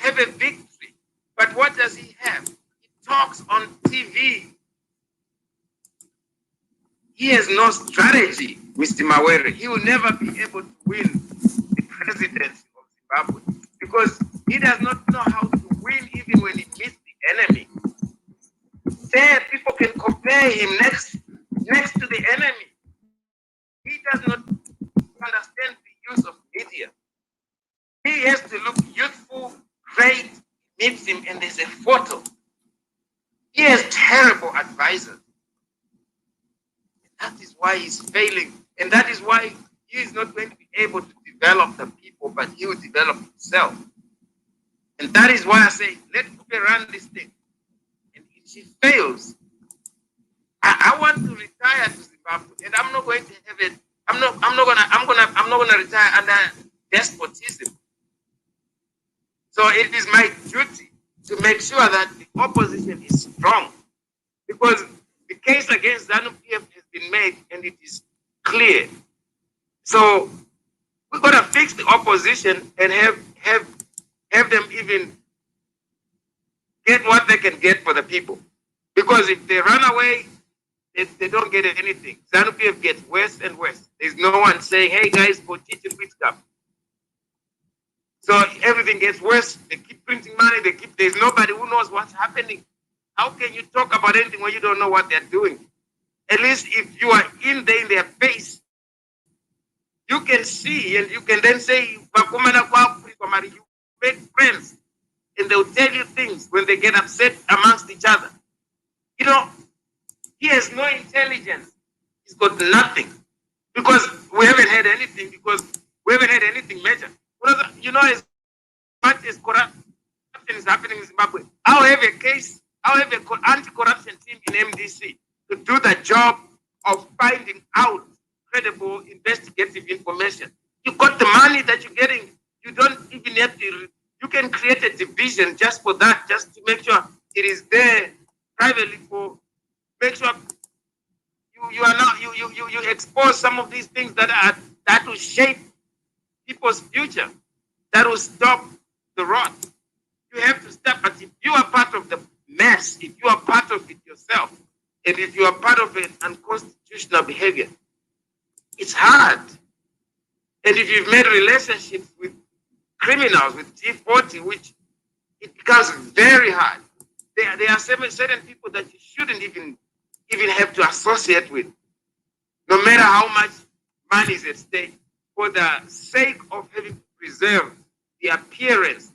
have a victory. But what does he have? He talks on TV. He has no strategy, Mr. Mawere. He will never be able to win the presidency of Zimbabwe because he does not know how to win even when he meets the enemy. There, people can compare him next to the enemy. He does not understand the use of media. He has to look youthful, great, meets him, and there's a photo. He has terrible advisors. That is why he's failing. And that is why he is not going to be able to develop the people, but he will develop himself. And that is why I say, let Kube run this thing. And if she fails, I want to retire to Zimbabwe. And I'm not going to have it. I'm not gonna retire under despotism. So it is my duty to make sure that the opposition is strong. Because the case against ZANU-PF has been made and it is clear. So we've got to fix the opposition and have them even get what they can get for the people. Because if they run away, they don't get anything. ZANU-PF gets worse and worse. There's no one saying, hey guys, go teach and witchcraft. So everything gets worse. They keep printing money. There's nobody who knows what's happening. How can you talk about anything when you don't know what they're doing? At least if you are in their face, you can see and you can then say, you make friends and they'll tell you things when they get upset amongst each other. You know, he has no intelligence. He's got nothing. Because we haven't had anything, major. You know, as much as corruption is happening in Zimbabwe, I'll have an anti-corruption team in MDC to do the job of finding out credible investigative information. You got the money that you're getting. You don't even have to. You can create a division just for that, just to make sure it is there privately for. Make sure you expose some of these things that will shape people's future, that will stop the rot. You have to stop. But if you are part of the mess, if you are part of it yourself, and if you are part of an unconstitutional behavior, it's hard. And if you've made relationships with criminals, with G40, which it becomes very hard. There are certain people that you shouldn't even have to associate with, no matter how much money is at stake, for the sake of having to preserve the appearance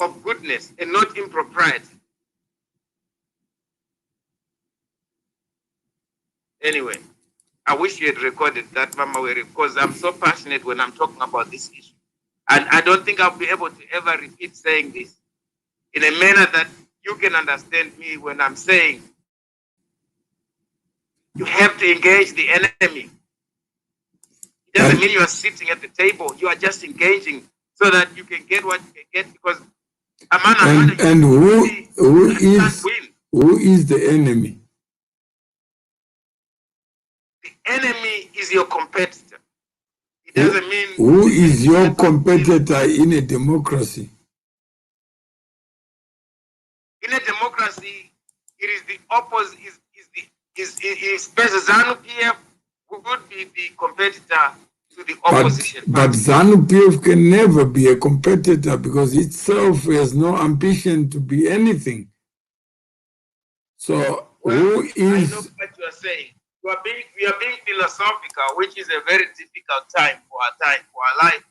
of goodness and not impropriety. Anyway, I wish you had recorded that, Mama Were, because I'm so passionate when I'm talking about this issue. And I don't think I'll be able to ever repeat saying this in a manner that you can understand me when I'm saying you have to engage the enemy. It doesn't mean you are sitting at the table. You are just engaging so that you can get what you can get, because who is the enemy? The enemy is your competitor. It doesn't mean who is your competitor in a democracy? In a democracy, it is the opposite. Is ZANU-PF would be the competitor to the opposition. But ZANU-PF can never be a competitor because itself has no ambition to be anything. So who is? I know what you are saying. We are being philosophical, which is a very difficult time for our life.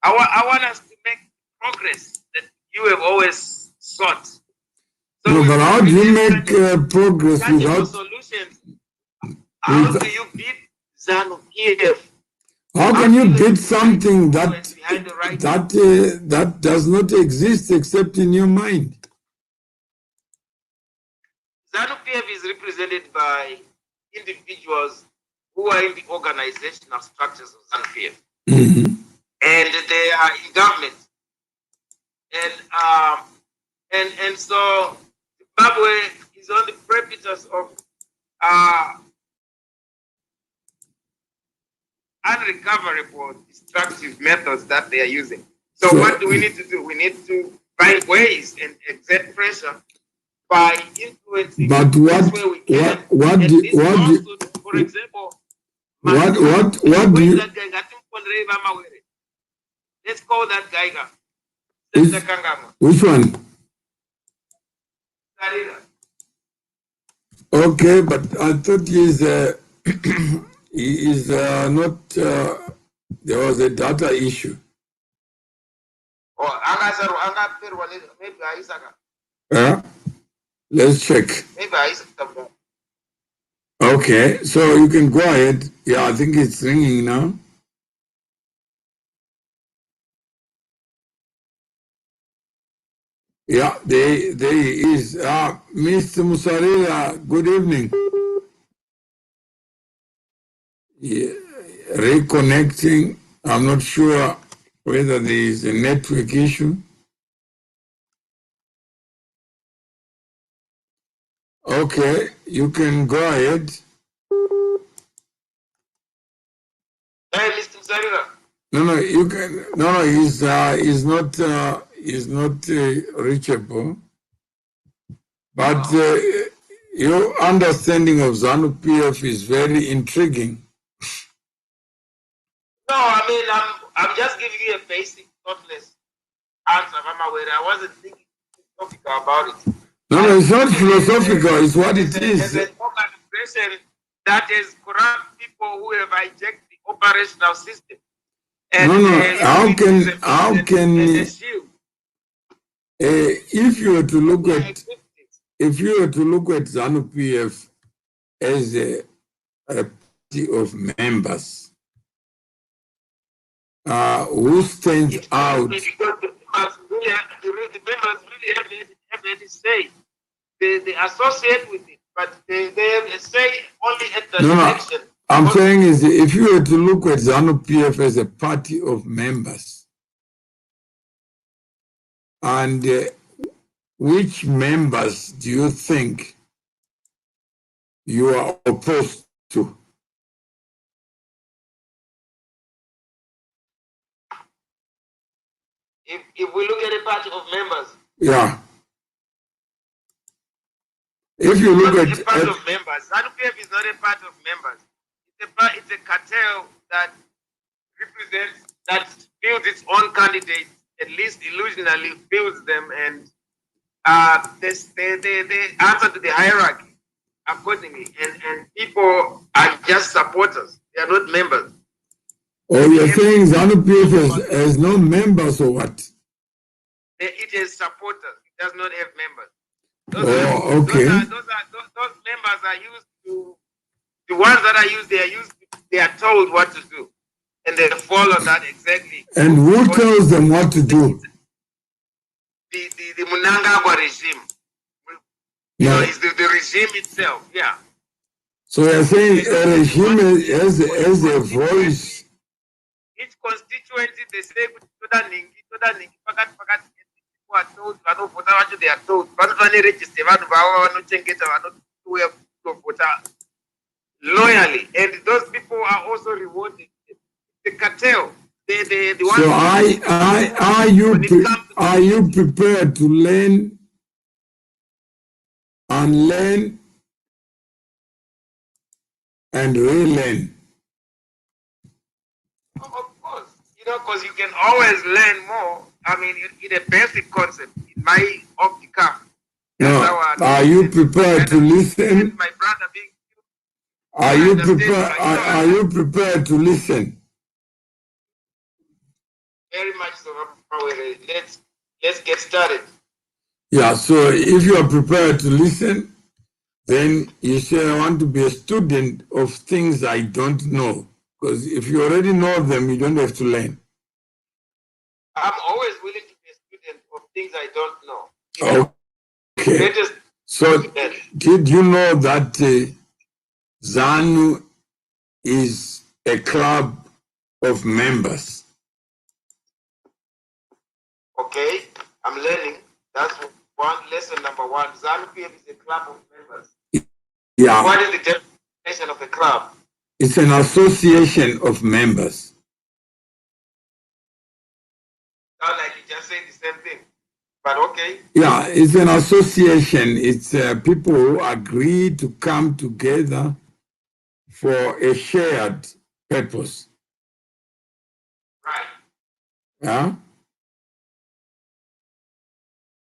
I want us to make progress that you have always sought. So no, but how do you make progress without solutions? How do you beat ZANU-PF? How can you beat something that does not exist except in your mind? ZANU-PF is represented by individuals who are in the organizational structures of ZANU-PF. Mm-hmm. And they are in government. And so Zimbabwe is on the perpetrators of unrecoverable destructive methods that they are using. So what do we need to do? We need to find ways and exert pressure by influencing. But for example, what do you? Let's call that guy. Which one? Okay, but I thought he is he is not. There was a data issue. Let's check. Okay, so you can go ahead. Yeah, I think it's ringing now. Yeah, there is. Mr. Musarela, good evening. Yeah, reconnecting. I'm not sure whether there is a network issue. Okay, you can go ahead. Hey, Mr. Musarela. No, you can. No, he's not reachable. But your understanding of ZANU-PF is very intriguing. No, I mean, I'm just giving you a basic, thoughtless answer. I wasn't thinking philosophical about it. No, it's not philosophical. It's what it is. There's an organization that has corrupt people who have hijacked the operational system. And, how can if you were to look at ZANU-PF as a party of members, who stands out? Because the members really have any say. They associate with it, but they have a say only at the election. I'm saying is, if you were to look at ZANU-PF as a party of members, and which members do you think you are opposed to? If we look at a party of members. Yeah. If you look at a part of members, ZANU-PF is not a part of members. It's a cartel that represents, that builds its own candidates, at least illusionally builds them, and they answer to the hierarchy accordingly. And people are just supporters. They are not members. Oh, you're saying ZANU-PF has no members or what? It has supporters. It does not have members. Okay. Those members are used to, the ones that are used, they are told what to do. And they follow that exactly. And who tells them what to do? The Mnangagwa regime. It's the regime itself, yeah. So you're saying a regime has a voice. Each constituency, they say, people are told, they are told, loyally, and those people are also rewarded. The cartel, the ones. So are you prepared to learn and learn and relearn? Of course, because you can always learn more. I mean, in a basic concept, in my optica. Are you prepared to listen? My brother being. Are you prepared to listen? Very much so. Let's get started. Yeah, so if you are prepared to listen, then you say, I want to be a student of things I don't know. Because if you already know them, you don't have to learn. I'm always willing to be a student of things I don't know. Okay. So did you know that ZANU is a club of members? Okay, I'm learning. That's lesson number one. ZANU-PF is a club of members. Yeah. What is the definition of a club? It's an association of members. Sound like you just said the same thing. But okay. Yeah, it's an association. It's people who agree to come together for a shared purpose. Right. Yeah?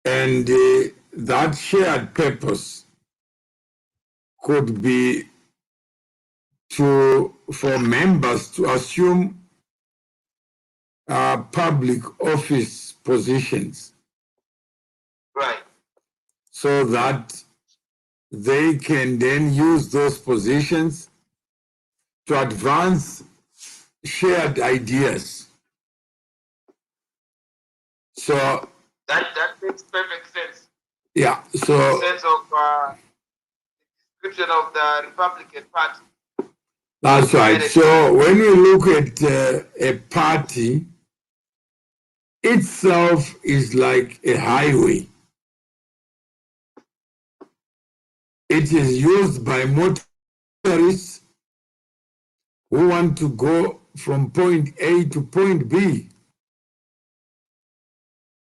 And that shared purpose could be for members to assume public office positions. Right. So that they can then use those positions to advance shared ideas. So that makes perfect sense. Yeah, so in the sense of the description of the Republican Party. That's right. So when you look at a party, itself is like a highway. It is used by motorists who want to go from point A to point B.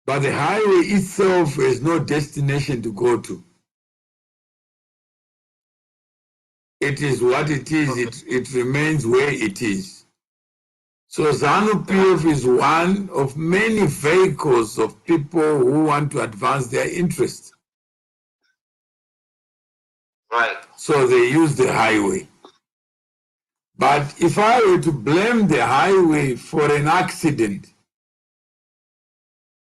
But the highway itself has no destination to go to. It is what it is. It remains where it is. So ZANU-PF is one of many vehicles of people who want to advance their interests. Right. So they use the highway. But if I were to blame the highway for an accident,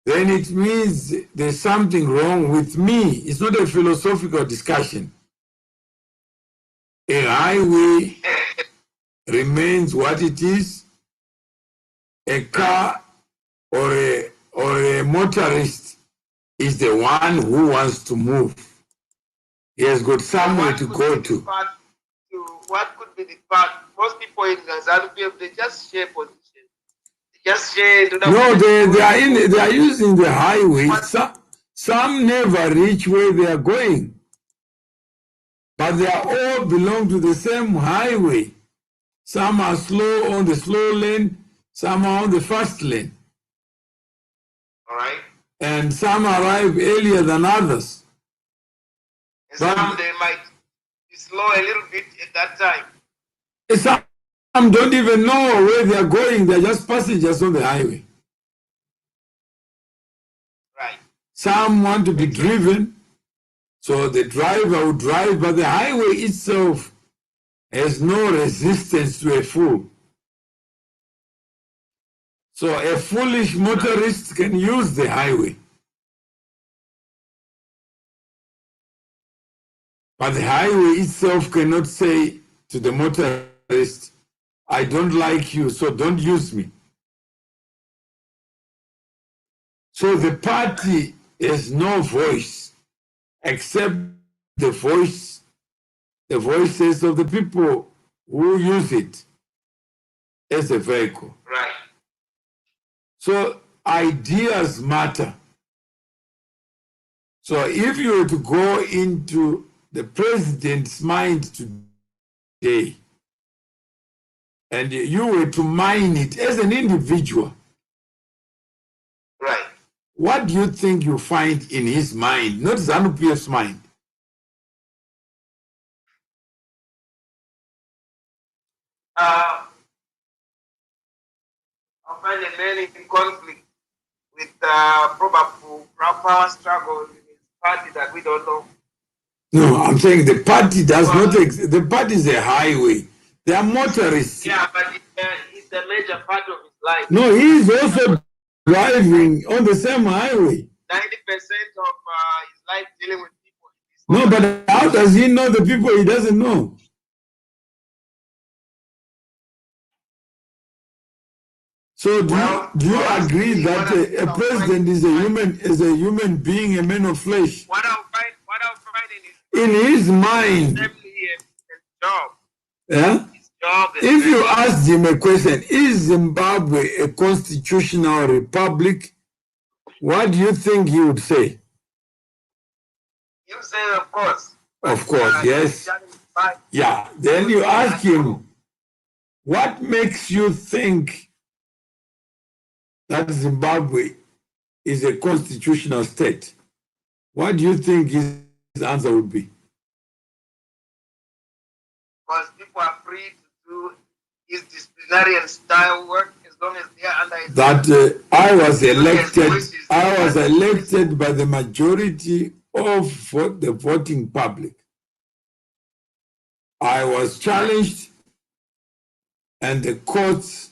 then it means there's something wrong with me. It's not a philosophical discussion. A highway remains what it is. A car or a motorist is the one who wants to move. He has got somewhere to go to. What could be the part? Most people in ZANU-PF, they just share position. They just share. No, they are using the highway. Some never reach where they are going, but they are all belong to the same highway. Some are slow on the slow lane, some are on the fast lane. All right. And some arrive earlier than others. And some they might be slow a little bit at that time. Some don't even know where they are going. They're just passengers on the highway. Right. Some want to be driven, so the driver will drive, but the highway itself has no resistance to a fool. So a foolish motorist can use the highway. But the highway itself cannot say to the motorist, I don't like you, so don't use me. So the party has no voice except the voices of the people who use it as a vehicle. Right. So ideas matter. So if you were to go into the president's mind today, and you were to mine it as an individual, right, what do you think you find in his mind, not ZANU-PF's mind? I find a man in conflict with probable power struggle in his party that we don't know. No, I'm saying the party does not exist. The party is a highway. They are motorists. Yeah, but it's a major part of his life. No, he is also driving on the same highway. 90% of his life dealing with people. No, but how does he know the people he doesn't know? So do you agree that a president is a human being, a man of flesh? What I'll find in his mind. Job. Yeah? His job if you asked him a question, is Zimbabwe a constitutional republic? What do you think he would say? You say, of course. Of course, yes. Yeah. Then you ask him, what makes you think that Zimbabwe is a constitutional state, what do you think his answer would be? Because people are free to do his disciplinarian style work as long as they are under his that I was elected by the majority of the voting public. I was challenged and the courts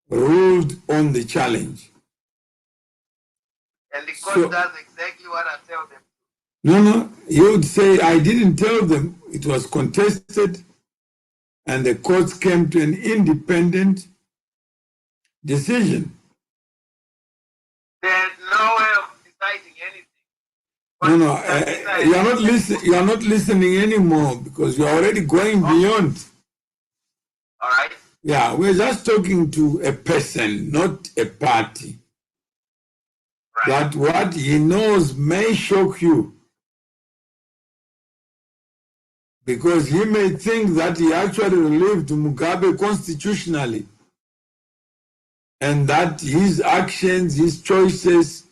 ruled on the challenge. And the court does exactly what I tell them. No, you would say, I didn't tell them. It was contested, and the courts came to an independent decision. There's no way of deciding anything. You are not listening anymore because you are already going beyond. All right. Yeah, we're just talking to a person, not a party. Right. That what he knows may shock you. Because he may think that he actually relieved Mugabe constitutionally. And that his actions, his choices,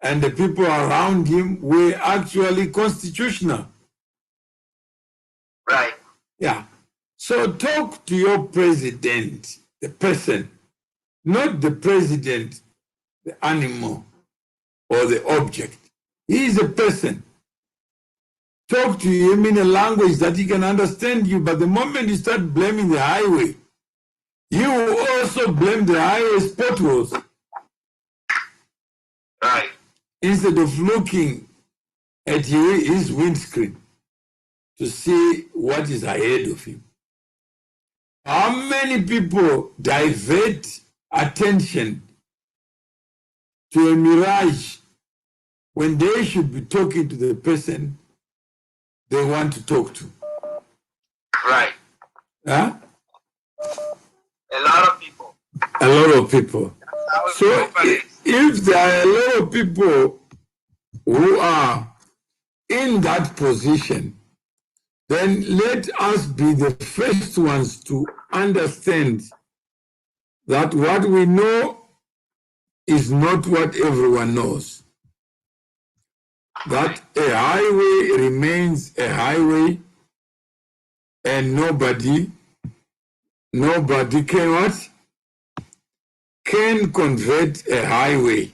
and the people around him were actually constitutional. Right. Yeah. So talk to your president, the person, not the president, the animal, or the object. He is a person. Talk to him in a language that he can understand you, but the moment you start blaming the highway, you also blame the highway's potholes. Right. Instead of looking at his windscreen to see what is ahead of him. How many people divert attention to a mirage when they should be talking to the person they want to talk to? Right. Huh? A lot of people. A lot of people. So if there are a lot of people who are in that position, then let us be the first ones to understand that what we know is not what everyone knows. That a highway remains a highway and nobody can what? Can convert a highway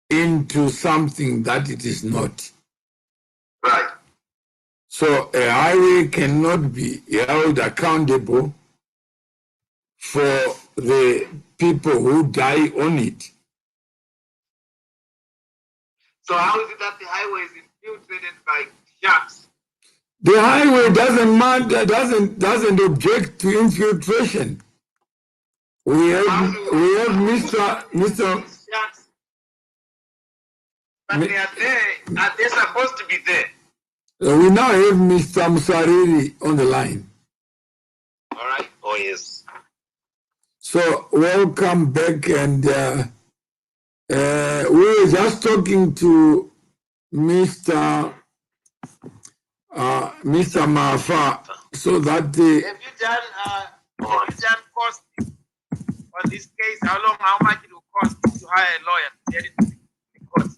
into something that it is not. Right. So a highway cannot be held accountable for the people who die on it. So how is it that the highway is infiltrated by sharks? The highway doesn't object to infiltration. We have Mr. Sharks. But they are there. Are they supposed to be there? We now have Mr. Musariri on the line. All right. Oh, yes. So welcome back, and we were just talking to Mr. Mafa, so that have you done cost on this case? How much it will cost to hire a lawyer to get it to the court?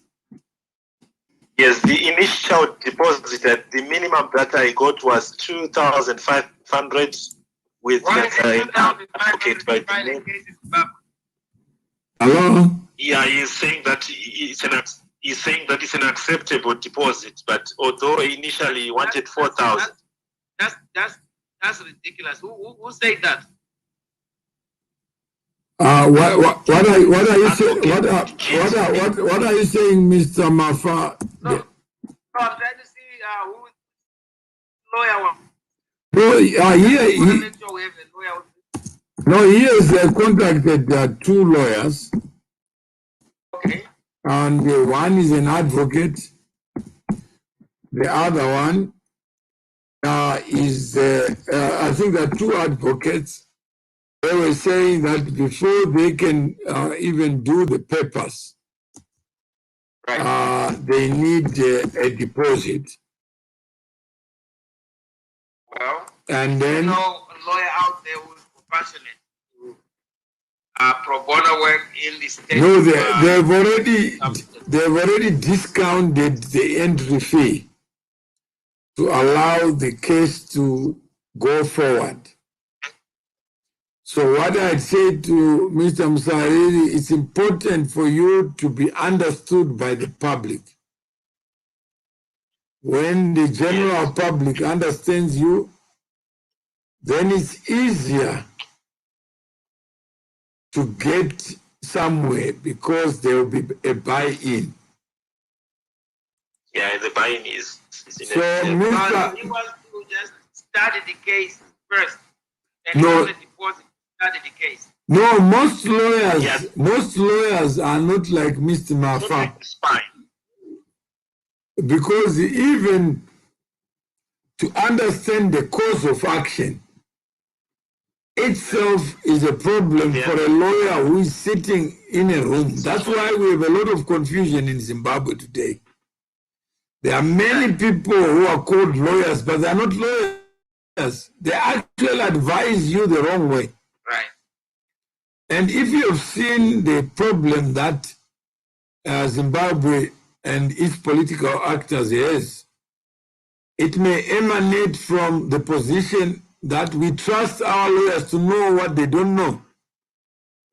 Yes, the initial deposit, the minimum that I got was 2,500 with an advocate by the name. Hello? Yeah, he's saying that it's an acceptable deposit, but although initially he wanted 4,000. That's ridiculous. Who said that? What are you saying? What are you saying, Mr. Mafa? No, I'm trying to see who lawyer was. He has contacted two lawyers. Okay. And one is an advocate. The other one is, I think there are two advocates. They were saying that before they can even do the papers, right. They need a deposit. Well, and then a lawyer out there who's compassionate to pro bono work in the state. No, they've already discounted the entry fee to allow the case to go forward. So what I'd say to Mr. Musariri, it's important for you to be understood by the public. When the general public understands you, then it's easier to get somewhere because there will be a buy-in. Yeah, the buy-in is in So, Mr. He wants to just study the case first. And No. the deposit, study the case. No, most lawyers are not like Mr. Mafa. It's fine. Because even to understand the cause of action itself is a problem for a lawyer who is sitting in a room. That's why we have a lot of confusion in Zimbabwe today. There are many people who are called lawyers, but they are not lawyers. They actually advise you the wrong way. Right. And if you have seen the problem that Zimbabwe and its political actors has, it may emanate from the position that we trust our lawyers to know what they don't know.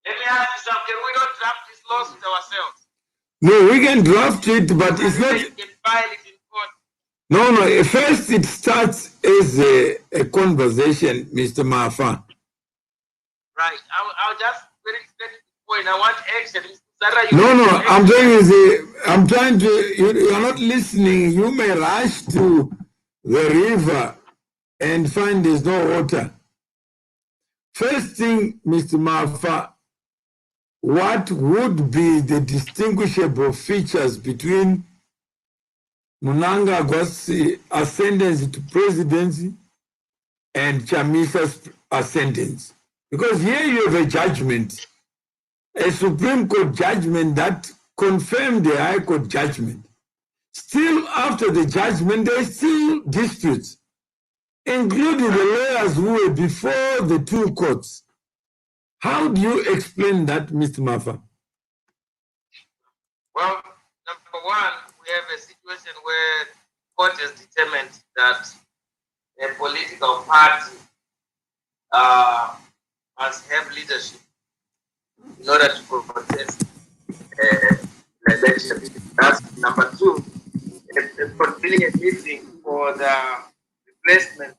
Let me ask you something. Can we not draft this lawsuit ourselves? No, we can draft it, but it's not. You can file it in court. No. First, it starts as a conversation, Mr. Mafa. Right. I'll just very straight to the point. I want action. No. I'm trying to. You're not listening. You may rush to the river and find there's no water. First thing, Mr. Mafa, what would be the distinguishable features between Mnangagwa's ascendancy to presidency and Chamisa's ascendance? Because here you have a judgment, a Supreme Court judgment that confirmed the High Court judgment. Still, after the judgment, there are still disputes, including the lawyers who were before the two courts. How do you explain that, Mr. Mafa? Well, number one, we have a situation where the court has determined that a political party must have leadership in order to contest the election. That's number two. Convening a meeting for the replacement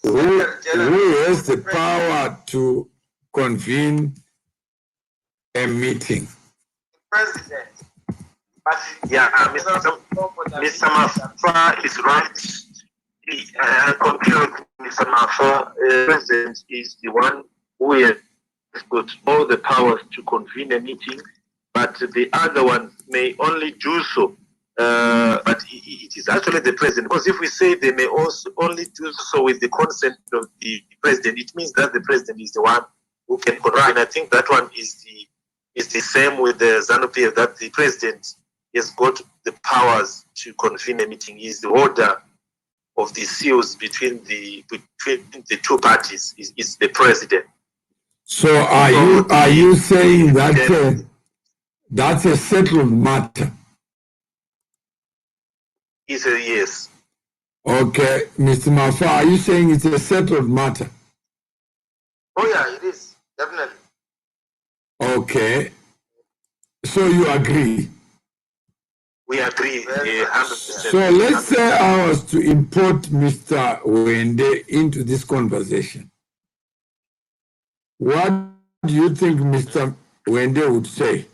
Who has the power to convene a meeting? President. Yeah, Mr. Mafa is right. I concur with Mr. Mafa. President is the one who has got all the powers to convene a meeting, but the other ones may only do so. But it is actually the president, because if we say they may also only do so with the consent of the president, it means that the president is the one who can convene. Right. I think that one is the same with the ZANU-PF, that the president has got the powers to convene a meeting. He is the holder of the seals between the two parties. Is the president. So are you saying that that's a settled matter? Is a yes. Okay, Mr. Mafa, are you saying it's a settled matter? Oh yeah, it is, definitely. Okay. So you agree? We agree, 100%. So let's say I was to import Mr. Wende into this conversation. What do you think Mr. Wende would say?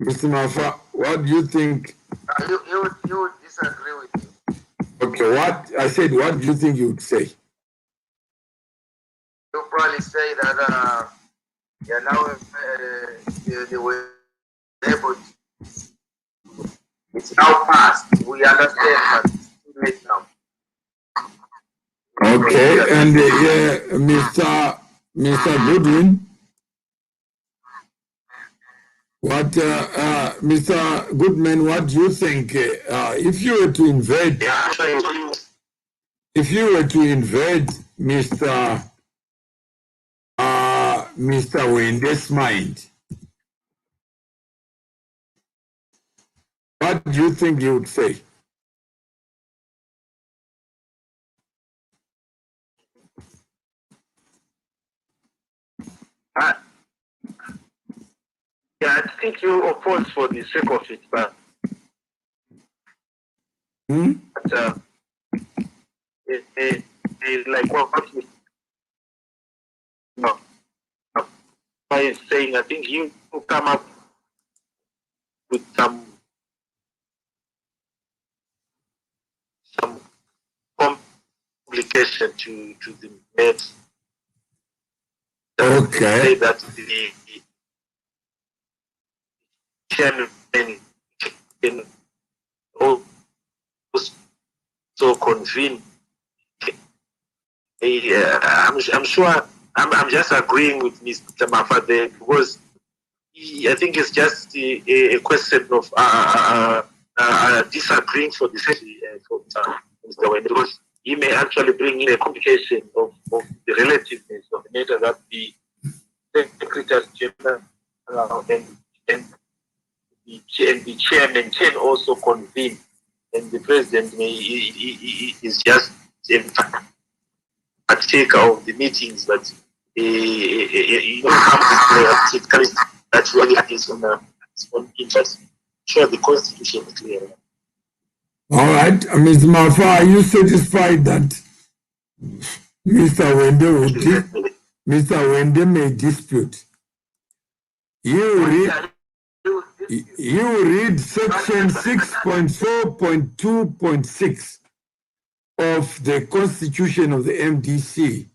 Mr. Mafa, what do you think? You would disagree with me. Okay, what do you think you would say? You'll probably say that now they were able to, it's now past. We understand, but it's too late now. Okay, and Mr. Goodwin, what Mr. Goodman, what do you think if you were to invade Mr. Wende's mind, what do you think you would say? Yeah, I think you oppose for the sake of it, but it's like what you know. I am saying, I think you come up with some complication to the meds. Okay. Say that the chairman can also convene. I'm sure. I'm just agreeing with Mr. Mafa there, because I think it's just a question of disagreeing for the sake for Mr. Wayne, because he may actually bring in a complication of the relativeness of the matter that the Secretary General and the chairman can also convene, and the president is just a partaker of the meetings, but that's really is on interest. Sure, the Constitution is clear. All right, Ms. Mafa, are you satisfied that Mr. Wende may dispute? You read section 6.4.2.6 of the Constitution of the MDC.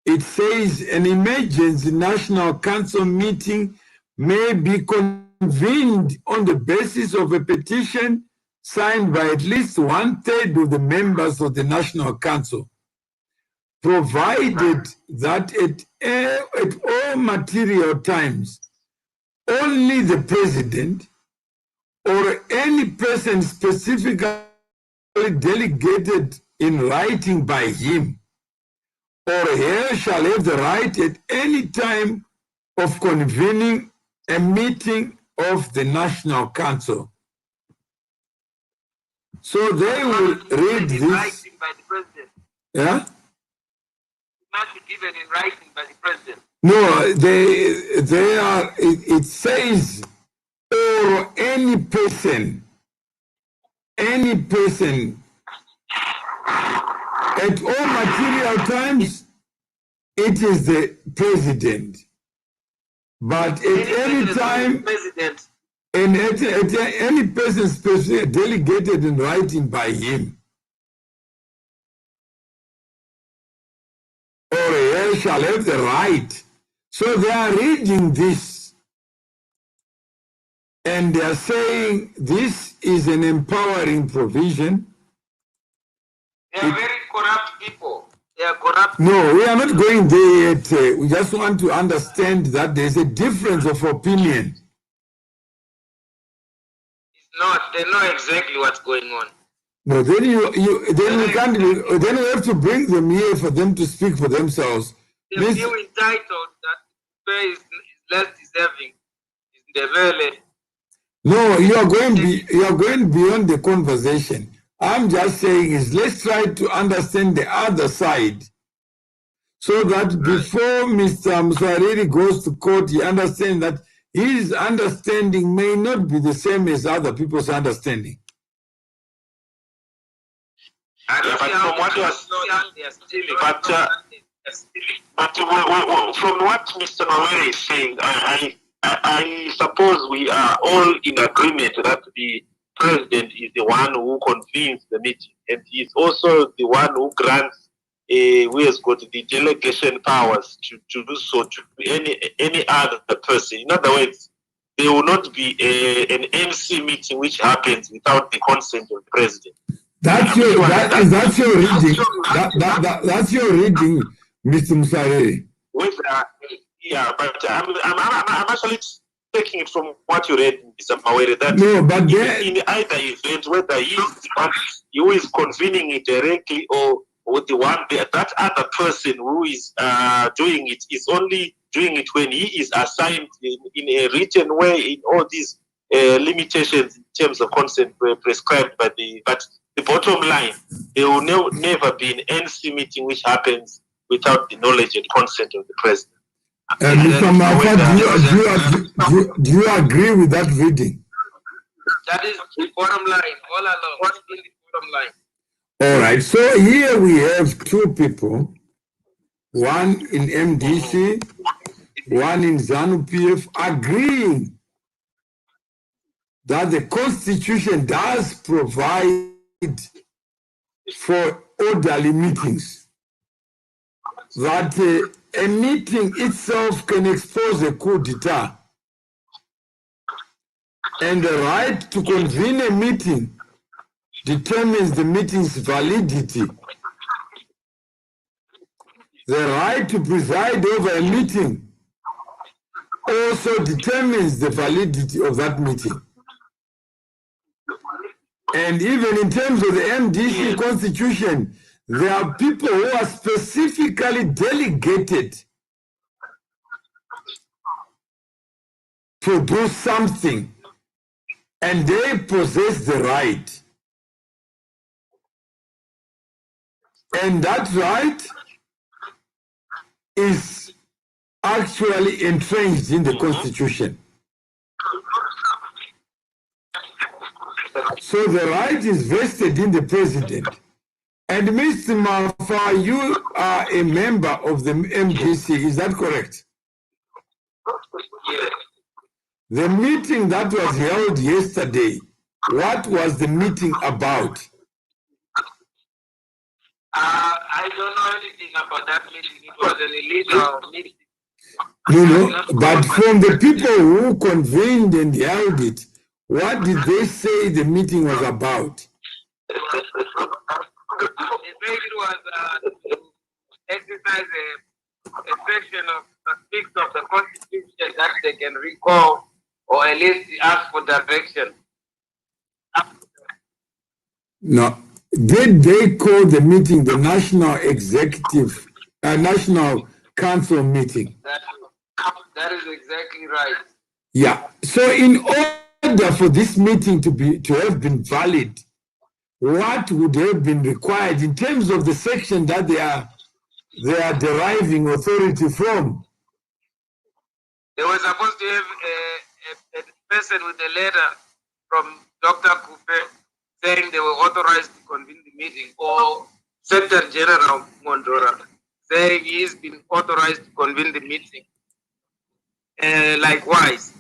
It says an emergency National Council meeting may be convened on the basis of a petition signed by at least 1/3 of the members of the National Council, provided that at all material times, only the President or any person specifically delegated in writing by him or her shall have the right at any time of convening a meeting of the National Council. So they will read this. Writing by the president. Yeah? It must be given in writing by the president. No, it says, or any person at all material times, it is the president. But at any time, and at any person specifically delegated in writing by him, or he shall have the right. So they are reading this, and they are saying this is an empowering provision. They are very corrupt people. They are corrupt. No, we are not going there yet. We just want to understand that there's a difference of opinion. It's not. They know exactly what's going on. No, then then we have to bring them here for them to speak for themselves. They feel entitled that pay is less deserving. Is the very. No, you are going beyond the conversation. I'm just saying is let's try to understand the other side, so that before Mr. Musariri goes to court, he understands that his understanding may not be the same as other people's understanding. But from what Mr. Mawere is saying, I suppose we are all in agreement that the president is the one who convenes the meeting, and he is also the one who grants, who has got the delegation powers to do so to any other person. In other words, there will not be an MC meeting which happens without the consent of the president. That's your reading. That's your reading, Mr. Musariri. Yeah, but I'm actually taking it from what you read, Mr. Mawere, that no, but in either event, whether he is the one who is convening it directly or the one that other person who is doing it is only doing it when he is assigned in a written way in all these limitations in terms of consent prescribed by the. But the bottom line, there will never be an NC meeting which happens without the knowledge and consent of the president. Mr. Mafa, do you agree with that reading? That is the bottom line, all along. What's been the bottom line? All right, so here we have two people, one in MDC, one in ZANU-PF, agreeing that the Constitution does provide for orderly meetings, that a meeting itself can expose a coup d'etat, and the right to convene a meeting determines the meeting's validity. The right to preside over a meeting also determines the validity of that meeting. And even in terms of the MDC constitution, there are people who are specifically delegated to do something, and they possess the right. And that right is actually entrenched in the Constitution. So the right is vested in the president. And Mr. Mafa, you are a member of the MDC, is that correct? Yes. The meeting that was held yesterday, what was the meeting about? I don't know anything about that meeting. It was an illegal meeting. No, but from the people who convened and held it, what did they say the meeting was about? They said it was to exercise a section of the speaks of the Constitution that they can recall, or at least ask for direction. No. Did they call the meeting the National Council meeting? That is exactly right. Yeah. So in order for this meeting to have been valid, what would have been required in terms of the section that they are deriving authority from? They were supposed to have a person with a letter from Dr. Kupe saying they were authorized to convene the meeting, or Secretary General Mondora saying he's been authorized to convene the meeting. Likewise.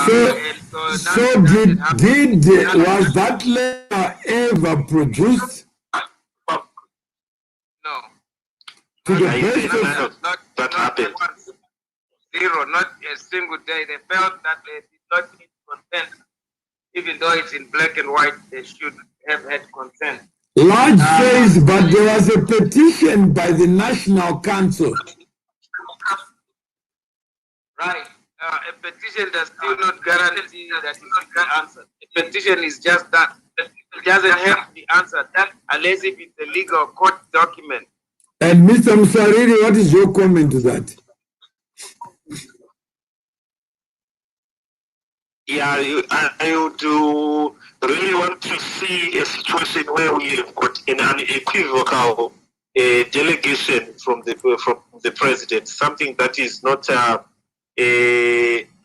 So was that letter ever produced? No. To the best of not happened. Zero, not a single day. They felt that they did not need consent. Even though it's in black and white, they should have had consent. Large says, but there was a petition by the National Council. Right. A petition does still not guarantee that it will be answered. A petition is just that. It doesn't have to be answered that unless if it's a legal court document. And Mr. Musariri, what is your comment to that? Yeah, I would really want to see a situation where we have got an unequivocal delegation from the president, something that is not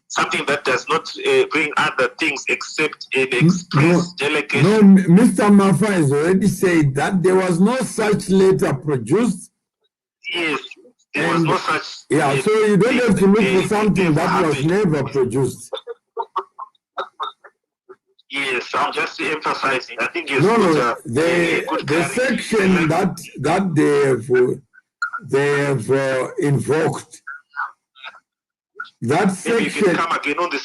something that does not bring other things except an express delegation. No, Mr. Mafa has already said that there was no such letter produced. Yes, there was no such. Yeah, so you don't have to look for something that was never produced. Yes, I'm just emphasizing. I think the section that they have invoked. That section. Maybe you can come again on the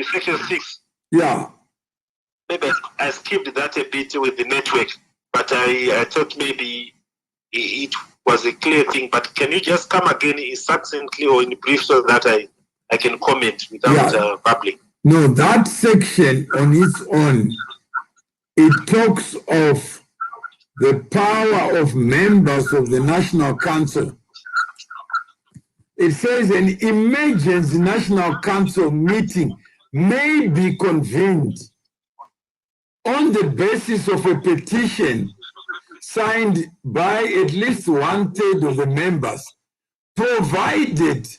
section 6. Yeah. Maybe I skipped that a bit with the network, but I thought maybe it was a clear thing. But can you just come again succinctly or in brief so that I can comment without babbling? No, that section on its own, it talks of the power of members of the National Council. It says an emergency National Council meeting may be convened on the basis of a petition signed by at least 1/3 of the members, provided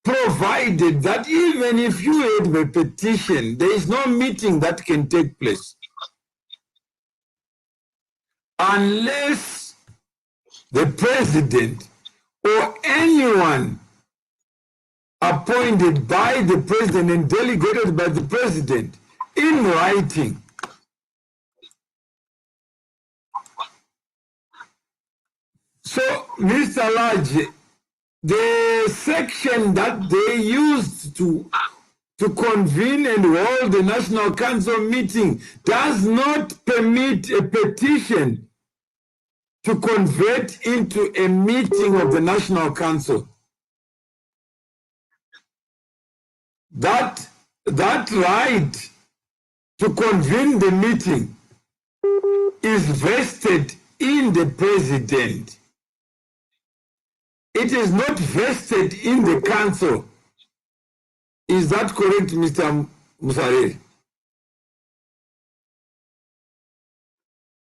that even if you have a petition, there is no meeting that can take place unless the president or anyone appointed by the president and delegated by the president in writing. So, Mr. Lodge, the section that they used to convene and hold the National Council meeting does not permit a petition to convert into a meeting of the National Council. That right to convene the meeting is vested in the president. It is not vested in the council. Is that correct, Mr. Musariri?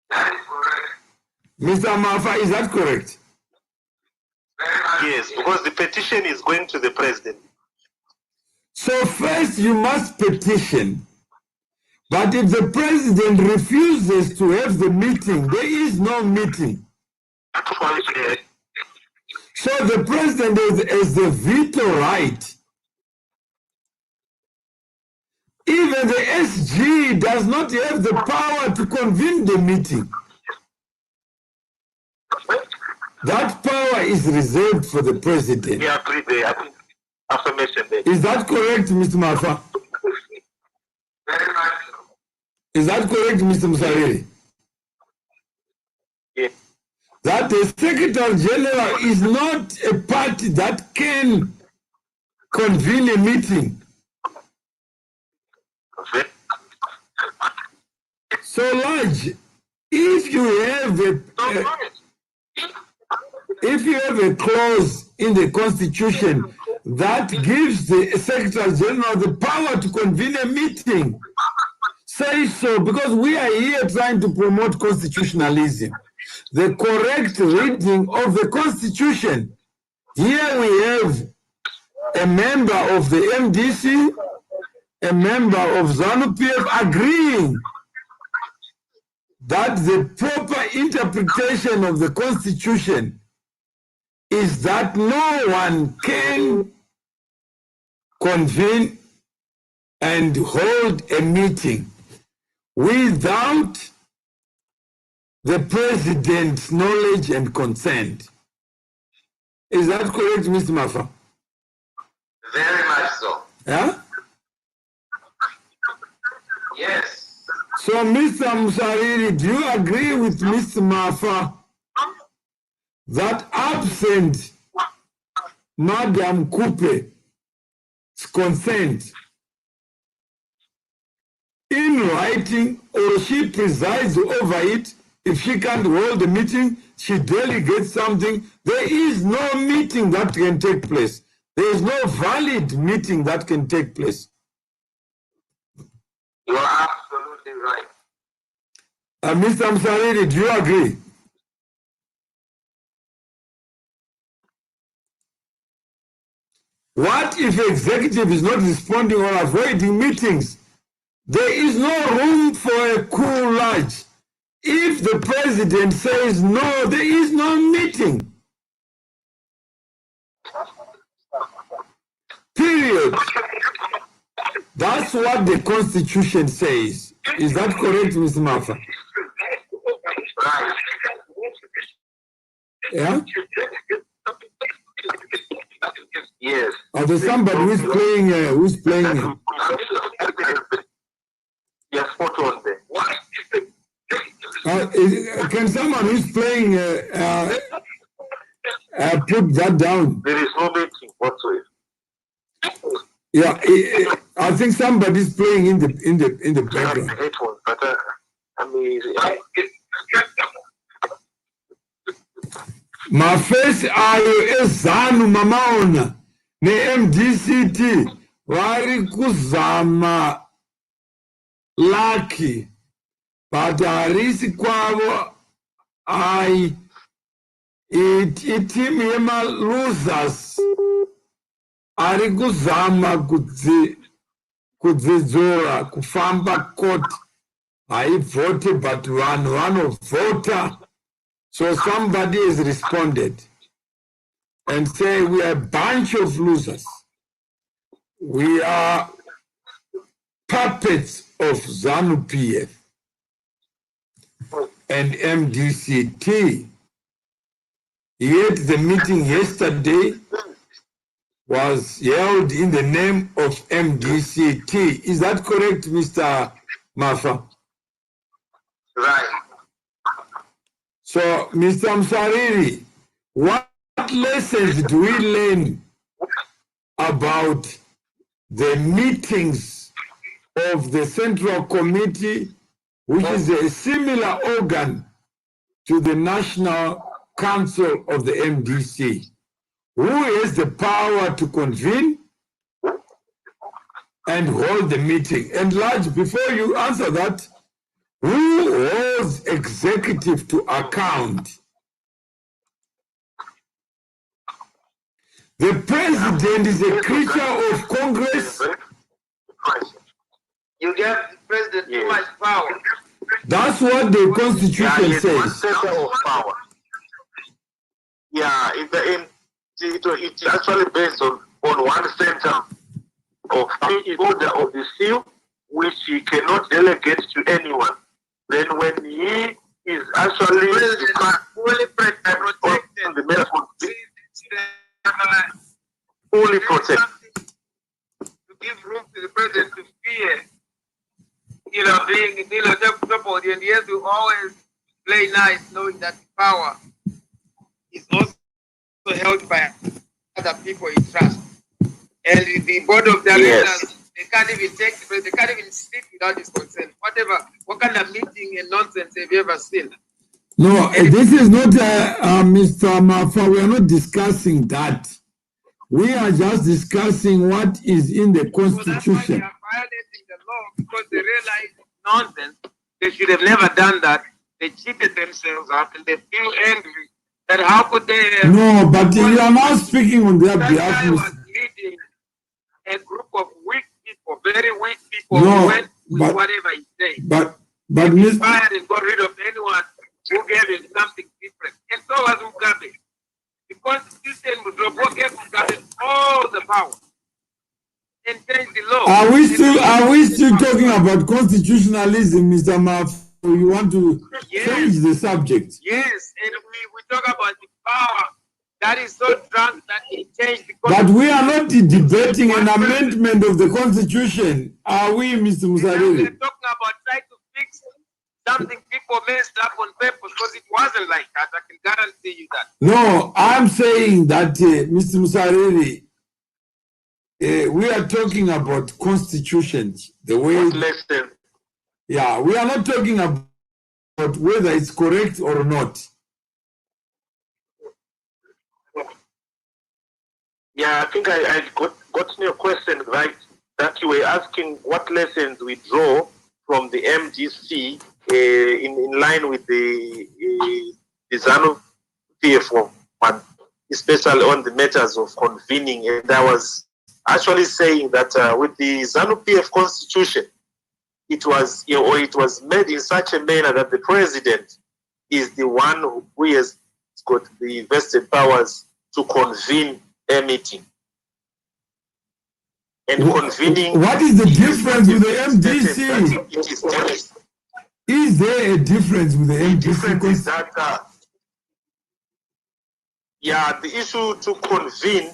That is correct. Mr. Mafa, is that correct? Yes, because the petition is going to the president. So first you must petition. But if the president refuses to have the meeting, there is no meeting. So the president has the veto right. Even the SG does not have the power to convene the meeting. That power is reserved for the president. Yeah, affirmation there. Is that correct, Mr. Mafa? Very much so. Is that correct, Mr. Musariri? Yes. That the Secretary General is not a party that can convene a meeting. Okay. So, Lodge, if you have a clause in the Constitution that gives the Secretary General the power to convene a meeting, say so, because we are here trying to promote constitutionalism. The correct reading of the Constitution. Here we have a member of the MDC, a member of ZANU-PF agreeing that the proper interpretation of the Constitution is that no one can convene and hold a meeting without the president's knowledge and consent. Is that correct, Mr. Mafa? Very much so. Yeah? Yes. So, Mr. Musariri, do you agree with Mr. Mafa that absent Madam Coupe's consent in writing, or she presides over it, if she can't hold a meeting, she delegates something, there is no meeting that can take place. There is no valid meeting that can take place. You are absolutely right. Mr. Musariri, do you agree? What if executive is not responding or avoiding meetings? There is no room for a cool lunch. If the president says no, there is no meeting. Period. That's what the Constitution says. Is that correct, Mr. Mafa? Right. Yeah? Yes. There's somebody who's playing, Yes, spot on there. can someone who's playing put that down? There is no meeting whatsoever. Yeah, I think somebody's playing in the background. Headphones, but I mean, Mafesi ayo ezanu mamaona ne-MDCT vari kuzama lucky but harisi kwavo ai itimu yema-losers ari kuzama kudzidzora kufamba court haivhote but vanhu vanovhota. So somebody has responded and say we are a bunch of losers. We are puppets of ZANU-PF and MDCT. Yet the meeting yesterday was held in the name of MDCT. Is that correct, Mr. Mafa? right. So, Mr. Musariri, what lessons do we learn about the meetings of the Central Committee, which is a similar organ to the National Council of the MDC? Who has the power to convene and hold the meeting? And Raj, before you answer that, who holds executive to account? The president is a creature of Congress. You give the president too much power. That's what the Constitution says. Center of power. Yeah, in the end, it's actually based on one center of order of the seal, which he cannot delegate to anyone. Then when he is actually Fully protected. on the medical, fully protected. To give room to the president to fear, being somebody, and he has to always play nice, knowing that power is also held by other people he trusts. And the board of directors, they can't even they can't even sleep without his consent. What kind of meeting and nonsense have you ever seen? No, this is not, Mr. Mafa, we are not discussing that. We are just discussing what is in the Constitution. They are violating the law because they realize it's nonsense. They should have never done that. They cheated themselves out and they feel angry that how could they... No, but you are now speaking on their That behalf. guy was leading a group of weak people, very weak people No, who went with but- whatever he said. But He Mr. fired and got rid of anyone who gave him something different. And so was Mugabe. The Constitution would gave Mugabe all the power and change the law. Are we still talking about constitutionalism, Mr. Mafa? You want to change the subject? Yes, and we talk about the power that is so drunk that it changed the But we are not debating an amendment of the Constitution, are we, Mr. We're Musariri? talking about trying to fix something people messed up on purpose because it wasn't like that. I can guarantee you that. No, I'm saying that, Mr. Musariri, we are talking about constitutions, the way. Lesson. Yeah, we are not talking about whether it's correct or not. Yeah, I think I got your question right, that you were asking what lessons we draw from the MDC in line with the ZANU-PF one, especially on the matters of convening. And I was actually saying that with the ZANU-PF constitution, it was made in such a manner that the president is the one who has got the vested powers to convene a meeting. And convening. What is the difference with the MDC? It is different. Is there a difference with the The MDC? difference is that, the issue to convene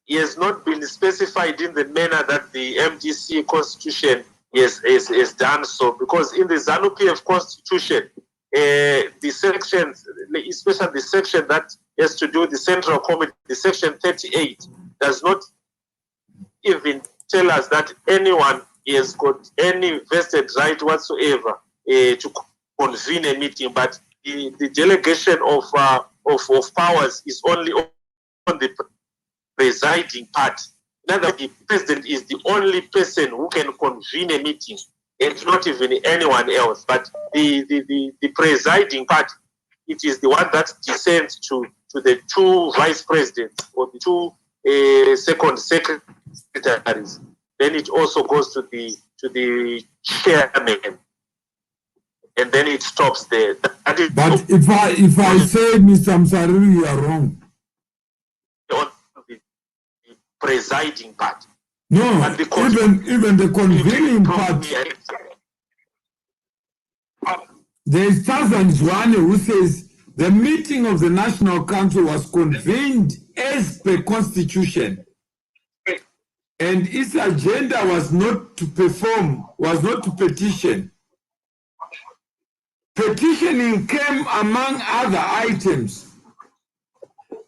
has not been specified in the manner that the MDC constitution is done so, because in the ZANU-PF constitution, the sections, especially the section that has to do with the Central Committee, the section 38, does not even tell us that anyone has got any vested right whatsoever to convene a meeting, but the delegation of powers is only on the presiding party. Now that the president is the only person who can convene a meeting, and not even anyone else. But the presiding party, it is the one that descends to the two vice presidents or the two second secretaries. Then it also goes to the chairman, and then it stops there. But if I say, Mr. Musariri, you are wrong. On the presiding party. No, And even the convening part. There is Tarzan Zwane who says the meeting of the National Council was convened as per Constitution, and its agenda was not to petition. Petitioning came among other items.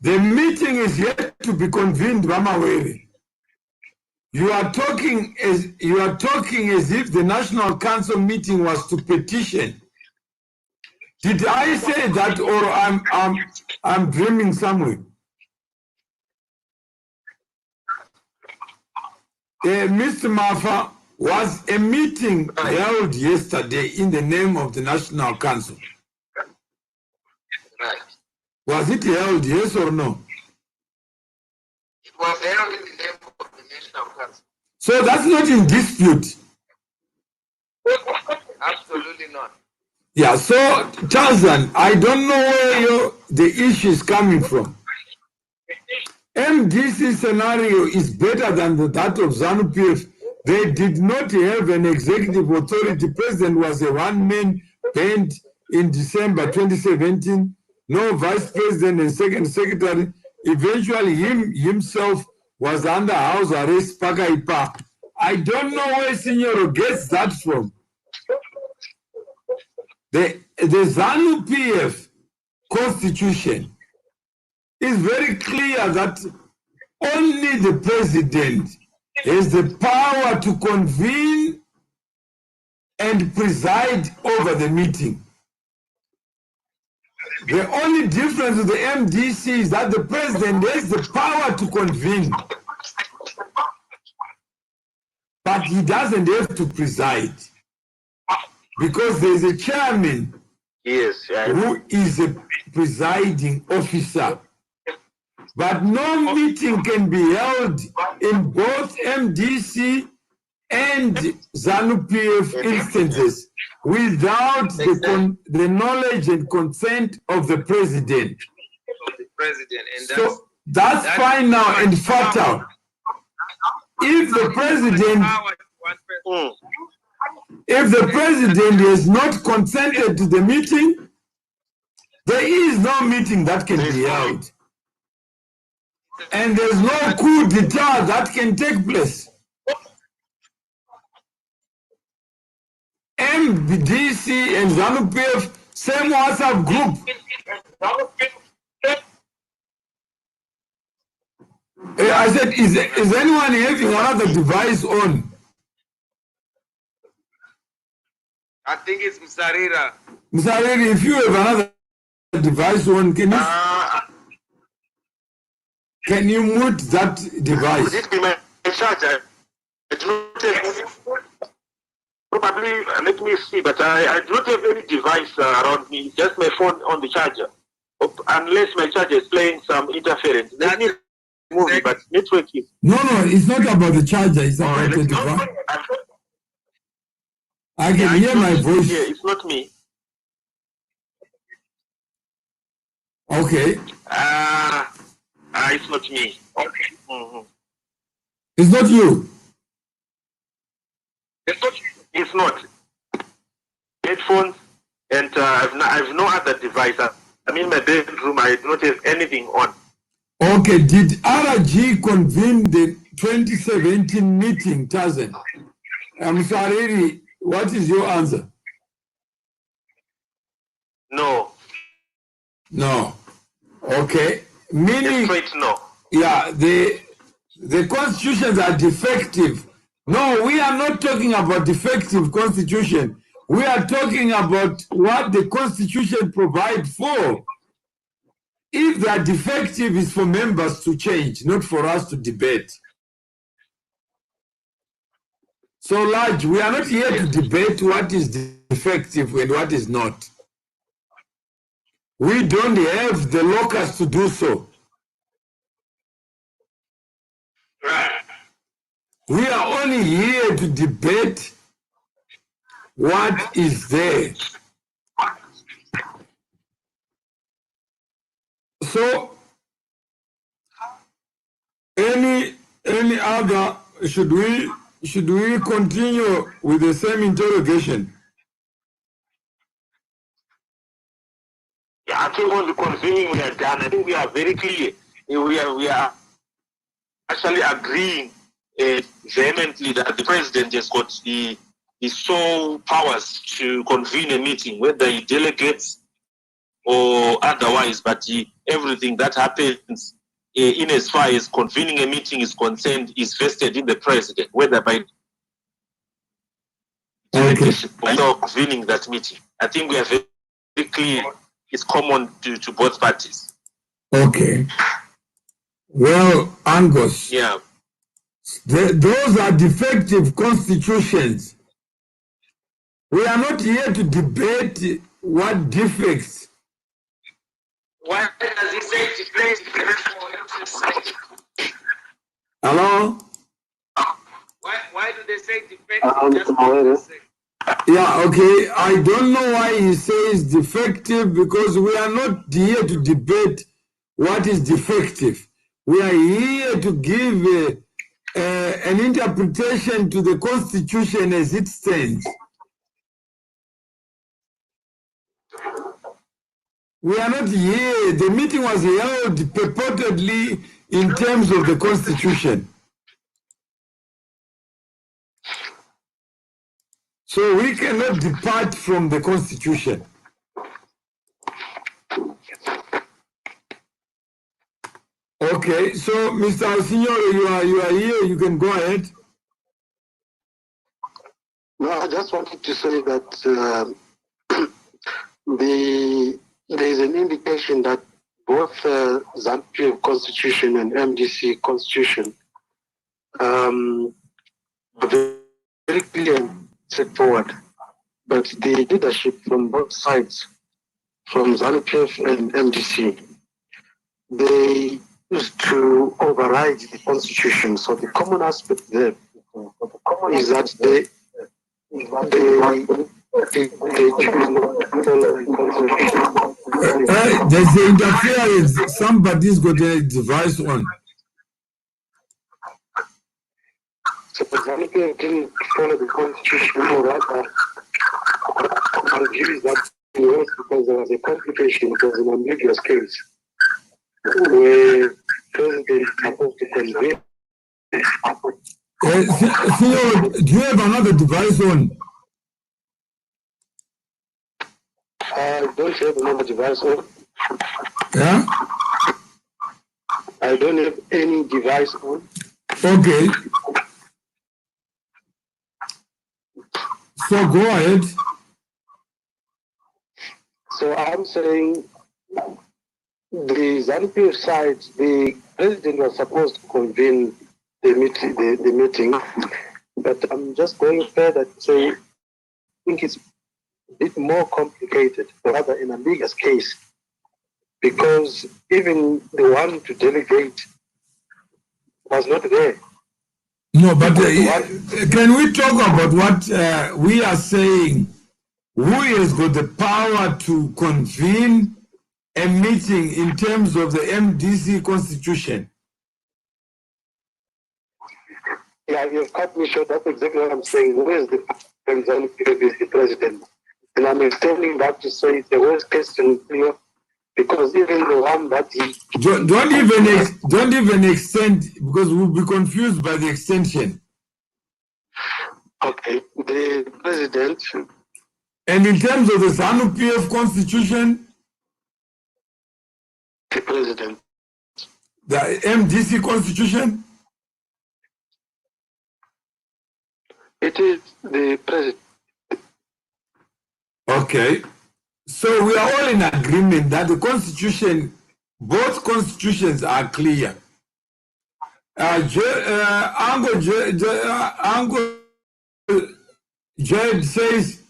The meeting is yet to be convened, Ramawere. You are talking as if the National Council meeting was to petition. Did I say that, or I'm dreaming somewhere? Mr. Mafa, was a meeting held yesterday in the name of the National Council? Right. Was it held, yes or no? It was held in the name of the National Council. So that's not in dispute. Absolutely not. Yeah, so Tarzan, I don't know where the issue is coming from. MDC scenario is better than that of ZANU-PF. They did not have an executive authority. President was a one-man band in December 2017. No vice president and second secretary. Eventually, himself was under house arrest. I don't know where Signoro gets that from. The ZANU-PF constitution is very clear that only the president has the power to convene and preside over the meeting. The only difference with the MDC is that the president has the power to convene, but he doesn't have to preside, because there is a chairman who is a presiding officer. But no meeting can be held in both MDC and ZANU-PF instances without the knowledge and consent of the president. And so that's fine now and fatal. If the president has not consented to the meeting, there is no meeting that can be held. And there's no coup d'etat that can take place. MDC and ZANU-PF, same WhatsApp group. I said, is anyone having another device on? I think it's Msarira. Msarira, if you have another device on, can you mute that device? Would it be my charger? I do not have, probably, let me see, but I do not have any device around me, just my phone on the charger. Unless my charger is playing some interference. Let me move it, but network is... No, it's not about the charger, it's about the device. I can hear my voice. Yeah, it's not me. Okay. It's not me. Okay. It's not you. It's not. Headphones, and I've no other device. I'm in my bedroom. I do not have anything on. Okay. Did RG convene the 2017 meeting, Tazen? I'm sorry. What is your answer? No. Okay. Meaning, no. Yeah, the constitutions are defective. No, we are not talking about defective constitution. We are talking about what the constitution provides for. If they are defective, it's for members to change, not for us to debate. So, Laj, we are not here to debate what is defective and what is not. We don't have the locus to do so. We are only here to debate what is there. So, any other, should we continue with the same interrogation? Yeah, I think on the convening we are done. I think we are very clear. We are actually agreeing vehemently that the president has got the sole powers to convene a meeting, whether he delegates or otherwise, but everything that happens in as far as convening a meeting is concerned is vested in the president, whether by delegation or convening that meeting. I think we are very clear. It's common to both parties. Okay. Well, Angus. Yeah. Those are defective constitutions. We are not here to debate what defects. Why does he say defective? Hello? Why do they say defective? Yeah, okay. I don't know why he says defective, because we are not here to debate what is defective. We are here to give an interpretation to the Constitution as it stands. We are not here. The meeting was held purportedly in terms of the Constitution. So we cannot depart from the Constitution. Okay, so Mr. Signore, you are here. You can go ahead. No, I just wanted to say that there is an indication that both ZANU-PF Constitution and MDC Constitution are very clear and straightforward. But the leadership from both sides, from ZANU-PF and MDC, they used to override the Constitution. So the common aspect there for is that they choose not to follow the constitution. There's the interference. Somebody's got a device on. So the ZANU-PF didn't follow the constitution, or rather, our view is that it was because there was a complication, it was an ambiguous case, where the president is supposed to convey. Theo, do you have another device on? I don't have another device on. Yeah? I don't have any device on. Okay. So go ahead. So I'm saying the ZANU-PF side, the president was supposed to convene the meeting, but I'm just going further to say I think it's a bit more complicated, rather an ambiguous case, because even the one to delegate was not there. No, but can we talk about what we are saying? Who has got the power to convene a meeting in terms of the MDC constitution? Yeah, you've cut me short. That's exactly what I'm saying. Who is the president? And I'm extending that to say the worst case scenario, because even the one that he don't even extend, because we'll be confused by the extension. Okay, the president. And in terms of the ZANU-PF constitution, the president. The MDC constitution, it is the president. Okay. So we are all in agreement that the constitution, both constitutions are clear. Uncle Jed says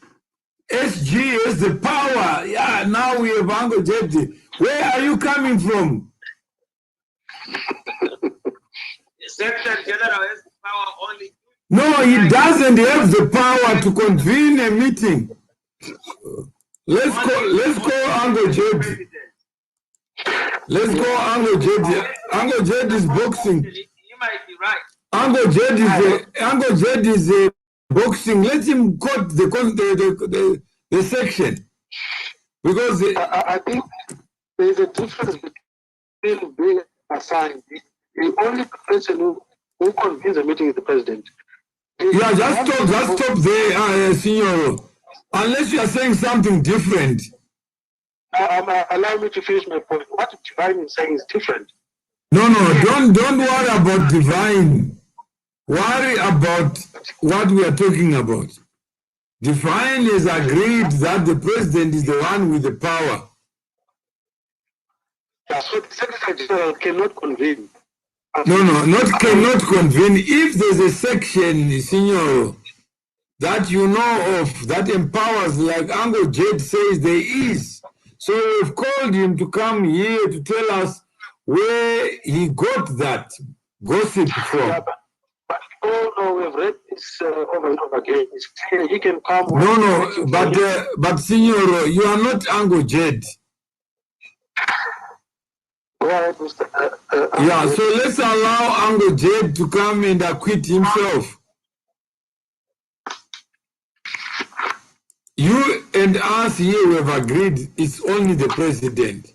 SG is the power. Yeah, now we have Uncle Jed. Where are you coming from? The Secretary General has power only. No, he doesn't have the power to convene a meeting. Let's go Uncle Jed. Let's go Uncle Jed. Uncle Jed is boxing. He might be right. Uncle Jed is a boxing. Let him quote the section, because I think there is a difference between being assigned. The only person who convenes a meeting is the president. Yeah, just stop there, Signor. Unless you are saying something different. Allow me to finish my point. What Devine is saying is different. No, don't worry about Devine. Worry about what we are talking about. Devine has agreed that the president is the one with the power. Yeah, so the Secretary General cannot convene. Not cannot convene. If there's a section, Signor, that you know of that empowers, like Uncle Jed says there is. So we've called him to come here to tell us where he got that gossip from. Yeah, but we've read this over and over again. It's clear he can come. No, but Signor, you are not Uncle Jed. Go ahead, Mr. Yeah, so let's allow Uncle Jed to come and acquit himself. You and us here, we have agreed it's only the president.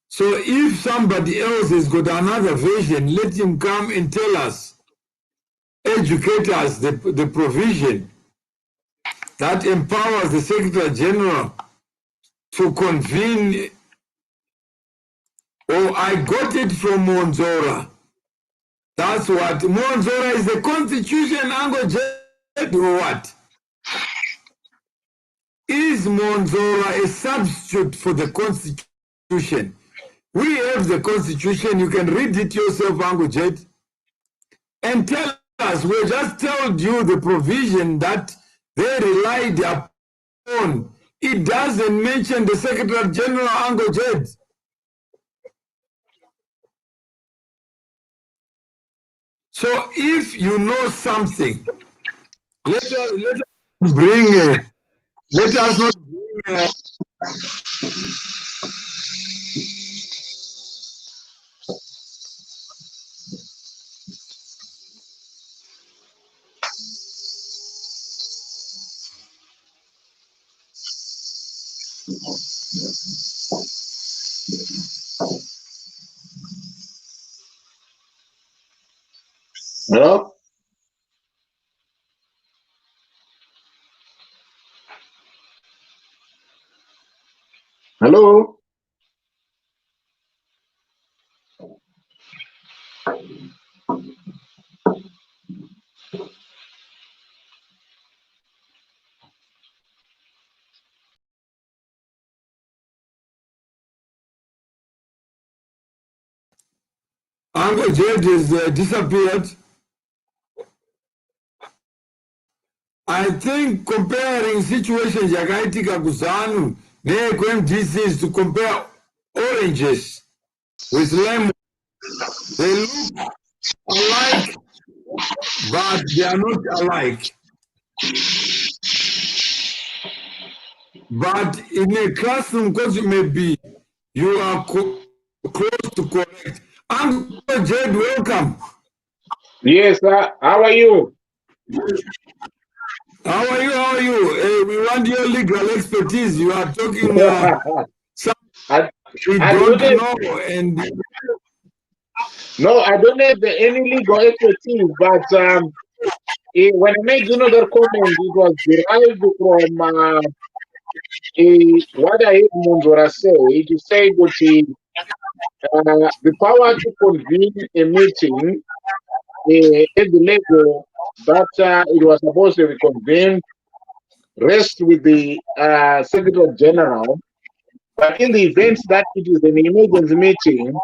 So if somebody else has got another version, let him come and tell us, educate us the provision that empowers the Secretary General to convene. Oh, I got it from Monzora. That's what Monzora is, the Constitution, Uncle Jed, or what? Is Monzora a substitute for the Constitution? We have the Constitution. You can read it yourself, Uncle Jed, and tell us. We just told you the provision that they relied upon. It doesn't mention the Secretary General, Uncle Jed. So if you know something, let us bring let us not bring Hello? Hello? Uncle Jed has disappeared. I think comparing situations yakaitika kuzanu neeku-MDC is to compare oranges with lemon. They look alike, but they are not alike. But in a classroom, because maybe you are close to correct. Uncle Jed, welcome. Yes, sir. How are you? How are you? How are you? We want your legal expertise. You are talking something we don't know. And no, I don't have any legal expertise, but when I made that comment, it was derived from what I heard Munzora say. He said that the power to convene a meeting at the level that it was supposed to be convened rests with the Secretary General. But in the event that it is an emergency meeting,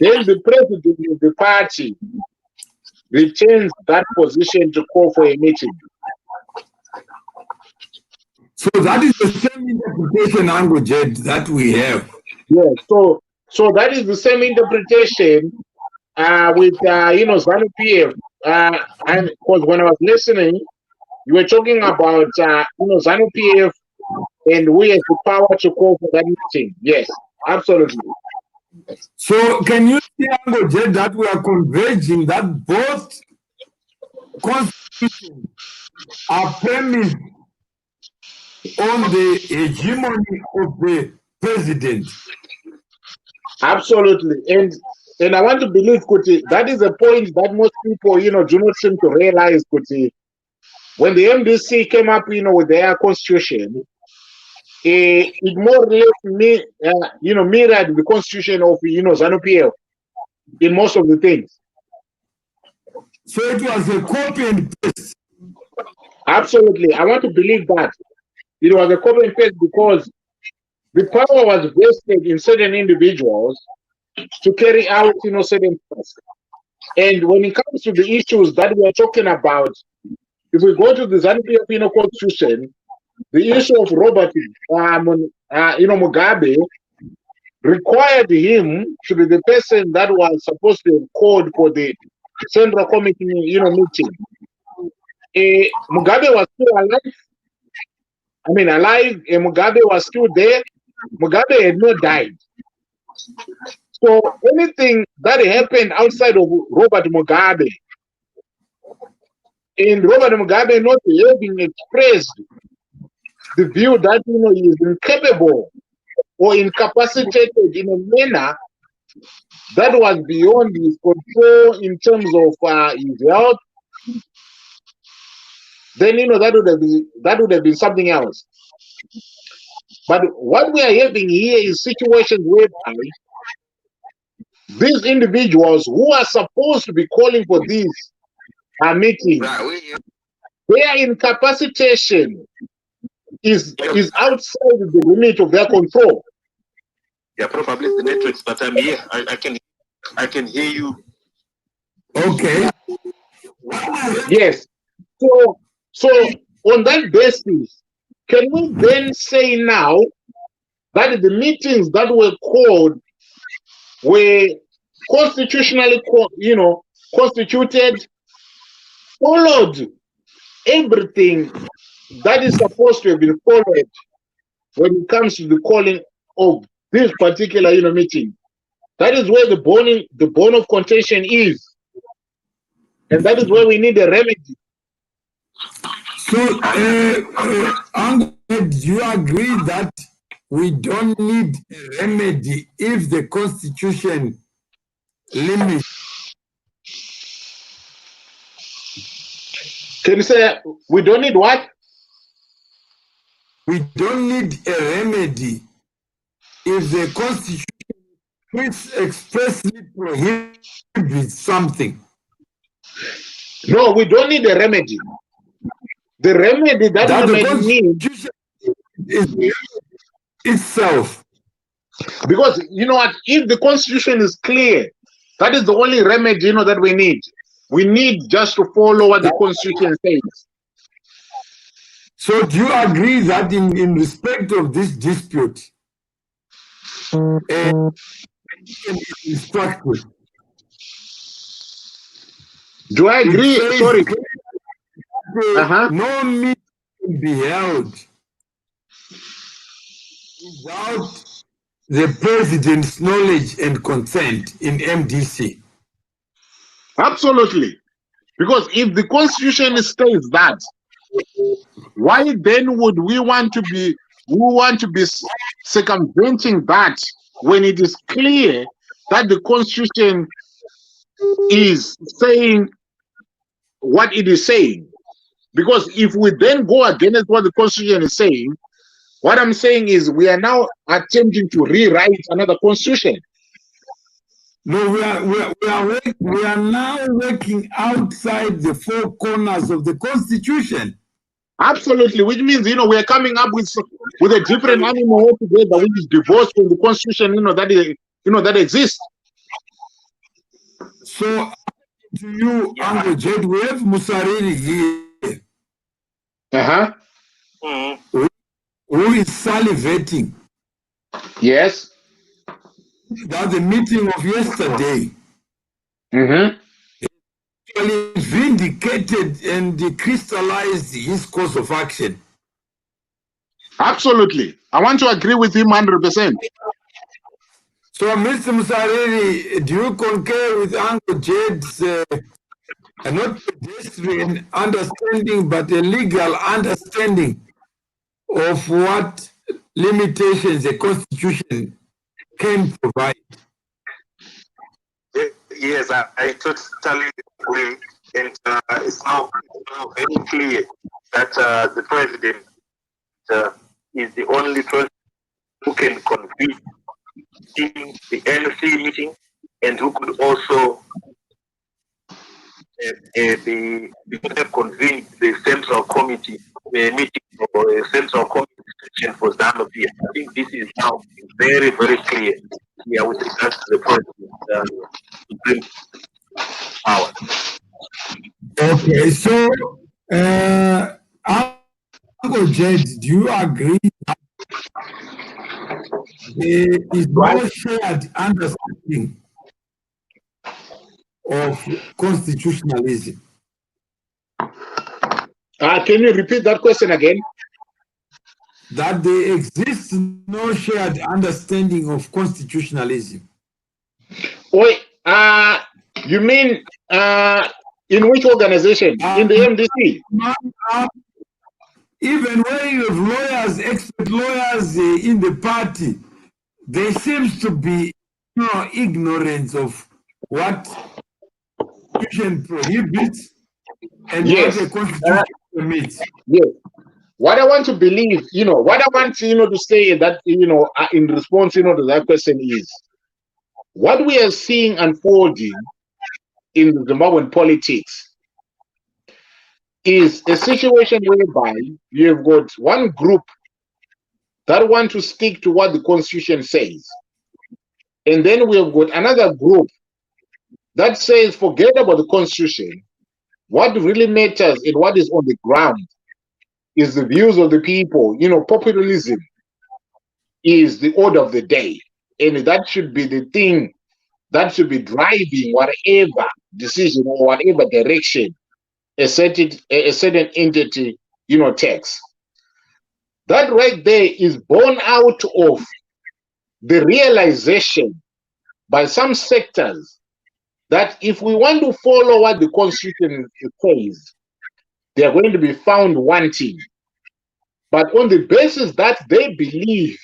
then the president of the party retains that position to call for a meeting. so that is the same interpretation, Uncle Jed, that we have. Yeah, so that is the same interpretation with ZANU-PF. And because when I was listening, you were talking about ZANU-PF, and we have the power to call for that meeting. Yes, absolutely. So can you see, Uncle Jed, that we are converging that both constitutions are premised on the hegemony of the president? Absolutely. And I want to believe, Kuti, that is a point that most people, do not seem to realize, Kuti. When the MDC came up, with their constitution, it more or less mirrored the constitution of, ZANU-PF in most of the things. So it was a copy and paste. Absolutely. I want to believe that. It was a copy and paste because the power was vested in certain individuals to carry out, certain tasks. And when it comes to the issues that we are talking about, if we go to the ZANU-PF constitution, the issue of Robert Mugabe required him to be the person that was supposed to code for the Central Committee, meeting. Mugabe was still alive. Alive. Mugabe was still there. Mugabe had not died. So anything that happened outside of Robert Mugabe, and Robert Mugabe not having expressed the view that he is incapable or incapacitated in a manner that was beyond his control in terms of his health, then that would have been something else. But what we are having here is situations whereby these individuals who are supposed to be calling for these meetings, their incapacitation is outside the limit of their control. Yeah, probably the networks, but I'm here. I can hear you. Okay. Yes. So on that basis, can we then say now that the meetings that were called were constitutionally, constituted, followed everything that is supposed to have been followed when it comes to the calling of this particular meeting. That is where the bone of contention is, and that is where we need a remedy. So, Uncle, do you agree that we don't need a remedy if the Constitution limits? Can you say we don't need what? We don't need a remedy if the Constitution expressly prohibits something. No, we don't need a remedy. The remedy that we might need is itself. Because you know what, if the Constitution is clear, that is the only remedy that we need. We need just to follow what the Constitution says. So do you agree that in respect of this dispute, instructed? Do I agree? Sorry. No meeting can be held without the president's knowledge and consent in MDC. Absolutely. Because if the Constitution states that, why then would we want to be circumventing that when it is clear that the Constitution is saying what it is saying? Because if we then go against what the Constitution is saying, what I'm saying is we are now attempting to rewrite another Constitution. No, we are now working outside the four corners of the Constitution. Absolutely, which means we are coming up with a different animal altogether, which is divorced from the Constitution, that exists. So, to you, Uncle Jed, we have Musariri here. Who is salivating? Yes. That the meeting of yesterday actually vindicated and crystallized his course of action. Absolutely. I want to agree with him 100%. So, Mr. Musariri, do you concur with Uncle Jed's not pedestrian understanding, but a legal understanding of what limitations the Constitution can provide? Yes, I totally agree. And it's now very clear that the president is the only person who can convene the NC meeting and who could also convene the central committee meeting or a central committee session for Zambia. I think this is now very, very clear here with regards to the president's power. Okay, so Uncle Jed, do you agree that there is no shared understanding of constitutionalism? Can you repeat that question again? That there exists no shared understanding of constitutionalism. Wait, you mean in which organization? In the MDC? Even when you have lawyers, expert lawyers in the party, there seems to be ignorance of what the Constitution prohibits and what the Constitution permits. Yes. What I want to believe, what I want to say that, in response, to that question is, what we are seeing unfolding in the Zimbabwean politics is a situation whereby you have got one group that want to stick to what the Constitution says. And then we have got another group that says, forget about the Constitution. What really matters and what is on the ground is the views of the people. Populism is the order of the day. And that should be the thing that should be driving whatever decision or whatever direction a certain entity, takes. That right there is born out of the realization by some sectors that if we want to follow what the Constitution says, they are going to be found wanting. But on the basis that they believe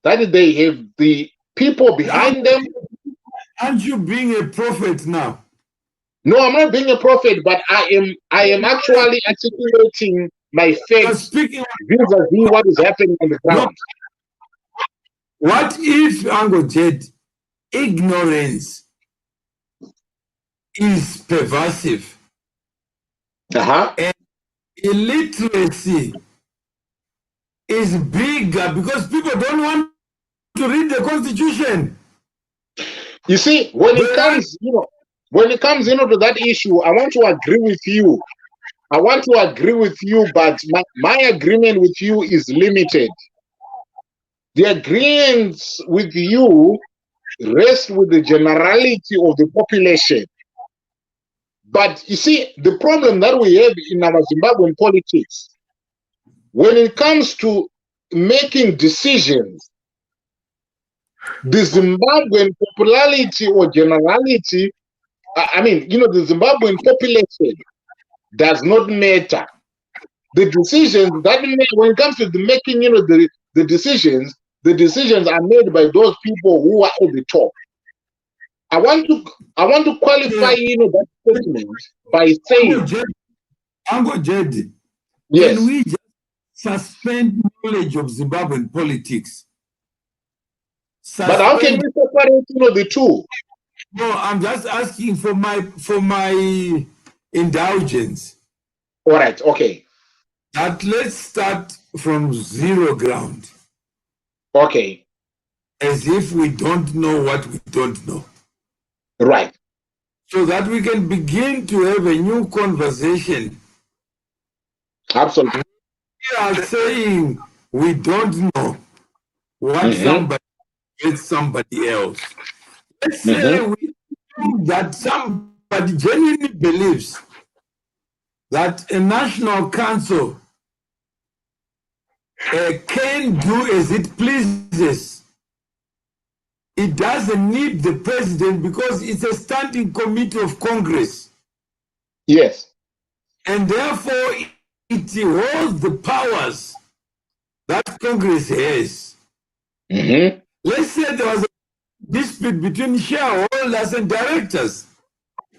that they have the people behind them. Aren't you being a prophet now? No, I'm not being a prophet, but I am actually articulating my facts vis-a-vis what is happening on the ground. No. What if, Uncle Jed, ignorance is pervasive and illiteracy is bigger because people don't want to read the Constitution? You see, when it comes, to that issue, I want to agree with you. But my agreement with you is limited. The agreement with you rests with the generality of the population. But you see, the problem that we have in our Zimbabwean politics, when it comes to making decisions, the Zimbabwean popularity or generality, the Zimbabwean population does not matter. The decisions that when it comes to the making, the decisions are made by those people who are at the top. I want to qualify, that statement by saying, Uncle Jed, yes. Can we just suspend knowledge of Zimbabwean politics? But how can we separate, the two? No, I'm just asking for my indulgence. All right, okay. That let's start from zero ground. Okay. As if we don't know what we don't know. Right. So that we can begin to have a new conversation. Absolutely. We are saying we don't know what somebody with somebody else. Let's say we think that somebody genuinely believes that a national council can do as it pleases. It doesn't need the president because it's a standing committee of Congress. Yes. And therefore, it holds the powers that Congress has. Let's say there was a dispute between shareholders and directors.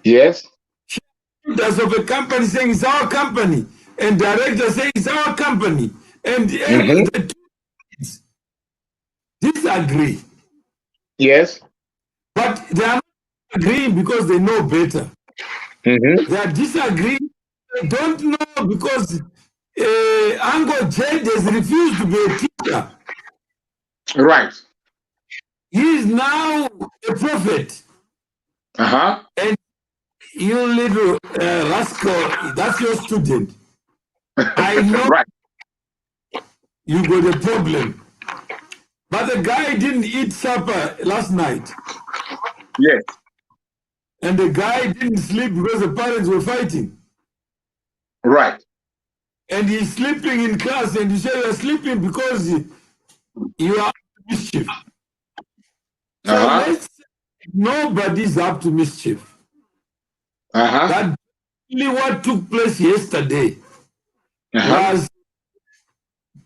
Yes. Shareholders of a company saying it's our company, and directors saying it's our company. And the two disagree. Yes. But they are not agreeing because they know better. They are disagreeing. They don't know because Uncle Jed has refused to be a teacher. Right. He is now a prophet. And you little rascal, that's your student. I know you got a problem. But the guy didn't eat supper last night. Yes. And the guy didn't sleep because the parents were fighting. Right. And he's sleeping in class, and you say you're sleeping because you are up to mischief. So let's say nobody's up to mischief. That's really what took place yesterday. Was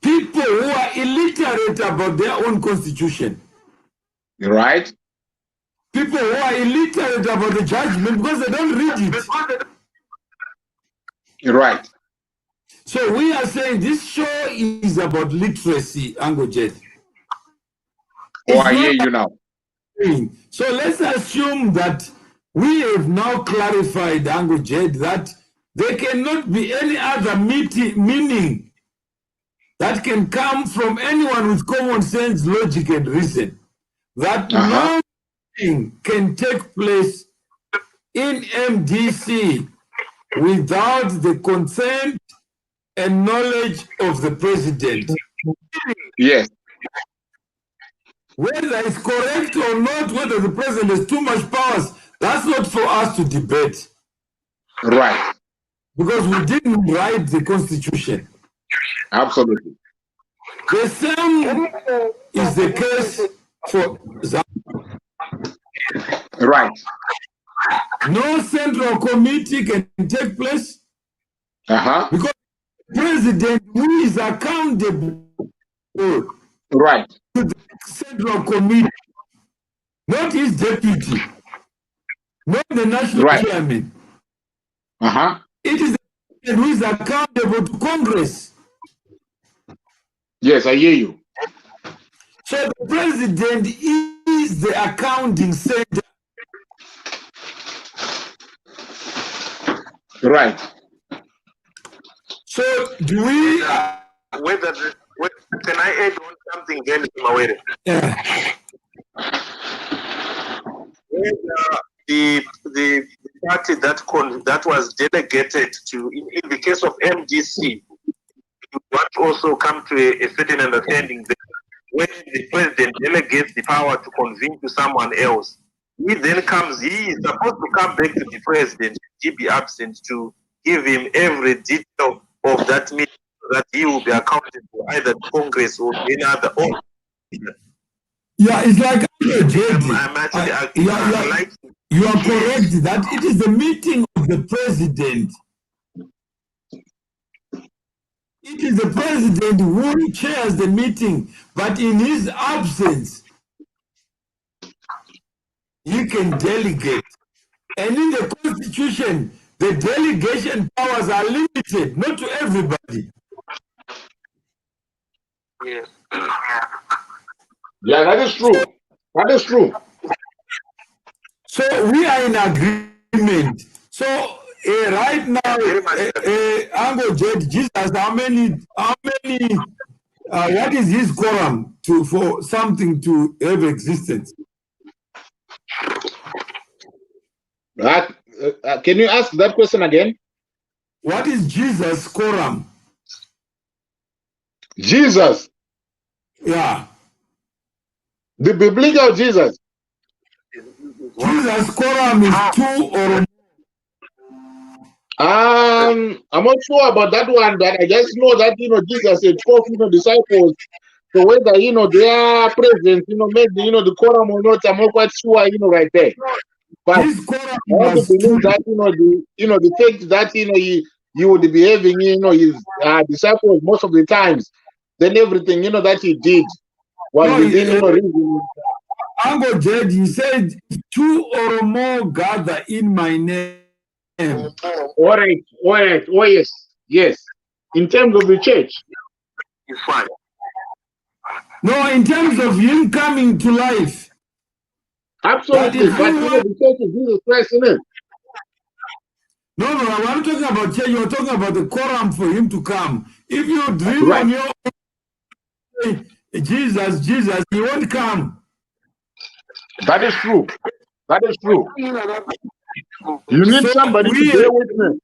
people who are illiterate about their own constitution. Right. People who are illiterate about the judgment because they don't read it. Right. So we are saying this show is about literacy, Uncle Jed. I hear you now. So let's assume that we have now clarified, Uncle Jed, that there cannot be any other meaning that can come from anyone with common sense, logic, and reason. That nothing can take place in MDC without the consent and knowledge of the president. Yes. Whether it's correct or not, whether the president has too much powers, That's not for us to debate. Right. Because we didn't write the Constitution. Absolutely. The same is the case for Zambia. Right. No central committee can take place Uh-huh. because the president who is accountable Right. to the central committee, not his deputy, not the national chairman. Uh-huh. It is the president who is accountable to Congress. Yes, I hear you. So the president is the accounting center. Right. So do we... Can I add on something then, Mawere? Yeah. The party that was delegated to, in the case of MDC, you want to also come to a certain understanding that when the president delegates the power to convene to someone else, he is supposed to come back to the president, he be absent to give him every detail of that meeting so that he will be accountable either to Congress or any other office. Yeah, it's like you are correct that it is the meeting of the president. It is the president who chairs the meeting, but in his absence, he can delegate. And in the Constitution, the delegation powers are limited, not to everybody. Yes. Yeah, that is true. That is true. So we are in agreement. So right now, Uncle Jed, Jesus, what is his quorum for something to have existence? Can you ask that question again? What is Jesus' quorum? Jesus. Yeah. The biblical Jesus. Jesus' quorum is 2 or more. I'm not sure about that one, but I just know that Jesus had 12 disciples. So whether they are present, maybe the quorum or not, I'm not quite sure, right there. But His quorum I want to believe that the fact that he would be having his disciples most of the times, then everything that he did was within reason. Uncle Jed, he said, 2 or more gather in my name. All right. Oh yes. In terms of the church, It's fine. No, in terms of him coming to life. Absolutely. But the church is Jesus Christ, isn't it? No, I'm not talking about church. You're talking about the quorum for him to come. If you dream on your own, Jesus, he won't come. That is true. That is true. You need somebody to bear witness.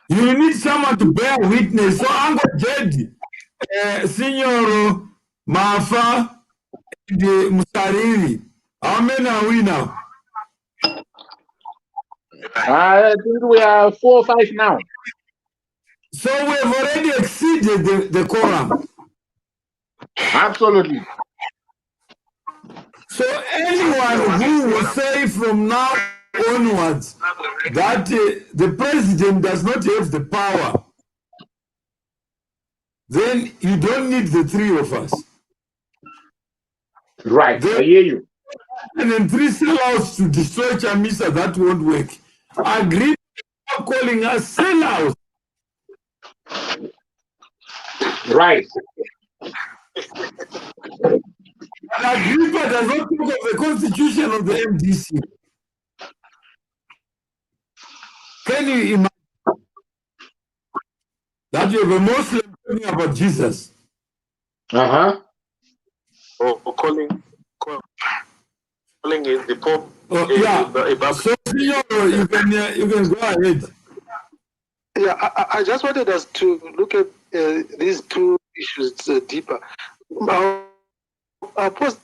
You need someone to bear witness. So Uncle Jed, Senior Mafa, and Musariri, how many are we now? I think we are 4 or 5 now. So we have already exceeded the quorum. Absolutely. So anyone who will say from now onwards that the president does not have the power, then you don't need the 3 of us. Right, I hear you. And then 3 sellouts to destroy Chamisa, that won't work. Agree calling us sellouts. Right. Agrippa does not talk of the constitution of the MDC. Can you imagine that you have a Muslim talking about Jesus? Or calling it the Pope. So you can go ahead. Yeah, I just wanted us to look at these 2 issues deeper. Because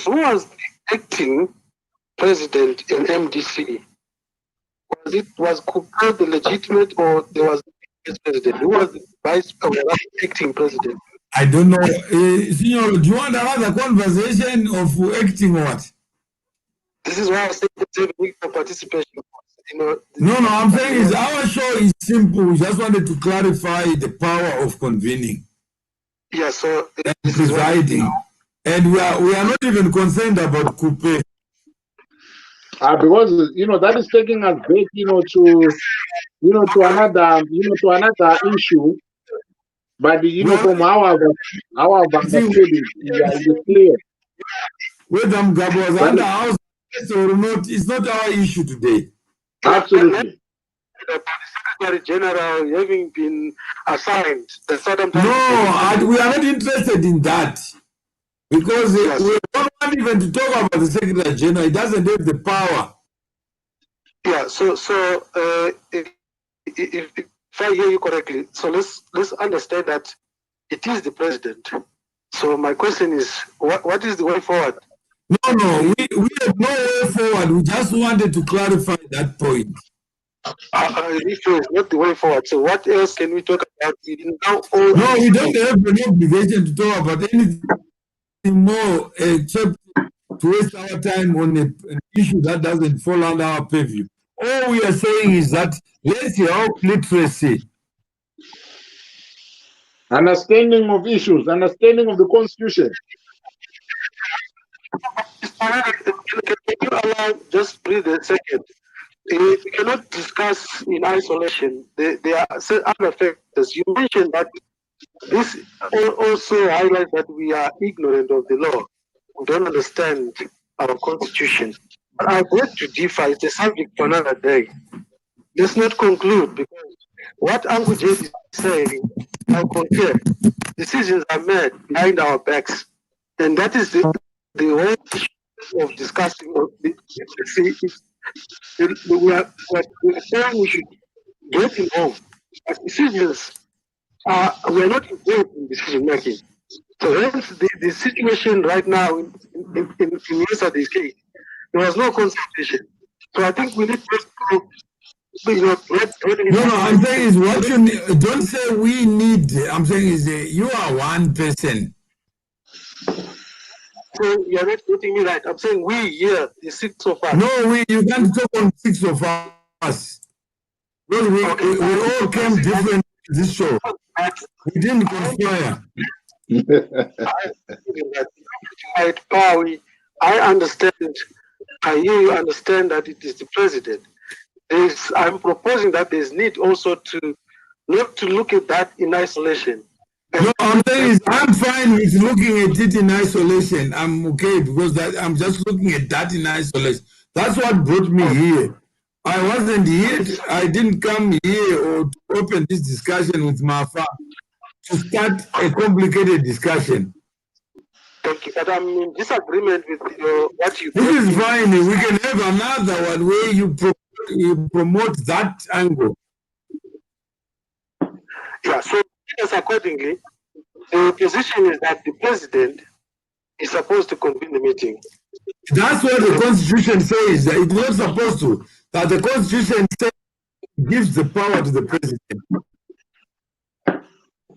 who was acting president in MDC, was Coupe the legitimate, or there was the president? Who was the vice or acting president? I don't know. Signor, do you want another conversation of acting what? This is why I say there's a need for participation. You know, No, I'm saying is our show is simple. We just wanted to clarify the power of convening. Yeah, so and presiding. And we are not even concerned about Coupe. Because that is taking us back, to another issue. But from how I've understood it, it's clear. Whether Mgabo was under house or not, it's not our issue today. Absolutely. The Secretary General having been assigned the certain time. No, we are not interested in that. Because we don't want even to talk about the Secretary General. He doesn't have the power. Yeah, so if I hear you correctly, so let's understand that it is the president. So my question is, what is the way forward? No, we have no way forward. We just wanted to clarify that point. Not the way forward. So what else can we talk about? No, we don't have an obligation to talk about anything more except to waste our time on an issue that doesn't fall under our purview. All we are saying is that let's help literacy. Understanding of issues, understanding of the Constitution. Can you allow, just breathe a second. We cannot discuss in isolation. There are other factors. You mentioned that this also highlights that we are ignorant of the law. We don't understand our constitution. But I beg to differ. It's a subject for another day. Let's not conclude, because what Uncle J is saying, I concur. Decisions are made behind our backs, and that is the whole issue of discussing. We are saying we should get involved. As decisions, we are not involved in decision making. So hence the situation right now in yesterday's case, there was no consultation. So I think we need to No, I'm saying is what you need. Don't say we need. I'm saying is you are one person. So you're not getting me right. I'm saying we here, the six of us. No, you can't talk on six of us. Well, we all came different to this show. We didn't conspire. I understand. I hear you understand that it is the president. I'm proposing that there's need also to not to look at that in isolation. No, I'm saying is I'm fine with looking at it in isolation. I'm okay because I'm just looking at that in isolation. That's what brought me here. I wasn't here. I didn't come here or to open this discussion with Mafa to start a complicated discussion. Thank you, but I'm in disagreement with what you. This is fine. We can have another one where you promote that angle. Yeah, so accordingly, the position is that the president is supposed to convene the meeting. That's what the Constitution says. That it's not supposed to. That the Constitution says gives the power to the president.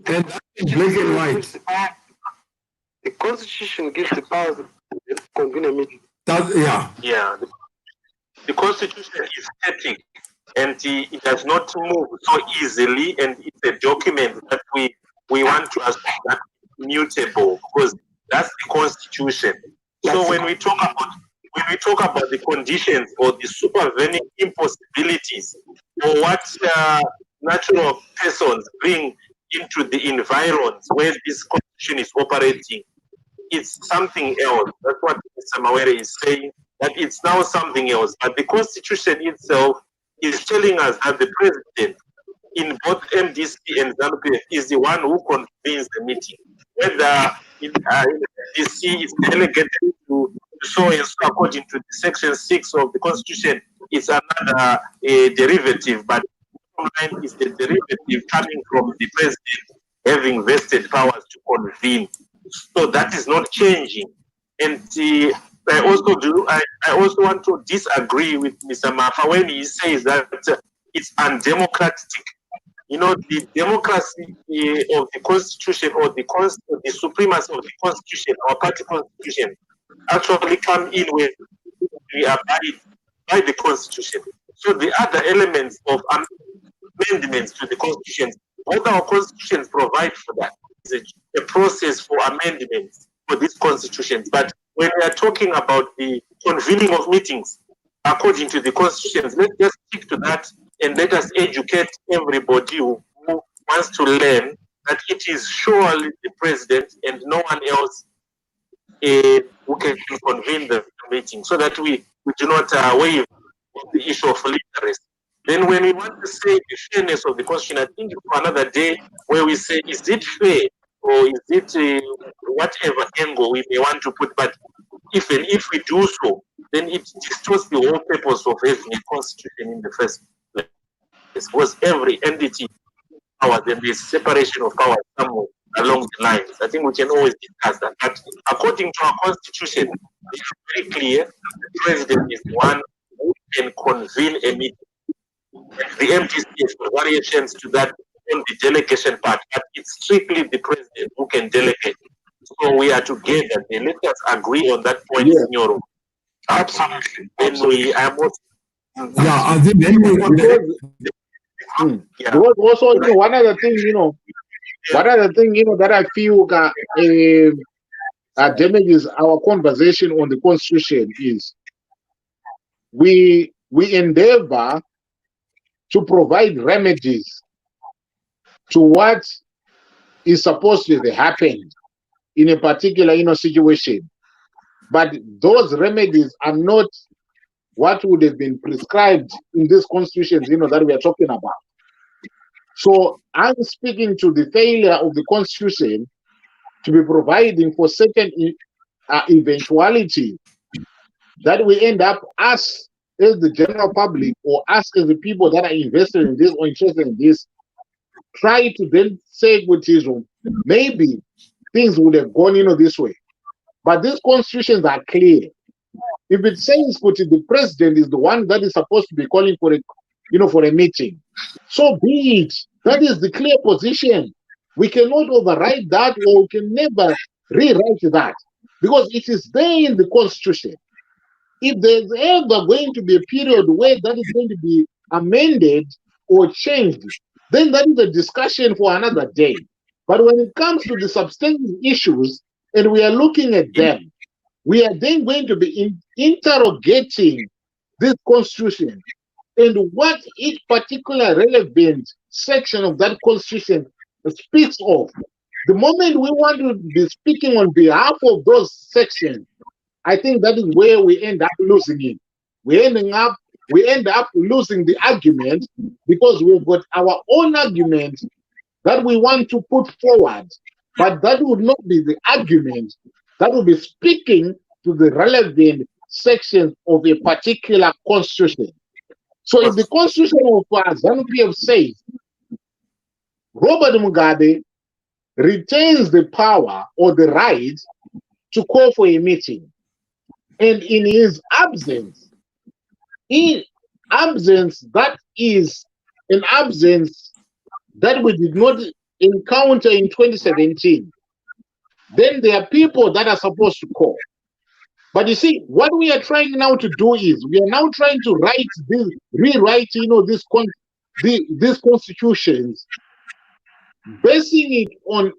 And that's black and white. The Constitution gives the power to convene a meeting. Yeah. The Constitution is static, and it does not move so easily, and it's a document that we want to ask that mutable, because that's the Constitution. So when we talk about the conditions or the supervening impossibilities, or what natural persons bring into the environs where this Constitution is operating, it's something else. That's what Mr. Mawere is saying, that it's now something else. But the Constitution itself is telling us that the president in both MDC and ZANU-PF is the one who convenes the meeting. Whether in MDC is delegated to so and so according to the Section 6 of the Constitution, it's another derivative, but the line is the derivative coming from the president having vested powers to convene. So that is not changing. And I also want to disagree with Mr. Mafa when he says that it's undemocratic. You know, the democracy of the Constitution or the supremacy of the Constitution, our party Constitution, actually come in when we abide by the Constitution. So the other elements of amendments to the Constitution, what our constitutions provide for that is a process for amendments for these constitutions. But when we are talking about the convening of meetings according to the constitutions, let's just stick to that and let us educate everybody who wants to learn that it is surely the president and no one else who can convene the meeting, so that we do not waive the issue of literacy. Then when we want to say the fairness of the constitution, I think it's another day where we say, is it fair or is it whatever angle we may want to put, but even if we do so, then it distorts the whole purpose of having a constitution in the first place. Because every entity power, then there's separation of power somewhere along the lines. I think we can always discuss that. But according to our constitution, it's very clear the president is the one who can convene a meeting. The MTC has variations to that on the delegation part, but it's strictly the president who can delegate. So we are together. Then let us agree on that point, Yeah. Signoro. Absolutely. Then we are most. Yeah, I think Yeah. Because also, you know, one other thing, that I feel damages our conversation on the constitution is we endeavor to provide remedies to what is supposed to happen in a particular situation, but those remedies are not what would have been prescribed in these constitutions that we are talking about. So I'm speaking to the failure of the constitution to be providing for certain eventuality that we end up, us as the general public or us as the people that are invested in this or interested in this, try to then say maybe things would have gone this way. But these constitutions are clear. If it says the president is the one that is supposed to be calling for a meeting, so be it. That is the clear position. We cannot override that, or we can never rewrite that, because it is there in the constitution. If there's ever going to be a period where that is going to be amended or changed, then that is a discussion for another day. But when it comes to the substantive issues, and we are looking at them, we are then going to be interrogating this constitution and what each particular relevant section of that constitution speaks of. The moment we want to be speaking on behalf of those sections, I think that is where we end up losing it. We end up losing the argument, because we've got our own argument that we want to put forward, but that would not be the argument that will be speaking to the relevant sections of a particular constitution. So if the constitution of ZANU-PF says Robert Mugabe retains the power or the right to call for a meeting, and in his absence, that is an absence that we did not encounter in 2017, then there are people that are supposed to call. But you see, what we are trying now to do is we are now trying to rewrite these constitutions, basing it on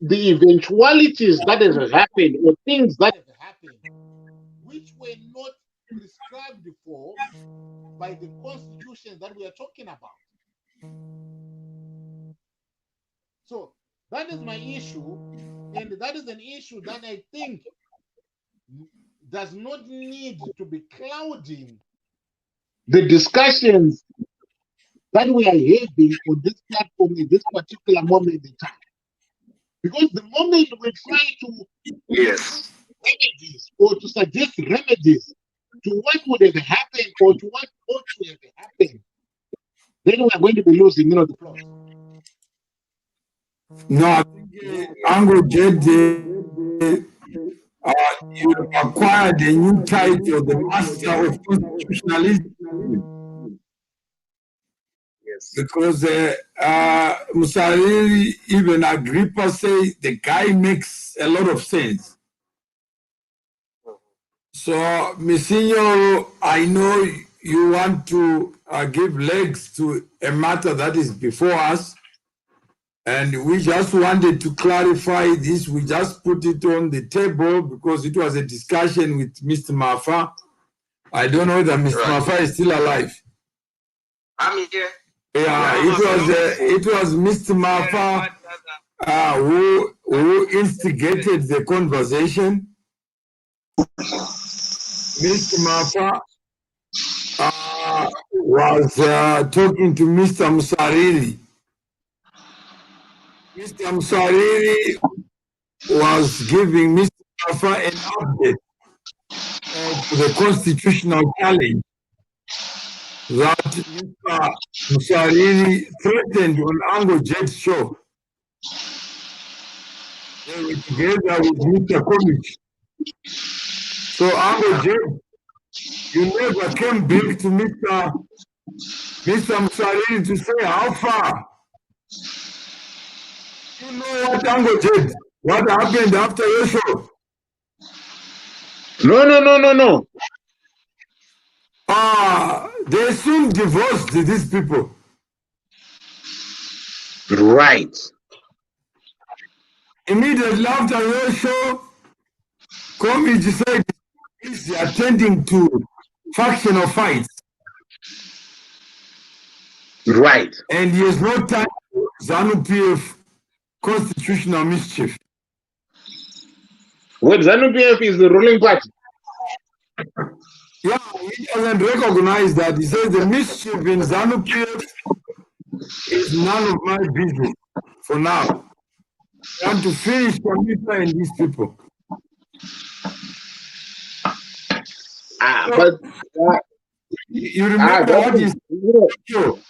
the eventualities that have happened or things that have happened, which were not prescribed for by the constitution that we are talking about. So that is my issue, and that is an issue that I think does not need to be clouding the discussions that we are having on this platform in this particular moment in time. Because the moment we try to remedies or to suggest remedies to what would have happened or to what ought to have happened, then we are going to be losing the plot. No, I think Uncle Jed you acquired a new title, the Master of Constitutionalism, Yes. because Musariri, even Agrippa say the guy makes a lot of sense. So, Monsignor, I know you want to give legs to a matter that is before us, and we just wanted to clarify this. We just put it on the table because it was a discussion with Mr. Mafa. I don't know whether Mr. Mafa is still alive. I'm here. Yeah, it was Mr. Mafa who instigated the conversation. Mr. Mafa was talking to Mr. Musariri. Mr. Musariri was giving Mr. Mafa an update of the constitutional challenge that Mr. Musariri threatened on Ango Jet's show. They were together with Mr. Komich. So Ango Jet, you never came back to Mr. Musariri to say how far. You know what Ango Jet? What happened after your show? No. They soon divorced these people. Right. Immediately after your show, Komiji said he's attending to factional fights. Right. And he has no time for ZANU-PF constitutional mischief. Well, ZANU-PF is the ruling party. Yeah, he doesn't recognize that. He says the mischief in ZANU-PF is none of my business for now. I want to finish Computer and these people. But you remember what he said?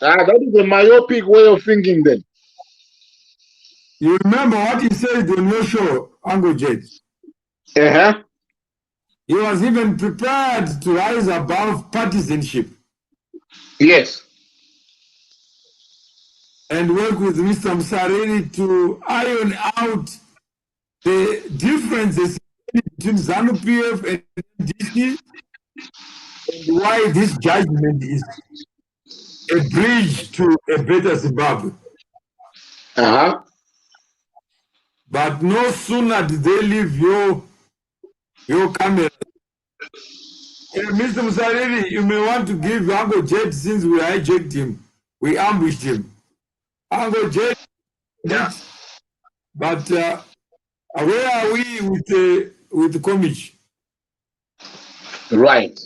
That is a myopic way of thinking then. You remember what he said on your show, Ango Jet? He was even prepared to rise above partisanship. Yes. And work with Mr. Musariri to iron out the differences between ZANU-PF and DC, and why this judgment is a bridge to a better Zimbabwe. But no sooner did they leave your camera. Mr. Musariri, you may want to give Ango Jet, since we hijacked him. We ambushed him. Ango Jet, but where are we with the Komich? Right.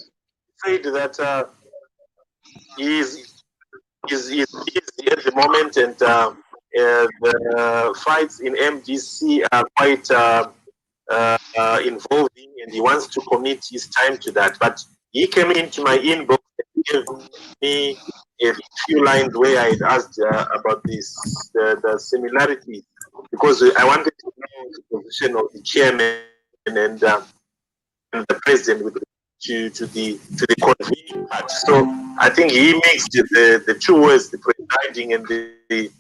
Said that he is at the moment, and the fights in MDC are quite involving, and he wants to commit his time to that. But he came into my inbox and gave me a few lines where I had asked about the similarity, because I wanted to know the position of the chairman and the president to the convening part. So I think he mixed the two words, the presiding and the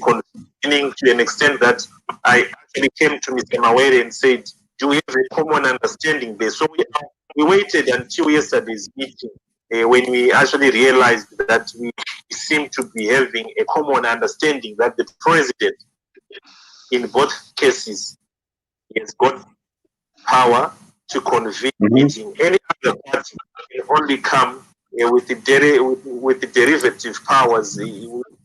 convening, to an extent that I actually came to Mr. Mawere and said, do we have a common understanding there? So we waited until yesterday's meeting when we actually realized that we seem to be having a common understanding that the president, in both cases, has got power to convene meeting. Any other party can only come with the derivative powers,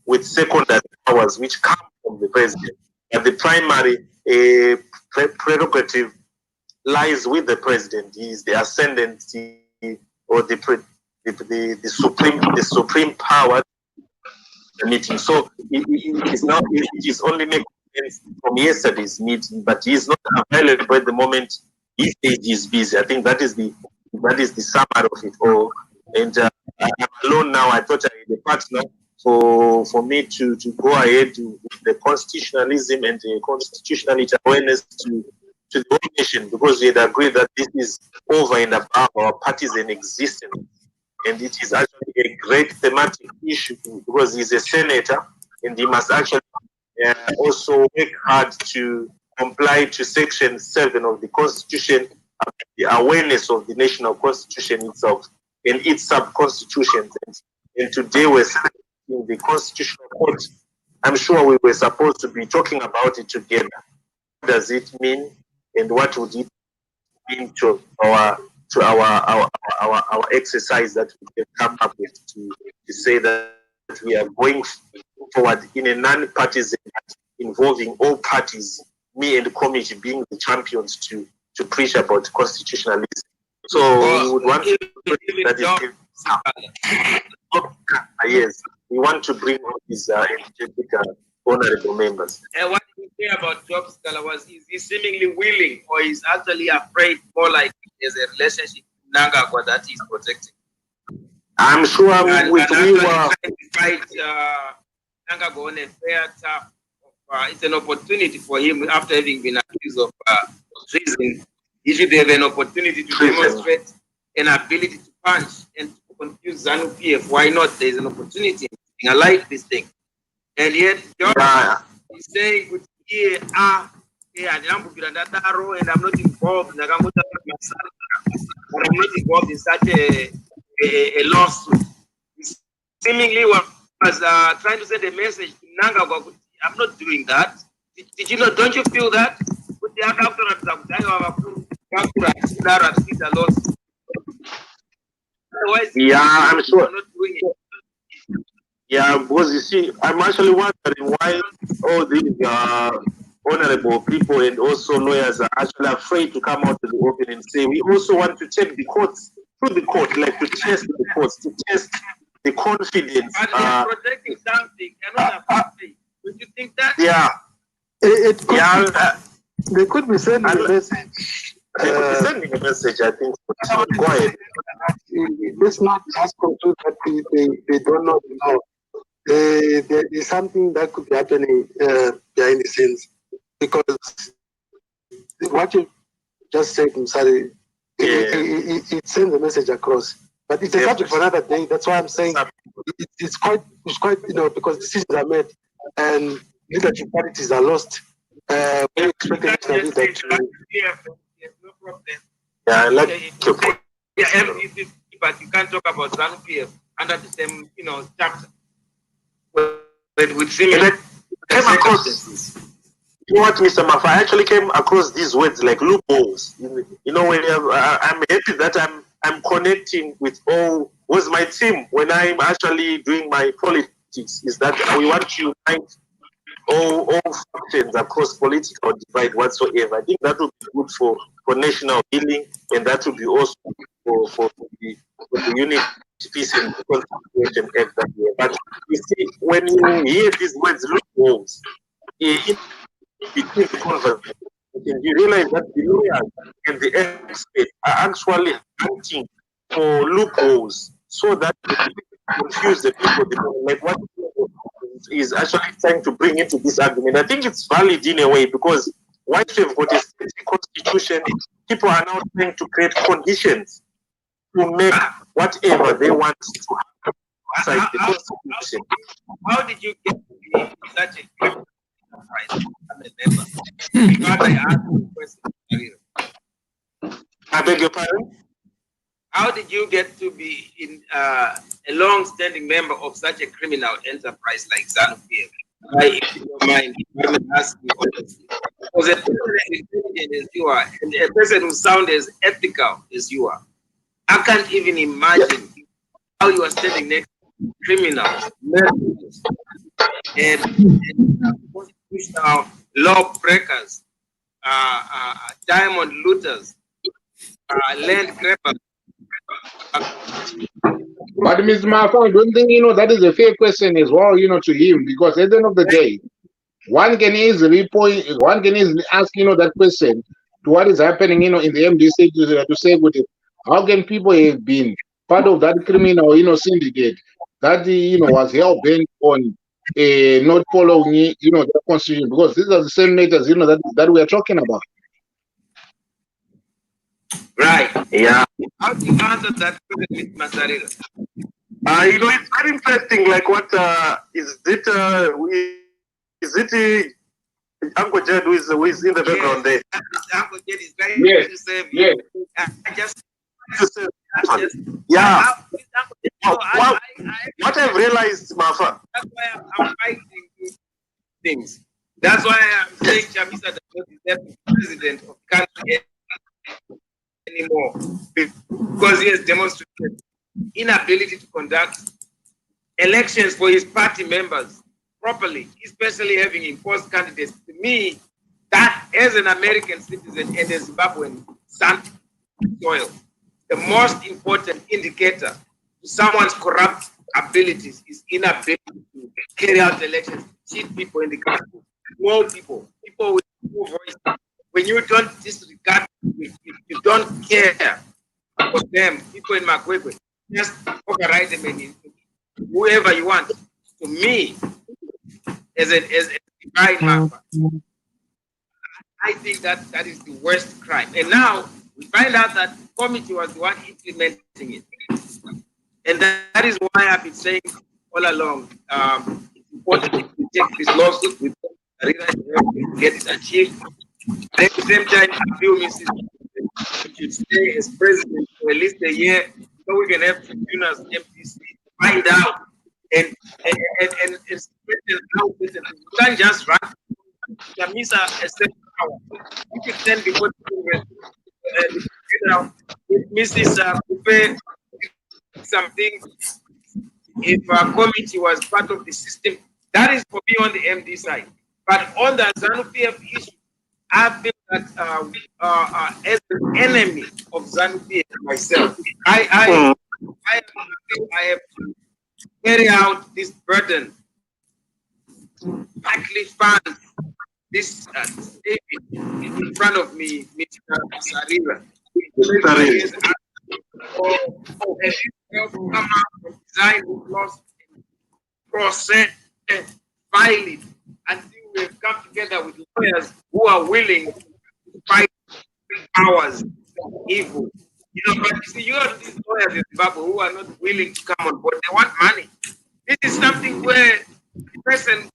with secondary powers which come from the president. But the primary prerogative lies with the president. He is the ascendancy or the supreme power of the meeting. So it is only making sense from yesterday's meeting, but he is not available at the moment. He says he's busy. I think that is the summary of it all. And I'm alone now. I thought I had a partner for me to go ahead with the constitutionalism and the constitutionality awareness to to the whole nation, because we had agreed that this is over and above our partisan existence. And it is actually a great thematic issue because he's a senator and he must actually also work hard to comply to Section 7 of the Constitution, the awareness of the national constitution itself and its sub-constitutions. And today we're celebrating the Constitutional Court. I'm sure we were supposed to be talking about it together. What does it mean, and what would it mean to our exercise that we have come up with to say that we are going forward in a non-partisan involving all parties, me and the committee being the champions to preach about constitutionalism. So we would want to that yes, we want to bring all these energetic honorable members. And what did you say about Job Scholar was, is he seemingly willing, or is actually afraid, more like there's a relationship with Nangagwa that he's protecting? I'm sure with me, fight Nangagwa on a fair turf. It's an opportunity for him after having been accused of treason. He should have an opportunity to demonstrate an ability to punch and to confuse ZANU-PF. Why not? There's an opportunity. I like this thing. And yet, he's saying, and I'm not involved. I'm not involved in such a lawsuit. He seemingly was trying to send a message to Nangagwa. I'm not doing that. Did you not? Don't you feel that? Yeah, I'm sure. Not doing it. Yeah, because you see, I'm actually wondering why all these honorable people and also lawyers are actually afraid to come out to the open and say, we also want to take the courts through the court, like to test the courts, to test the confidence. But they are protecting something. They're not afraid. Would you think that? Yeah. They could be sending a message. They could be sending a message, I think. Go ahead. Let's not just conclude that they don't know. There is something that could be happening behind the scenes, because what you just said, Msari, it sends a message across. But it's a subject for another day. That's why I'm saying it's quite because decisions are made and leadership parties are lost. We expect national leader to. No problem. Yeah, I like but you can't talk about ZANU-PF under the same, chapter. But with similar circumstances. You know what, Mr. Mafa? I actually came across these words like loopholes. When I'm happy that I'm connecting with my team when I'm actually doing my politics, is that we want to unite all factions across political divide whatsoever. I think that would be good for national healing, and that would be also for the unity, peace, and reconciliation act that we have. But you see, when you hear these words, loopholes, in between the conversation, you realize that the lawyers and the experts are actually hunting for loopholes so that they confuse the people. Like what is actually trying to bring into this argument. I think it's valid in a way, because once you've got a state constitution, people are now trying to create conditions to make whatever they want to happen outside the constitution. How did you get to be such a great member? Because I asked you a question. I beg your pardon? How did you get to be a long-standing member of such a criminal enterprise like ZANU-PF? If you don't mind, I will ask you honestly. Because a person as intelligent as you are, and a person who sounds as ethical as you are, I can't even imagine how you are standing next to criminals, murderers, and constitutional law breakers, diamond looters, land grabbers. But Mr. Mafa, I don't think that is a fair question as well, to him, because at the end of the day, one can easily ask, that question to what is happening, in the MDC to say, how can people have been part of that criminal, syndicate that was hell bent on not following, the constitution, because these are the same matters, that we are talking about. Right. Yeah. How do you answer that question, Mr. Masarira? It's very interesting. Like, what is it? Is it Uncle Jed who is in the background there? Uncle Jed is trying Yes. to save you. Yes. I just, Yeah. I, What I've realized, Mafa. that's why I'm fighting these things. That's why I'm saying Chamisa does not deserve to be president of the country anymore, because he has demonstrated inability to conduct elections for his party members properly, especially having imposed candidates. To me, that as an American citizen and a Zimbabwean son soil, the most important indicator to someone's corrupt abilities is inability to carry out elections, cheat people in the country, small people, people with no voice. When you don't disregard, if you don't care for them, people in Makwekwe, just override them and whoever you want. To me, as a divine Mafa, I think that is the worst crime. And now we find out that the committee was the one implementing it. And that is why I've been saying all along, it's important to take this lawsuit with get it achieved. At the same time, I feel Mrs. should stay as president for at least a year so we can have tribunals, MPC, find out and how you can't just run. Chamisa accept power. You can send before if Mrs. Kupe something, if a committee was part of the system, that is for me on the MD side. But on the ZANU-PF issue, I feel that as an enemy of ZANU-PF myself, I have to carry out this burden, partly fund this in front of me, Mr. Sarira. Come out from design with lost process and file it until we have come together with lawyers who are willing to fight powers evil. You know, but you see, you have these lawyers in Zimbabwe who are not willing to come on board. They want money. This is something where the person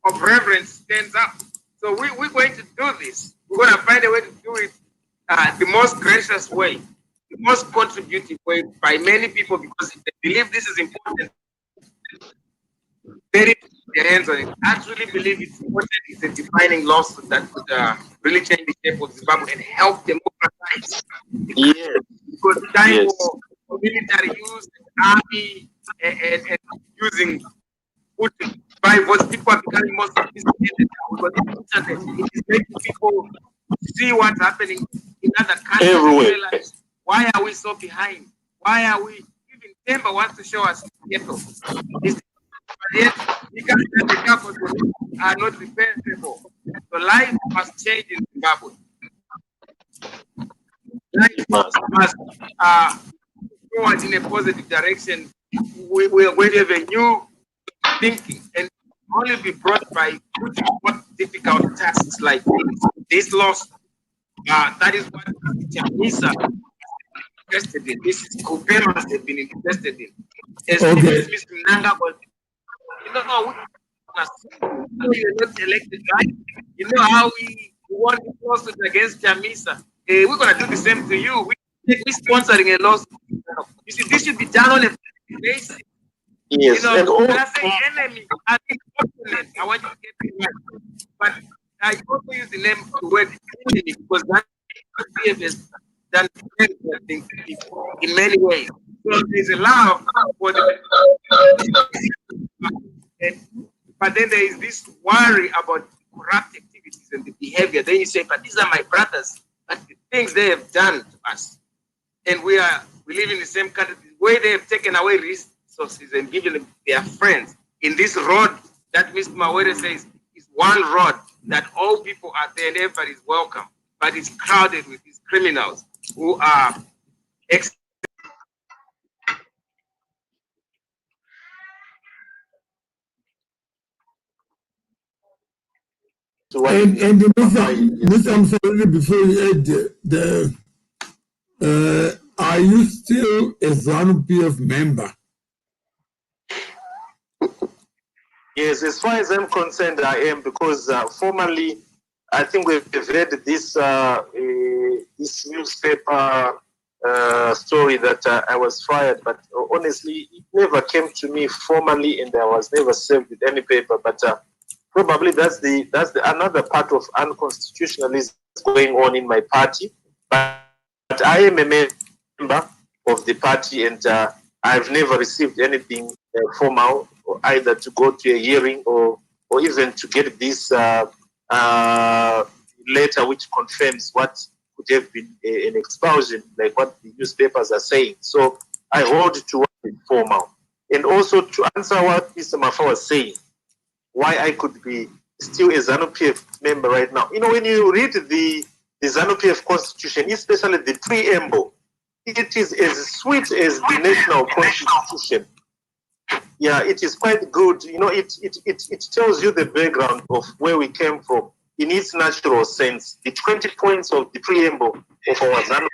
of reverence stands up. So we're going to do this. We're going to find a way to do it the most gracious way, the most contributive way by many people, because if they believe this is important, they put their hands on it. I truly believe it's important. It's a defining lawsuit that could really change the shape of Zimbabwe and help democratize. Yes. Because the time for military use, army, and using Putin by votes, people are becoming more sophisticated because the internet is making people see what's happening in other countries. Everywhere. Why are we so behind? Why are we? Even Temba wants to show us ghetto. But yet, you can't say the couples are not repairable. So life must change in Zimbabwe. Life must forward in a positive direction. We are going to have a new thinking and only be brought by what difficult tasks like this loss. That is what Chamisa invested in. This is Kupemas have been invested in. As Mr. Nanga was, you know, you're not elected, right? You know how we want to lawsuit against Chamisa. We're going to do the same to you. We're sponsoring a lawsuit. You see, this should be done on a basis. Yes. You know, when I say enemy, I think opponent. I want you to get it right. But I also use the name the word enemy because that has done things in many ways. So there's a lot of but then there is this worry about corrupt activities and the behavior. Then you say, but these are my brothers, but the things they have done to us, and we live in the same country. The way they have taken away resources and given them their friends in this road that Mr. Mawere says is one road that all people are there and everybody is welcome, but it's crowded with these criminals who are and Mr. Msalini, before you add the Are you still a ZANU-PF member? Yes, as far as I'm concerned, I am, because formally, I think we've read this this newspaper story that I was fired, but honestly, it never came to me formally, and I was never served with any paper. But probably that's the another part of unconstitutionalism going on in my party. But I am a member of the party, and I've never received anything formal, or either to go to a hearing or even to get this letter which confirms what could have been an expulsion, like what the newspapers are saying. So I hold to what is formal. And also to answer what Mr. Mafa was saying, why I could be still a ZANU-PF member right now. You know, when you read the ZANU-PF constitution, especially the preamble, it is as sweet as the national constitution. Yeah, it is quite good. You know, it tells you the background of where we came from in its natural sense. The 20 points of the preamble of our ZANU,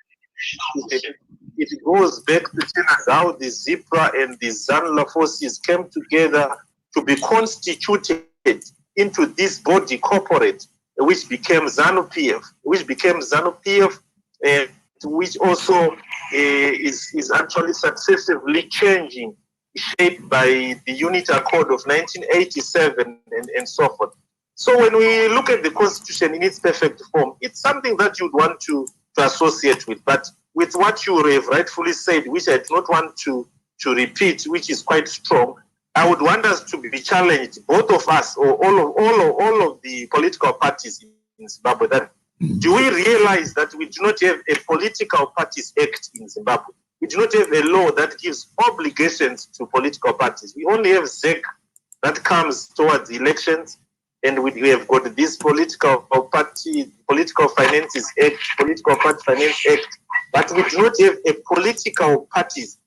it goes back to how the ZIPRA and the ZANLA forces came together to be constituted into this body corporate, which became ZANU-PF, and which also is actually successively changing, shaped by the Unit Accord of 1987 and so forth. So when we look at the Constitution in its perfect form, it's something that you'd want to associate with. But with what you have rightfully said, which I do not want to repeat, which is quite strong, I would want us to be challenged, both of us, or all of the political parties in Zimbabwe, that do we realize that we do not have a political parties act in Zimbabwe? We do not have a law that gives obligations to political parties. We only have ZEC that comes towards elections, and we have got this political party, political finances act, political party finance act, but we do not have a political parties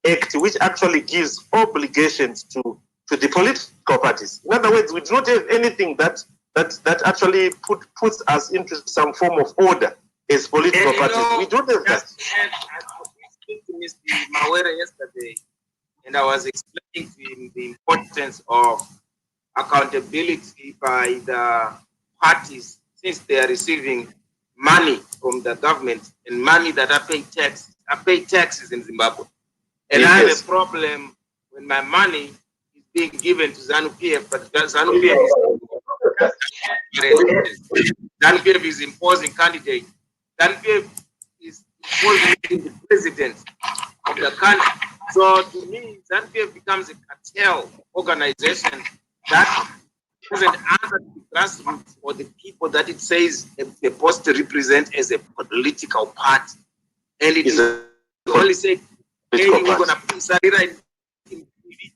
act which actually gives obligations to the political parties. In other words, we do not have anything that actually puts us into some form of order as political parties. We don't have that. To Mr. Mawere yesterday, and I was explaining to him the importance of accountability by the parties, since they are receiving money from the government and money that are paid taxes in Zimbabwe. And yes, I have a problem when my money is being given to ZANU-PF, but ZANU-PF is imposing candidates. ZANU-PF is imposing the president of the country. So to me, ZANU-PF becomes a cartel organization that doesn't answer to the grassroots or the people that it says it's supposed to represent as a political party. And it is only say, hey, we're going to put Sarira in TV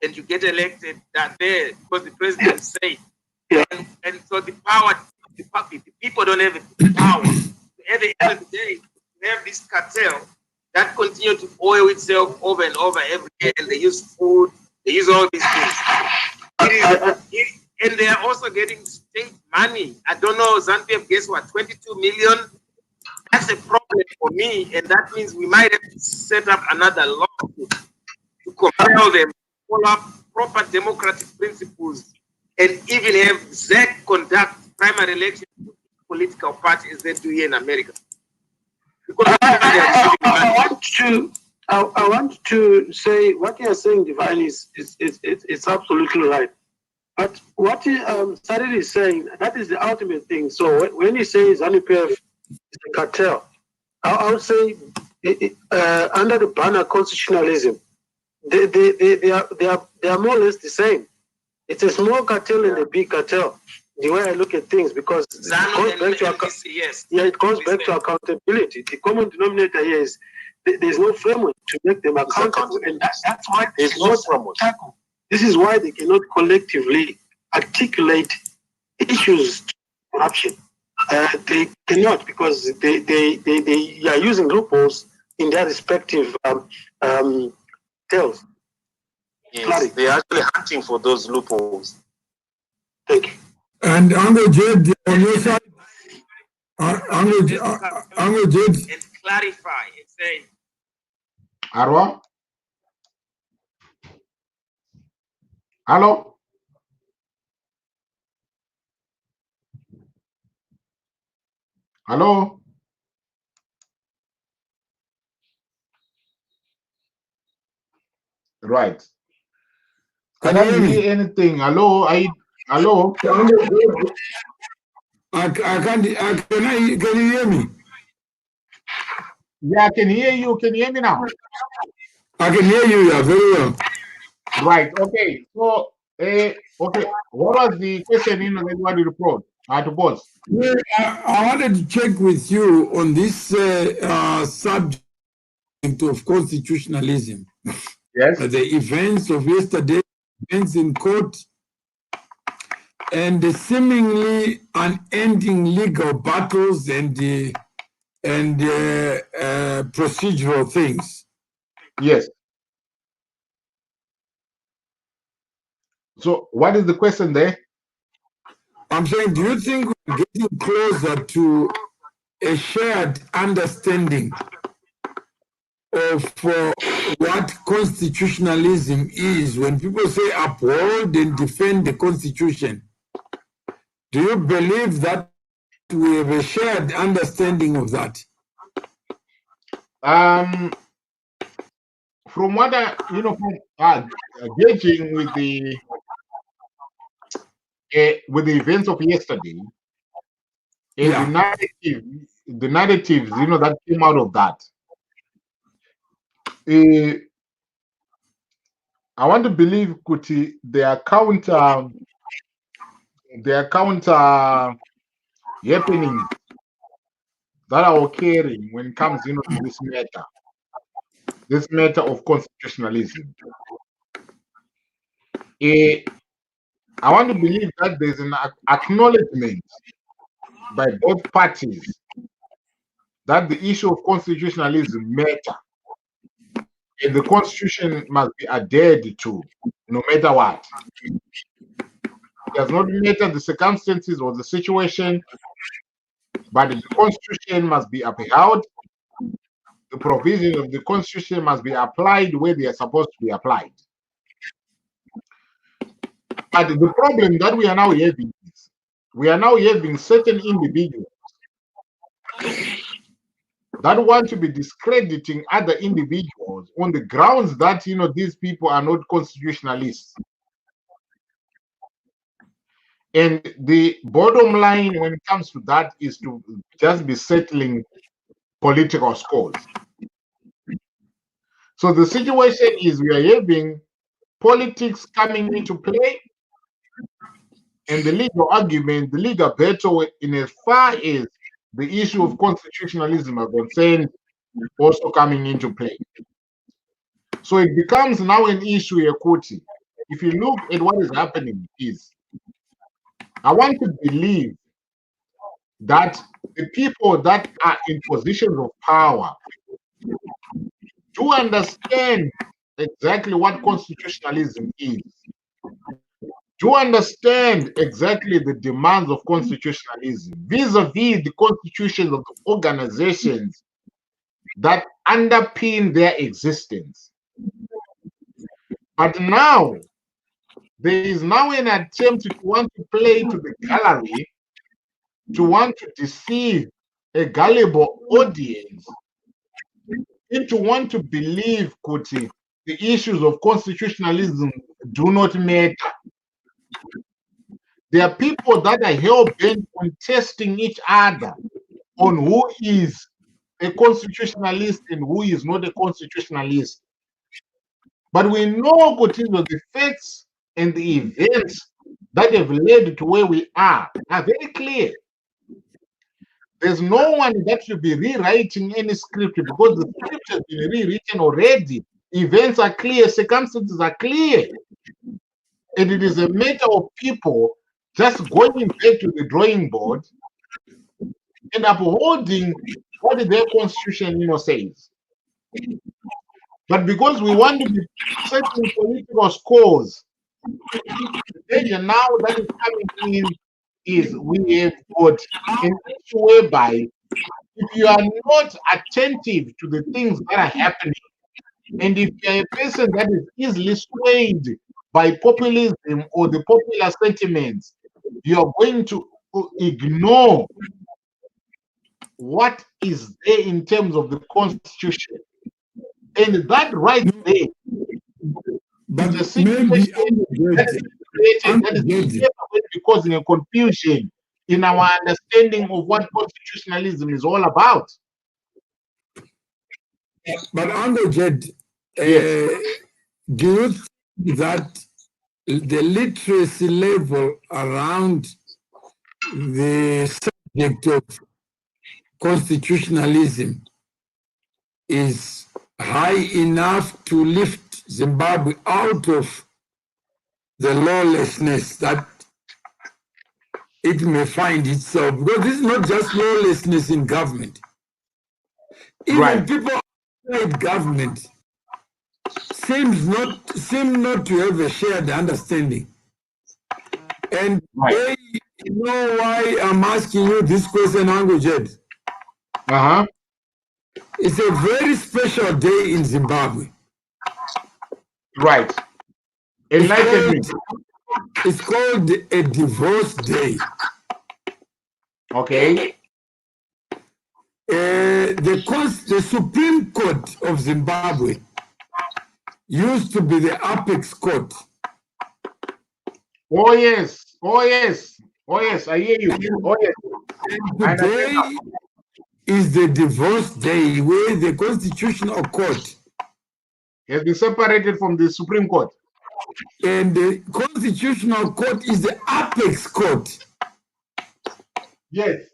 and you get elected that there because the president said. And so the power, the people don't have the power. At the end of the day, we have this cartel that continue to oil itself over and over every day, and they use food, they use all these things. And they are also getting state money. I don't know, ZANU-PF gets what, 22 million? That's a problem for me, and that means we might have to set up another law to compel them to follow up proper democratic principles and even have ZEC conduct primary elections with political parties as they do here in America. Because I want to say what you are saying, Devine, is absolutely right. But what Sariri is saying, that is the ultimate thing. So when he says ZANU-PF is a cartel, I would say under the banner constitutionalism, they are more or less the same. It's a small cartel and a big cartel. The way I look at things, because it goes back to accountability. The common denominator here is there's no framework to make them accountable, and that's why there's no framework. This is why they cannot collectively articulate issues to corruption. They cannot, because they are using loopholes in their respective tails. Yes, they are actually hunting for those loopholes. Thank you. And Uncle Jed, on your side, Uncle Jed, clarify and say, Arwa? Hello? Hello? Right. I Can you can't hear me? hear anything. Hello? Hello? Can you hear me? Yeah, I can hear you. Can you hear me now? I can hear you, yeah, very well. Right. Okay. So, okay. What was the question that you want to report? To pose? Well, I wanted to check with you on this subject of constitutionalism. Yes. The events of yesterday, events in court, and the seemingly unending legal battles and procedural things. Yes. So, what is the question there? I'm saying, do you think we're getting closer to a shared understanding of what constitutionalism is? When people say uphold and defend the Constitution, do you believe that we have a shared understanding of that? From what I, from gauging with the events of yesterday and Yeah. the narratives, that came out of that. I want to believe, Kuti, their counter happenings that are occurring when it comes, to this matter of constitutionalism. I want to believe that there's an acknowledgement by both parties that the issue of constitutionalism matter, and the constitution must be adhered to, no matter what. It does not matter the circumstances or the situation, but the constitution must be upheld. The provisions of the constitution must be applied where they are supposed to be applied. But the problem that we are now having is we are now having certain individuals that want to be discrediting other individuals on the grounds that these people are not constitutionalists. And the bottom line when it comes to that is to just be settling political scores. So the situation is we are having politics coming into play, and the legal argument, the legal battle, in as far as the issue of constitutionalism are concerned, also coming into play. So it becomes now an issue, Kuti. If you look at what is happening, I want to believe that the people that are in positions of power do understand exactly what constitutionalism is, do understand exactly the demands of constitutionalism vis-a-vis the constitutions of the organizations that underpin their existence. But now, there is now an attempt to want to play to the gallery, to want to deceive a gullible audience into want to believe, Kuti, the issues of constitutionalism do not matter. There are people that are hell-bent on testing each other on who is a constitutionalist and who is not a constitutionalist. But we know, Kuti, the facts and the events that have led to where we are very clear. There's no one that should be rewriting any script because the script has been rewritten already. Events are clear, circumstances are clear. And it is a matter of people just going back to the drawing board and upholding what their constitution says. But because we want to be setting political scores, the danger now that is coming in is we have got an issue whereby if you are not attentive to the things that are happening, and if you are a person that is easily swayed by populism or the popular sentiments, you are going to ignore what is there in terms of the Constitution. And that right there But is a maybe situation that is created, that is going to be causing a confusion in our understanding of what constitutionalism is all about. But Uncle Jed, Yes. do you think that the literacy level around the subject of constitutionalism is high enough to lift Zimbabwe out of the lawlessness that it may find itself? Because this is not just lawlessness in government. Even people outside government seem not to have a shared understanding. And they, you know why I'm asking you this question, Uncle Jed? It's a very special day in Zimbabwe. Right. Enlighten me. It's called a divorce day. Okay. The Supreme Court of Zimbabwe used to be the apex court. Oh yes, oh yes, oh yes, I hear you. Oh yes. And today is the divorce day where the Constitutional Court has been separated from the Supreme Court. And the Constitutional Court is the apex court. Yes.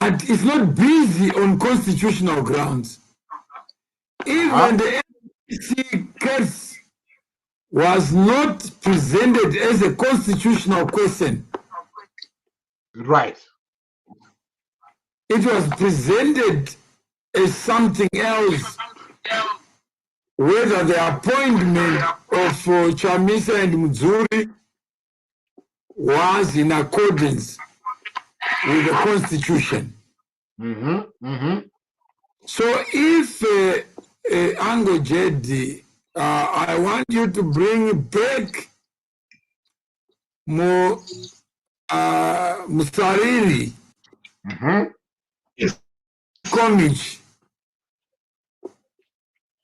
But it's not busy on constitutional grounds. Even the NBC case was not presented as a constitutional question. Right. It was presented as something else. Whether the appointment of Chamisa and Muzuri was in accordance with the Constitution. So if Ango Jedi, I want you to bring back more Musariri, Komich,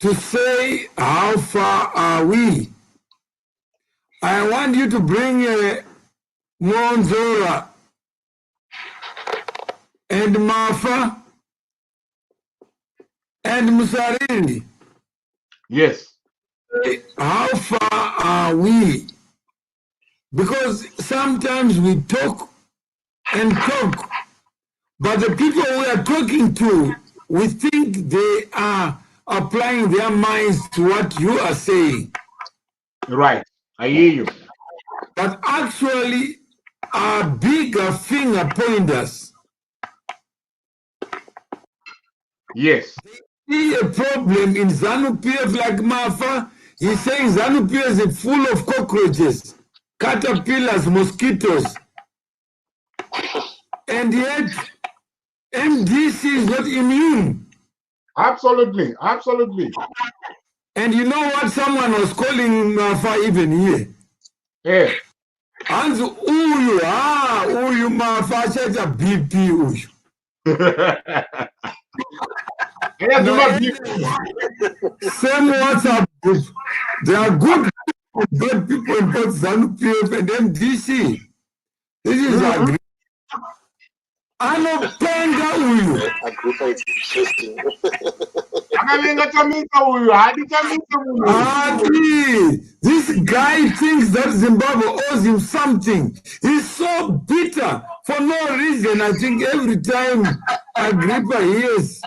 to say how far are we. I want you to bring Monzora and Mafa and Musariri. Yes. How far are we? Because sometimes we talk and talk, but the people we are talking to, we think they are applying their minds to what you are saying. Right. I hear you. But actually, our bigger finger pointers. Yes. They see a problem in ZANU-PF like Mafa. He's saying ZANU-PF is full of cockroaches, caterpillars, mosquitoes. And yet, MDC is not immune. Absolutely. Absolutely. And you know what someone was calling Mafa even here? Yeah. And uyu Mafa chacha BP uyu. Same WhatsApp group. There are good people in both ZANU-PF and MDC. This is agreement. Anopenda uyu. This guy thinks that Zimbabwe owes him something. He's so bitter for no reason. I think every time Agrippa hears,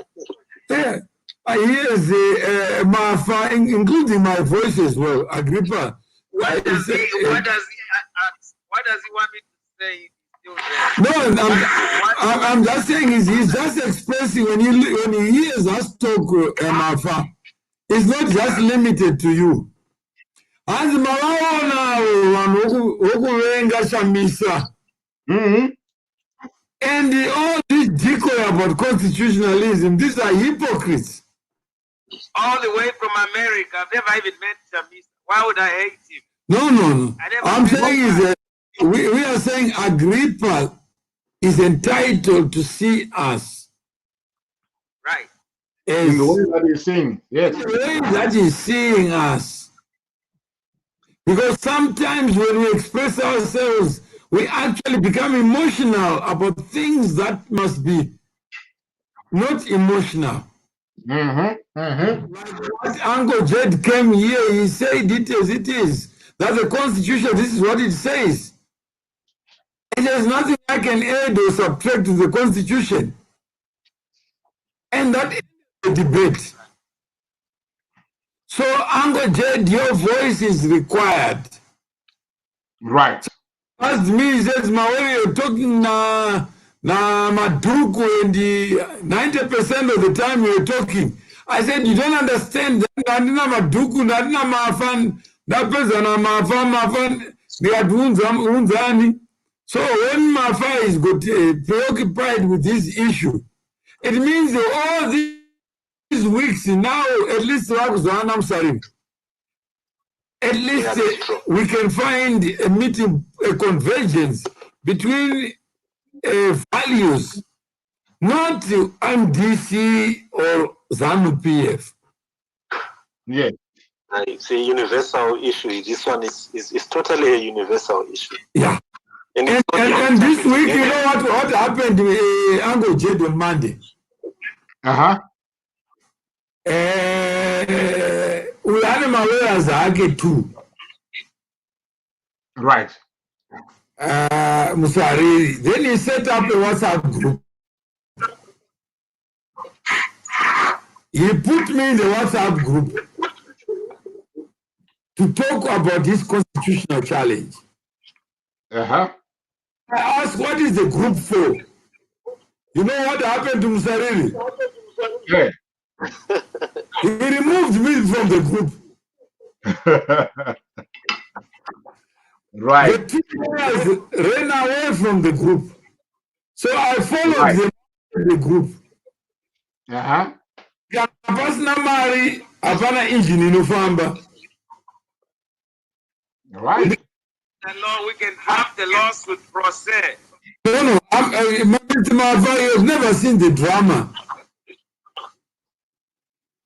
Mafa, including my voice as well. Agrippa. What does he want me to say? No, I'm just saying he's just expressing when he hears us talk, Mafa. It's not just limited to you. And all these decoy about constitutionalism. These are hypocrites. All the way from America. I've never even met Chamisa. Why would I hate him? No. I'm saying is that that we are saying Agrippa is entitled to see us. right. In the way that he's saying, yes. The way that he's seeing us. Because sometimes when we express ourselves, we actually become emotional about things that must be not emotional. Mm-hmm. Mm-hmm. Like what Uncle Jed came here, he said it as it is. That the Constitution, this is what it says. And there's nothing I can add or subtract to the Constitution. And that is the debate. So, Uncle Jed, your voice is required. Right. Asked me, he says, Mawere, you're talking na Maduku, and 90% of the time you're talking. I said, you don't understand that Nadina Maduku, Nadina Mafan, that person Mafan, they are unzani. So when Mafa is preoccupied with this issue, it means all these weeks now, at least I'm sorry. At least we can find a meeting, a convergence between values, not MDC or ZANU-PF. Yes. It's a universal issue. This one is totally a universal issue. Yeah. And this week, you know what happened to Uncle Jed on Monday? Uh-huh. We had him aware as Ake too. Right. Musari. Then he set up a WhatsApp group. He put me in the WhatsApp group to talk about this constitutional challenge. Uh-huh. I asked, what is the group for? You know what happened to Musariri? Yeah. He removed me from the group. Right. The two players ran away from the group. So I followed them in the group. Uh-huh. Kapasna mari hapana engine inofamba. Right. The law, we can have the lawsuit process. No, Mafa, you've never seen the drama.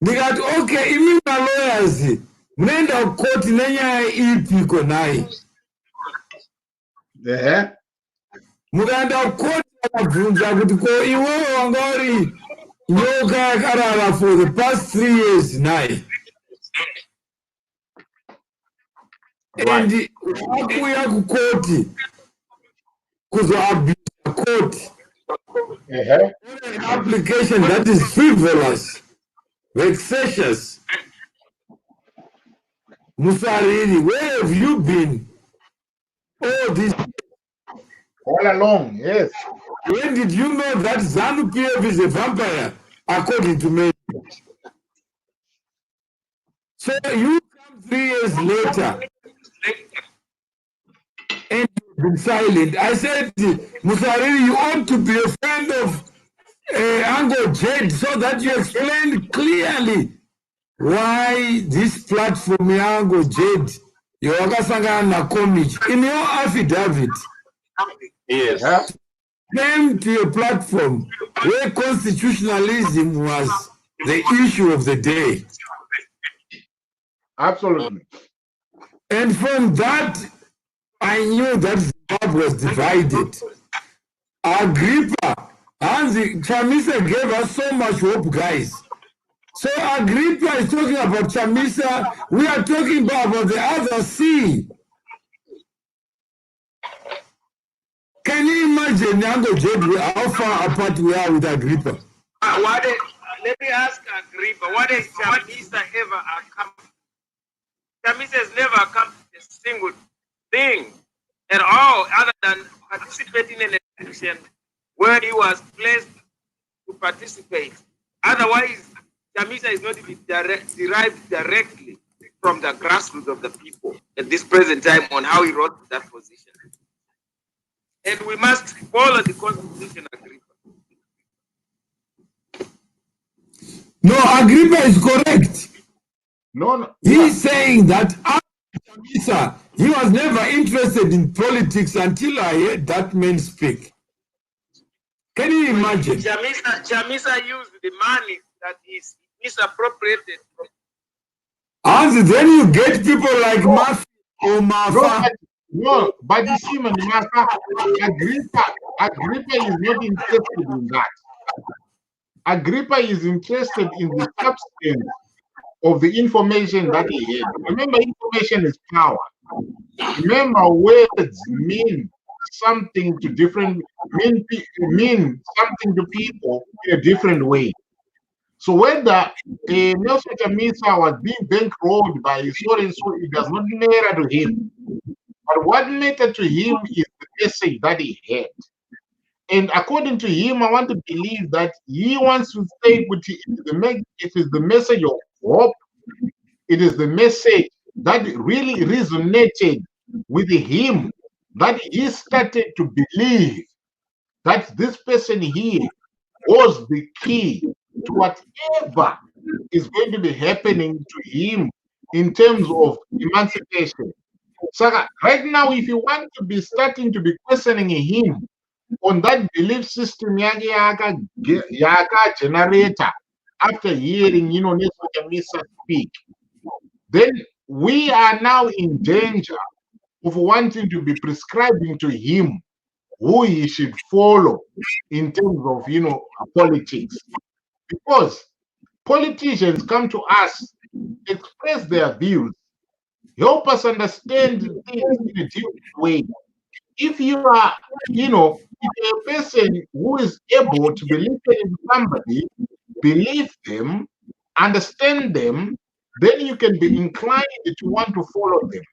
Nikati, okay, imi na lawyers, mnenda koti nenya ipi konai. Uh-huh. Muganda koti akavunza kuti ko iwe wangori nyoka yakarara for the past 3 years nai. And wakuya kukoti kuzoabuse koti. Uh-huh. An application that is frivolous, vexatious. Musariri, where have you been? Oh, this. All along, yes. When did you know that ZANU-PF is a vampire, according to me? So you come 3 years later and you've been silent. I said, Musariri, you ought to be a friend of Uncle Jed so that you explain clearly why this platform, Uncle Jed, in your affidavit, Yes. came to a platform where constitutionalism was the issue of the day. Absolutely. And from that, I knew that Zimbabwe was divided. Agrippa, and Chamisa gave us so much hope, guys. So Agrippa is talking about Chamisa. We are talking about the other sea. Can you imagine, Uncle Jed, how far apart we are with Agrippa? Let me ask Agrippa, what has Chamisa ever accomplished? Chamisa has never accomplished a single thing at all other than participating in an election where he was placed to participate. Otherwise, Chamisa is not even derived directly from the grassroots of the people at this present time on how he rose to that position. And we must follow the Constitution, Agrippa. No, Agrippa is correct. No, He's saying that after Chamisa, he was never interested in politics until I heard that man speak. Can you imagine? Chamisa used the money that is misappropriated. And then you get people like Mafa or Mafa. No, but you see, Mafa, Agrippa is not interested in that. Agrippa is interested in the substance of the information that he had. Remember, information is power. Remember, words mean something to different, mean something to people in a different way. So whether Nelson Chamisa was being bankrolled by so and so, it does not matter to him. But what mattered to him is the message that he had. And according to him, I want to believe that he wants to say it is the message of hope. It is the message that really resonated with him, that he started to believe that this person here was the key to whatever is going to be happening to him in terms of emancipation. So right now, if you want to be starting to be questioning him on that belief system yaka generator after hearing Nelson Chamisa speak, then we are now in danger of wanting to be prescribing to him who he should follow in terms of politics, because politicians come to us, express their views, help us understand things in a different way. If you are, if a person who is able to believe in somebody, believe them, understand them, then you can be inclined to want to follow them.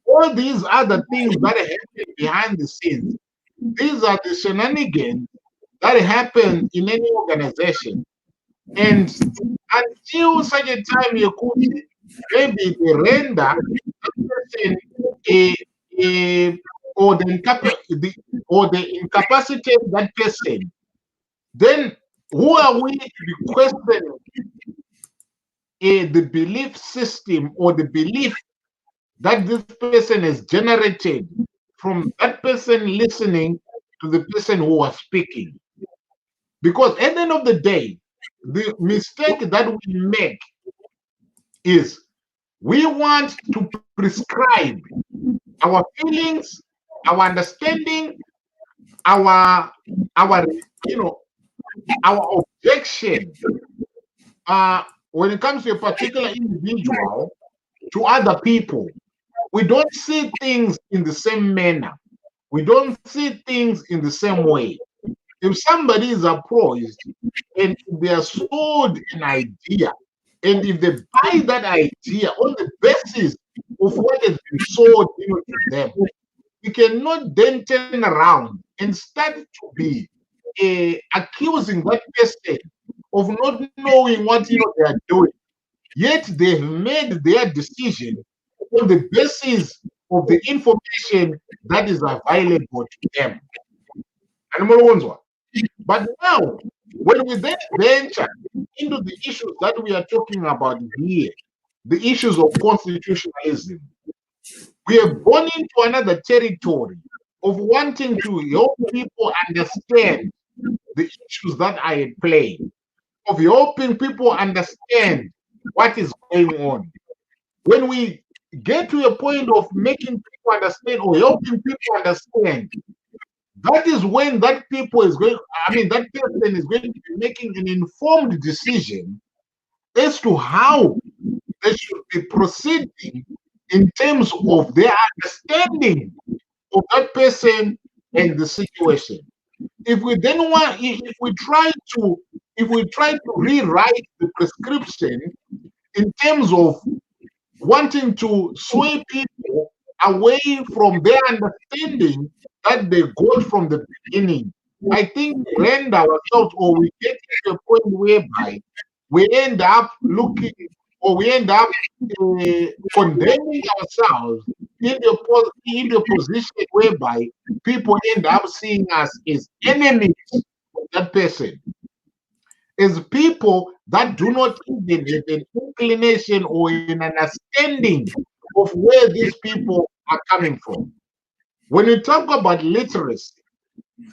All these other things that happen behind the scenes, these are the shenanigans that happen in any organization. And until such a time you could maybe render or the incapacitate that person, then who are we to be questioning the belief system or the belief that this person has generated from that person listening to the person who was speaking? Because at the end of the day, the mistake that we make is we want to prescribe our feelings, our understanding, our objection when it comes to a particular individual to other people. We don't see things in the same manner. We don't see things in the same way. If somebody is approached and they are sold an idea, and if they buy that idea on the basis of what has been sold to them, we cannot then turn around and start to be accusing that person of not knowing what they are doing. Yet they've made their decision on the basis of the information that is available to them. But now, when we then venture into the issues that we are talking about here, the issues of constitutionalism, we have gone into another territory of wanting to help people understand the issues that are at play, of helping people understand what is going on. When we get to a point of making people understand or helping people understand, that is when that person is going to be making an informed decision as to how they should be proceeding in terms of their understanding of that person and the situation. If we try to rewrite the prescription in terms of wanting to sway people away from their understanding that they got from the beginning, I think we end ourselves, or we get to a point whereby we end up looking, or we end up condemning ourselves in the position whereby people end up seeing us as enemies of that person. as people that do not even have an inclination or an understanding of where these people are coming from. When you talk about literacy,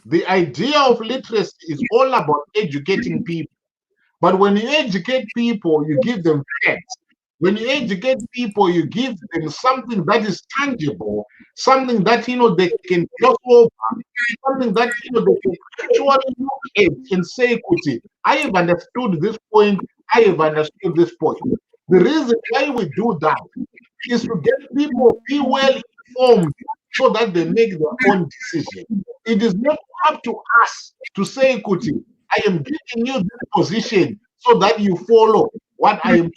the idea of literacy is all about educating people. But when you educate people, you give them facts. When you educate people, you give them something that is tangible, something that they can cross over, something that they can actually look at and say, "Kuti, I have understood this point. I have understood this point." The reason why we do that is to get people to be well informed so that they make their own decision. It is not up to us to say, "Kuti, I am giving you this position so that you follow what I am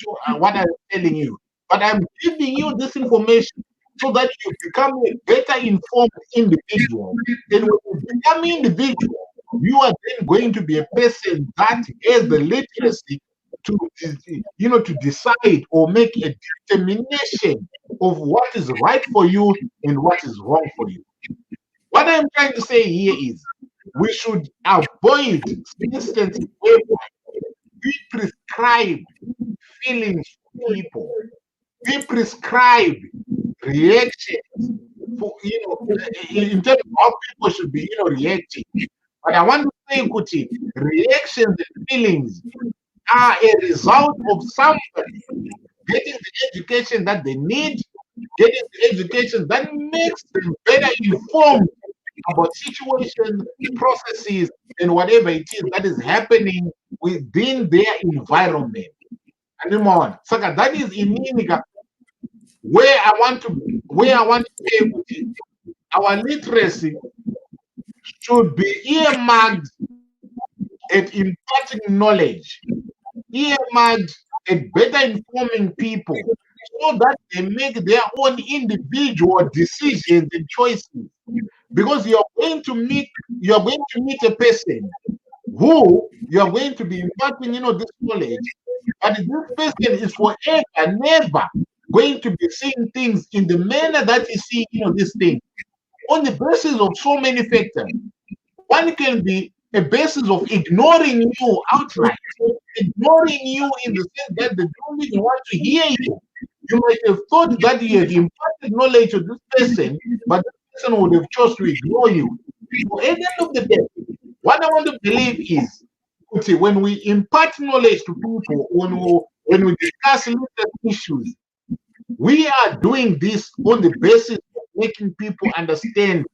telling you. But I'm giving you this information so that you become a better informed individual. And when you become an individual, you are then going to be a person that has the literacy to decide or make a determination of what is right for you and what is wrong for you." What I'm trying to say here is we should avoid instances whereby we prescribe feelings for people. We prescribe reactions for in terms of how people should be reacting. But I want to say, Kuti, reactions and feelings are a result of somebody getting the education that they need, getting the education that makes them better informed about situations, processes, and whatever it is that is happening within their environment. And Saka, that is in where I want to say with it. Our literacy should be earmarked at imparting knowledge, earmarked at better informing people so that they make their own individual decisions and choices. Because you are going to meet a person who you are going to be imparting this knowledge, but this person is forever never going to be seeing things in the manner that you see this thing on the basis of so many factors. One can be a basis of ignoring you outright, ignoring you in the sense that they don't even want to hear you. You might have thought that you have imparted knowledge to this person, but this person would have chosen to ignore you. So at the end of the day, what I want to believe is, when we impart knowledge to people, when we discuss literacy issues, we are doing this on the basis of making people understand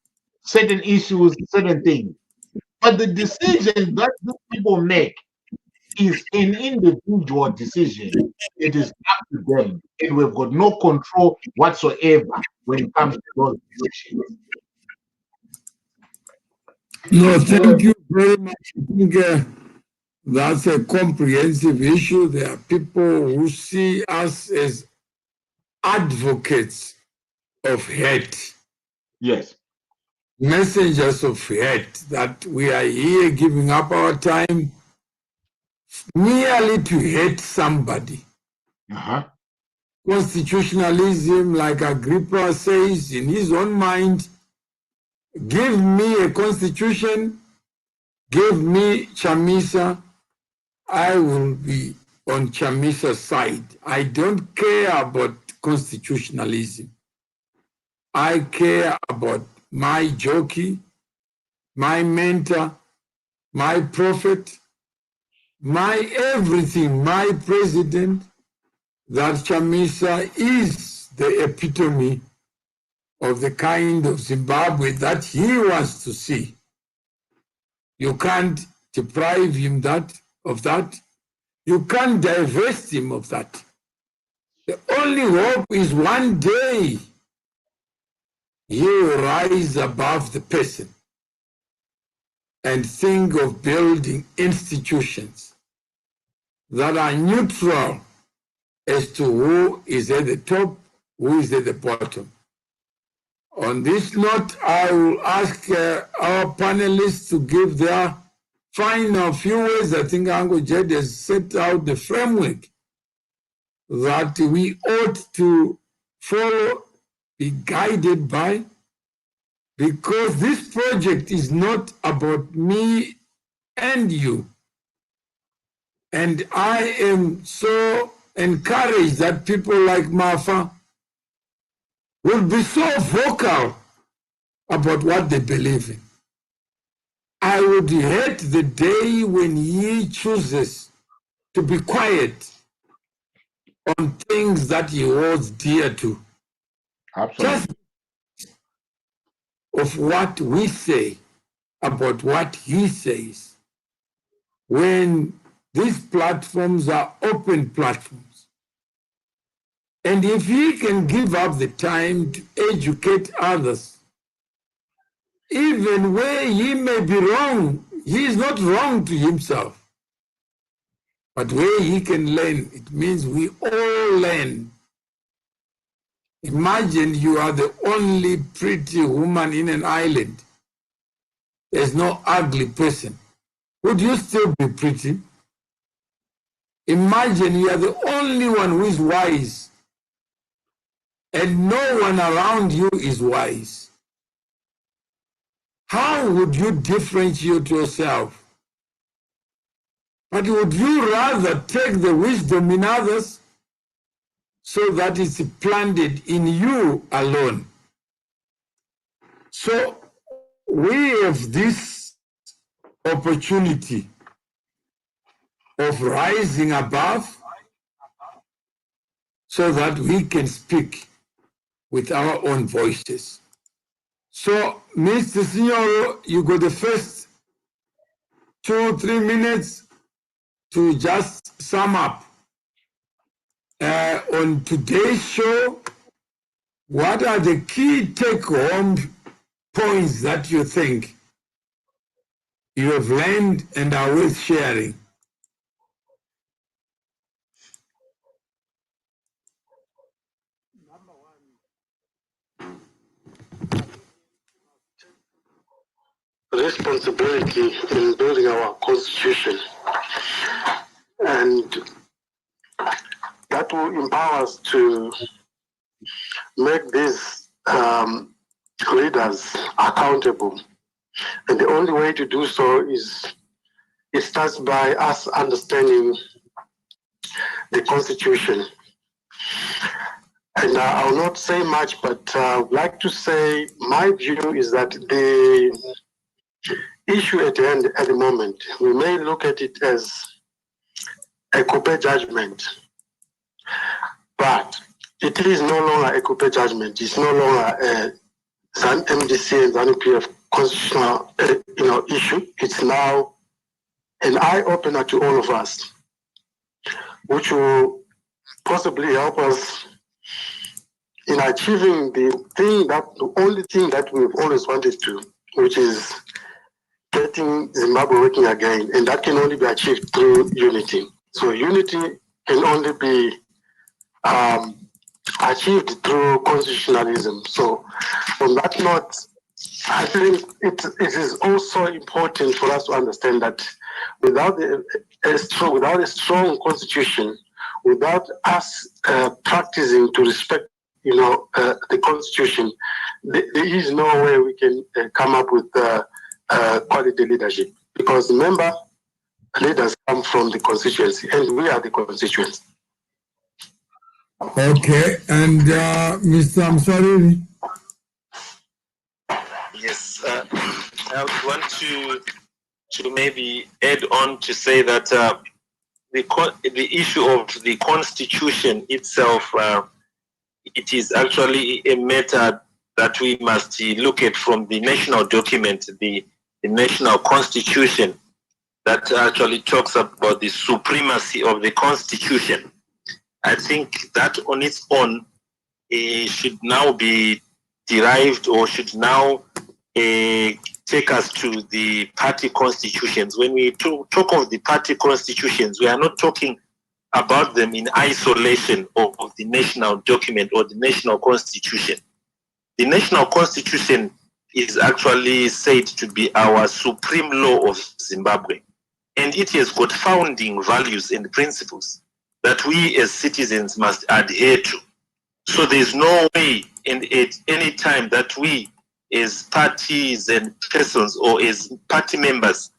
certain issues, certain things. But the decision that these people make is an individual decision. It is up to them, and we've got no control whatsoever when it comes to those decisions. No, thank you very much. I think that's a comprehensive issue. There are people who see us as advocates of hate. Yes. Messengers of hate, that we are here giving up our time merely to hate somebody. Constitutionalism, like Agrippa says in his own mind, give me a constitution, give me Chamisa, I will be on Chamisa's side. I don't care about constitutionalism. I care about my jockey, my mentor, my prophet, my everything, my president, that Chamisa is the epitome of the kind of Zimbabwe that he wants to see. You can't deprive him of that. You can't divest him of that. The only hope is one day he will rise above the person and think of building institutions that are neutral as to who is at the top, who is at the bottom. On this note, I will ask our panelists to give their final few words. I think Uncle Jed has set out the framework that we ought to follow, be guided by, because this project is not about me and you. And I am so encouraged that people like Mafa will be so vocal about what they believe in. I would hate the day when he chooses to be quiet on things that he holds dear to. Absolutely. Just of what we say about what he says when these platforms are open platforms. And if he can give up the time to educate others, even where he may be wrong, he is not wrong to himself. But where he can learn, it means we all learn. Imagine you are the only pretty woman in an island. There's no ugly person. Would you still be pretty? Imagine you are the only one who is wise, and no one around you is wise. How would you differentiate yourself? But would you rather take the wisdom in others so that it's planted in you alone? So we have this opportunity of rising above so that we can speak with our own voices. So, Mr. Signoro, you got the first 2-3 minutes to just sum up. On today's show, what are the key take-home points that you think you have learned and are worth sharing? Responsibility in building our constitution, and that will empower us to make these leaders accountable. And the only way to do so is it starts by us understanding the constitution. And I will not say much, but I would like to say my view is that the issue at the moment, we may look at it as a coupe judgment, but it is no longer a coupe judgment. It's no longer a ZAN MDC and ZANU PF constitutional issue. It's now an eye-opener to all of us, which will possibly help us in achieving the only thing that we've always wanted to, which is getting Zimbabwe working again, and that can only be achieved through unity. So unity can only be achieved through constitutionalism. So on that note, I think it is also important for us to understand that without a strong constitution, without us practicing to respect the constitution, there is no way we can come up with quality leadership, because remember, leaders come from the constituency, and we are the constituents. Okay, and Mr. Amsariri? Yes, I would want to maybe add on to say that the issue of the constitution itself, it is actually a matter that we must look at from the national document, the national constitution, that actually talks about the supremacy of the constitution. I think that on its own should now be derived, or should now take us to the party constitutions. When we talk of the party constitutions, we are not talking about them in isolation of the national document or the national constitution. The national constitution is actually said to be our supreme law of Zimbabwe, and it has got founding values and principles that we as citizens must adhere to. So there's no way at any time that we as parties and persons or as party members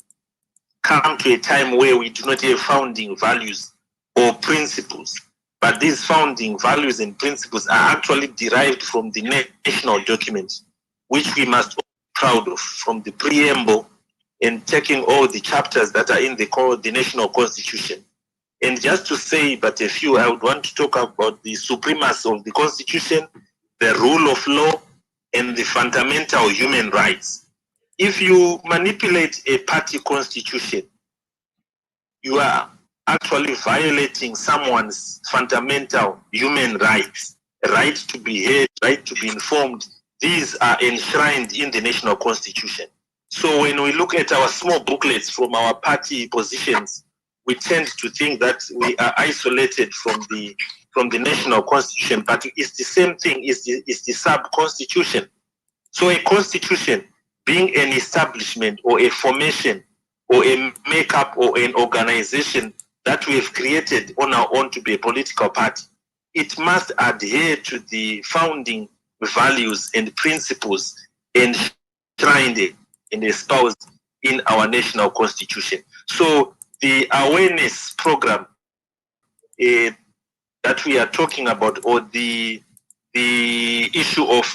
come to a time where we do not have founding values or principles. But these founding values and principles are actually derived from the national document, which we must be proud of, from the preamble and taking all the chapters that are in the national constitution. And just to say but a few, I would want to talk about the supremacy of the constitution, the rule of law, and the fundamental human rights. If you manipulate a party constitution, you are actually violating someone's fundamental human rights, right to be heard, right to be informed. These are enshrined in the national constitution. So when we look at our small booklets from our party positions, we tend to think that we are isolated from the national constitution, but it's the same thing, it's the sub-constitution. So a constitution being an establishment or a formation or a makeup or an organization that we have created on our own to be a political party, it must adhere to the founding values and principles enshrined and espoused in our national constitution. So the awareness program that we are talking about, or the issue of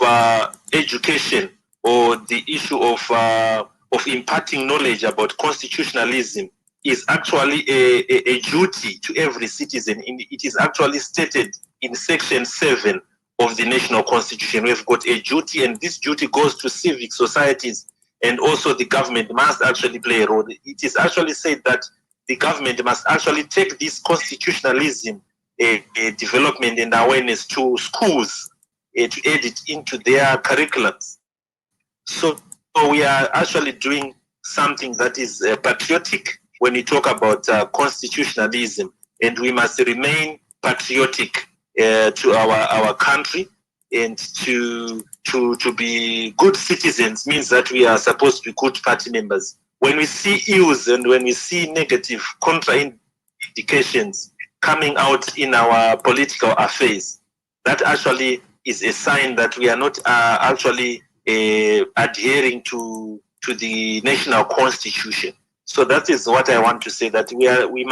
education, or the issue of imparting knowledge about constitutionalism, is actually a duty to every citizen. It is actually stated in Section 7 of the National Constitution. We've got a duty, and this duty goes to civic societies, and also the government must actually play a role. It is actually said that the government must actually take this constitutionalism development and awareness to schools to add it into their curriculums. So we are actually doing something that is patriotic when we talk about constitutionalism, and we must remain patriotic to our country, and to be good citizens means that we are supposed to be good party members. When we see ills and when we see negative contraindications coming out in our political affairs, that actually is a sign that we are not actually adhering to the national constitution. So that is what I want to say, that we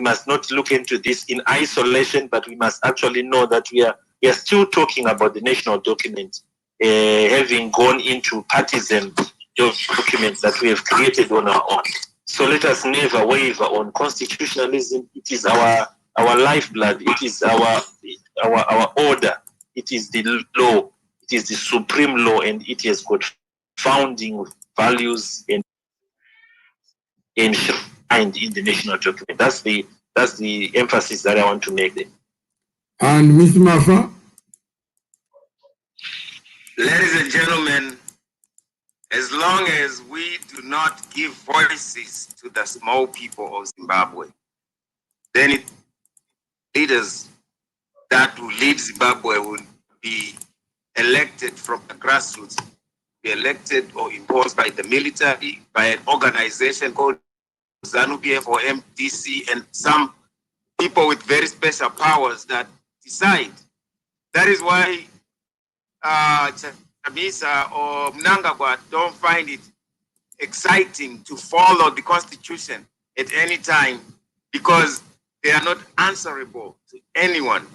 must not look into this in isolation, but we must actually know that we are still talking about the national document, having gone into partisan documents that we have created on our own. So let us never waver on constitutionalism. It is our lifeblood. It is our order. It is the law. It is the supreme law, and it has got founding values and enshrined in the national document. That's the emphasis that I want to make there. And Mr. Mafa? Ladies and gentlemen, as long as we do not give voices to the small people of Zimbabwe, then leaders that will lead Zimbabwe will be elected from the grassroots, be elected or imposed by the military, by an organization called ZANU-PF or MDC, and some people with very special powers that decide. That is why Chamisa or Mnangagwa don't find it exciting to follow the constitution at any time, because they are not answerable to anyone.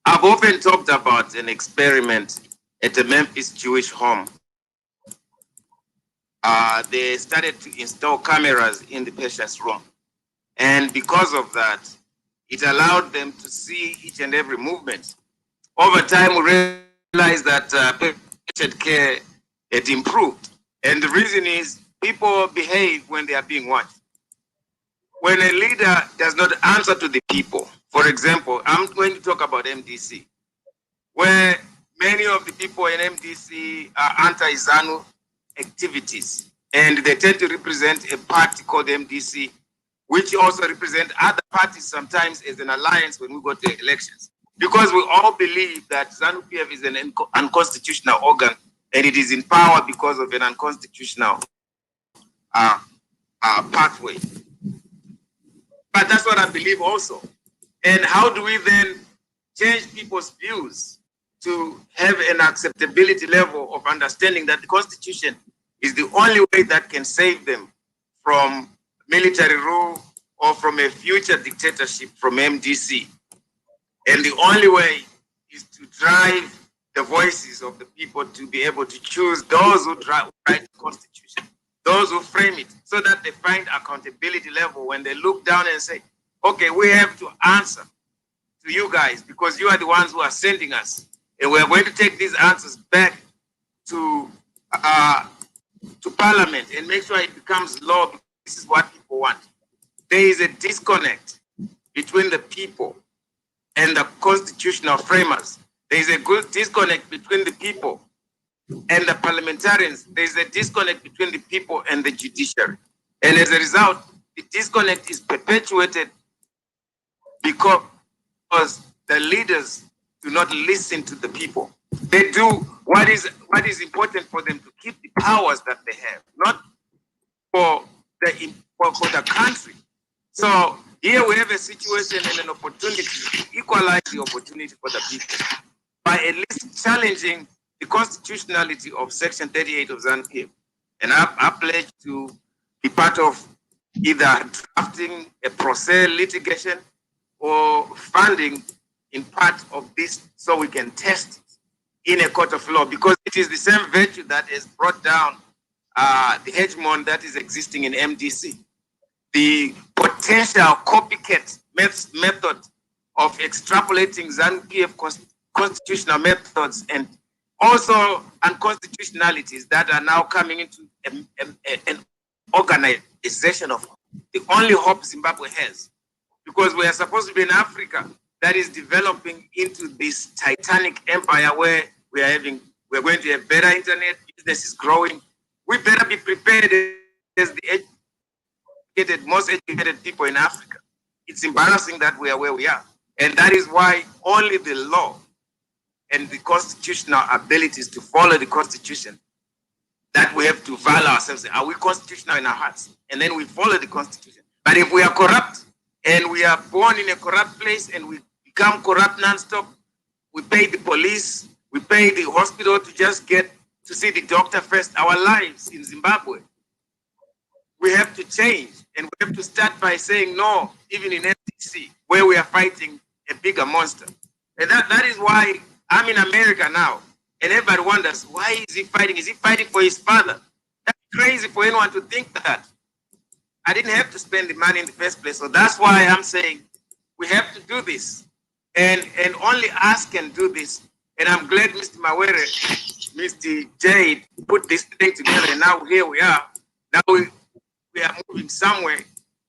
I've often talked about an experiment at the Memphis Jewish home. They started to install cameras in the patient's room. And because of that, it allowed them to see each and every movement. Over time, we realized that patient care had improved. And the reason is people behave when they are being watched. When a leader does not answer to the people, for example, I'm going to talk about MDC, where many of the people in MDC are anti-ZANU activities, and they tend to represent a party called MDC, which also represent other parties sometimes as an alliance when we go to elections. Because we all believe that ZANU-PF is an unconstitutional organ, and it is in power because of an unconstitutional pathway. But that's what I believe also. And how do we then change people's views to have an acceptability level of understanding that the Constitution is the only way that can save them from military rule or from a future dictatorship from MDC. And the only way is to drive the voices of the people to be able to choose those who write the Constitution, those who frame it, so that they find accountability level when they look down and say, okay, we have to answer to you guys because you are the ones who are sending us. And we're going to take these answers back to Parliament and make sure it becomes law. This is what people want. There is a disconnect between the people and the constitutional framers. There is a good disconnect between the people and the parliamentarians. There is a disconnect between the people and the judiciary. And as a result, the disconnect is perpetuated because the leaders do not listen to the people. They do what is important for them to keep the powers that they have, not for the country. So here we have a situation and an opportunity to equalize the opportunity for the people by at least challenging the constitutionality of Section 38 of ZANU-PF. And I pledge to be part of either drafting a pro se litigation or funding in part of this so we can test it in a court of law, because it is the same virtue that has brought down the hegemon that is existing in MDC. The potential copycat method of extrapolating ZANU-PF constitutional methods and also unconstitutionalities that are now coming into an organization of the only hope Zimbabwe has, because we are supposed to be in Africa that is developing into this titanic empire where we're going to have better internet, business is growing. We better be prepared as the most educated people in Africa. It's embarrassing that we are where we are. And that is why only the law and the constitutional abilities to follow the Constitution, that we have to value ourselves. Are we constitutional in our hearts? And then we follow the Constitution. But if we are corrupt and we are born in a corrupt place and we become corrupt nonstop, we pay the police, we pay the hospital to just get to see the doctor first. Our lives in Zimbabwe, we have to change, and we have to start by saying no, even in MDC, where we are fighting a bigger monster. And that is why I'm in America now, and everybody wonders, why is he fighting? Is he fighting for his father? That's crazy for anyone to think that. I didn't have to spend the money in the first place, so that's why I'm saying we have to do this, and only us can do this. And I'm glad Mr. Mawere, Mr. Jade put this thing together, and now here we are. Now we are moving somewhere,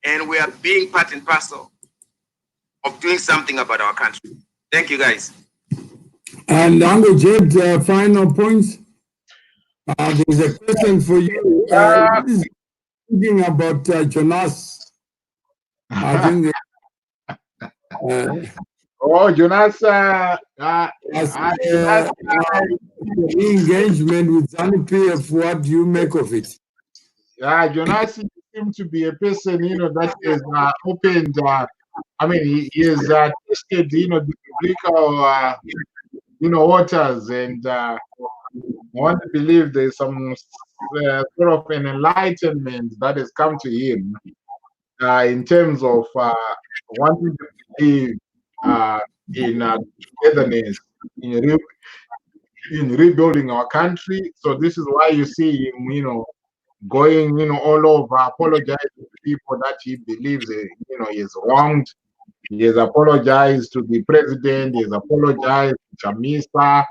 and we are being part and parcel of doing something about our country. Thank you, guys. And Uncle Jade, final points. There's a question for you. Thinking about Jonas. I think. Jonas. Engagement with ZANU-PF, what do you make of it? Jonas seems to be a person, that is opened. He is tested, the biblical, waters, and I want to believe there's some sort of an enlightenment that has come to him in terms of wanting to believe in togetherness, in rebuilding our country. So this is why you see him, going, all over, apologizing to people that he believes, he is wronged. He has apologized to the president. He has apologized to Chamisa.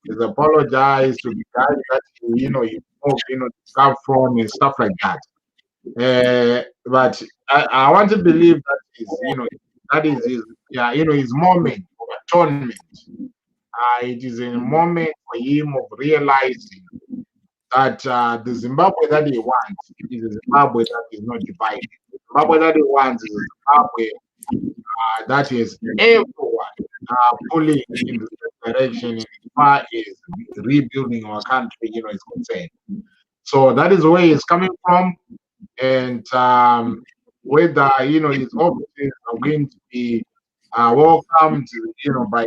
He has apologized to the guy that he moved, to come from and stuff like that. But I want to believe that that is his moment of atonement. It is a moment for him of realizing that the Zimbabwe that he wants is a Zimbabwe that is not divided. The Zimbabwe that he wants is a Zimbabwe that is everyone pulling in the same direction as far as rebuilding our country, is concerned. So that is where he's coming from, and whether his offices are going to be welcomed, by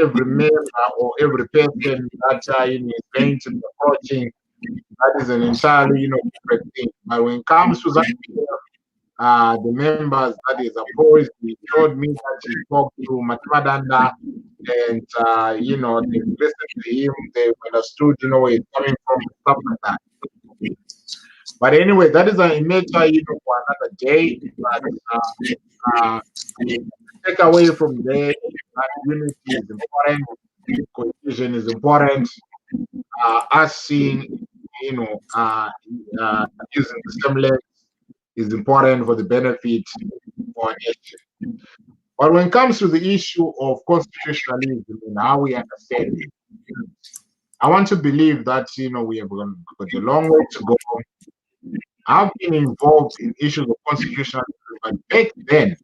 every member or every person that is going to be approaching that is an entirely different thing. But when it comes to that, the members that is approached, he told me that he talked to Matmadanda, and they listened to him, they understood where he's coming from, stuff like that. But anyway, that is a matter for another day. But take away from there that unity is important, cohesion is important. Us seeing using the same lens is important for the benefit of our nation. But when it comes to the issue of constitutionalism and how we understand it, I want to believe that we have got a long way to go. I've been involved in issues of constitutionalism, but back then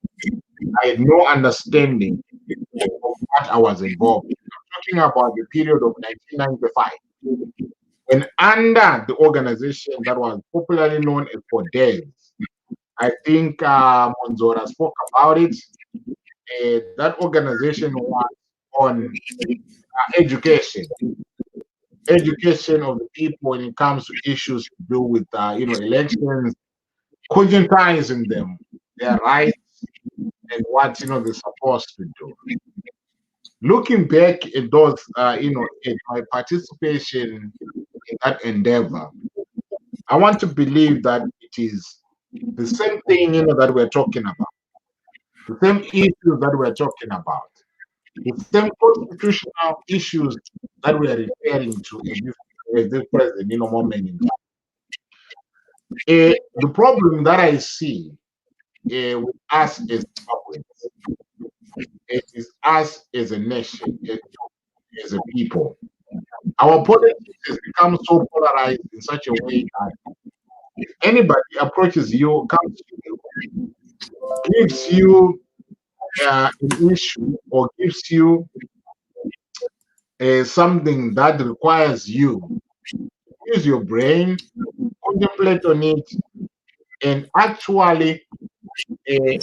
I had no understanding of what I was involved in. I'm talking about the period of 1995, when under the organization that was popularly known as FODES, I think Monzora spoke about it. That organization was on education of the people when it comes to issues to do with elections, conscientizing them, their rights, and what they're supposed to do. Looking back at those, at my participation in that endeavor, I want to believe that it is the same thing that we're talking about, the same issues that we're talking about, the same constitutional issues that we are referring to at this present moment in time. The problem that I see with us as Zimbabweans, it is us as a nation, as a people. Our politics has become so polarized in such a way that if anybody approaches you, comes to you, gives you an issue or gives you something that requires you use your brain, contemplate on it, and actually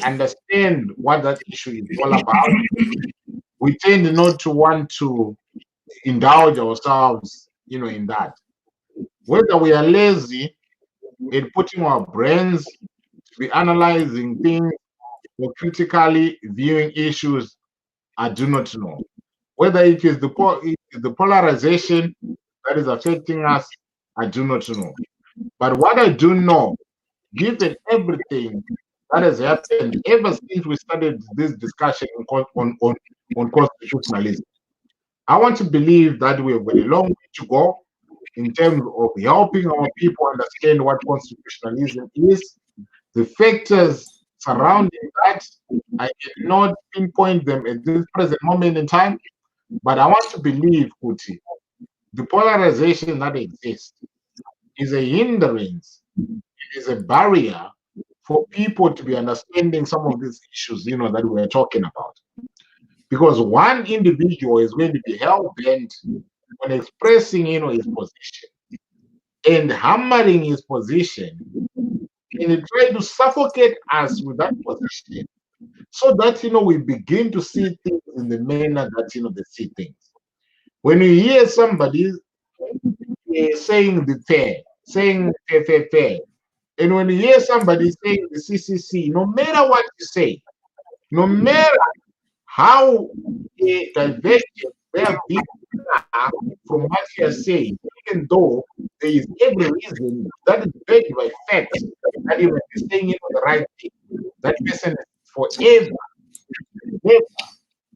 understand what that issue is all about, we tend not to want to indulge ourselves, in that. Whether we are lazy in putting our brains to be analyzing things or critically viewing issues, I do not know. Whether it is the polarization that is affecting us, I do not know. But what I do know, given everything that has happened ever since we started this discussion on constitutionalism, I want to believe that we have got a long way to go in terms of helping our people understand what constitutionalism is, the factors surrounding that. I cannot pinpoint them at this present moment in time, but I want to believe, Kuti, the polarization that exists is a hindrance, it is a barrier for people to be understanding some of these issues, that we're talking about. Because one individual is going to be hell-bent on expressing, his position and hammering his position and try to suffocate us with that position so that, we begin to see things in the manner that, they see things. When you hear somebody saying the fair, saying fair, and when you hear somebody saying the CCC, no matter what you say, no matter how divergent they have been from what you are saying, even though there is every reason that is backed by facts that you are saying the right thing, that person is forever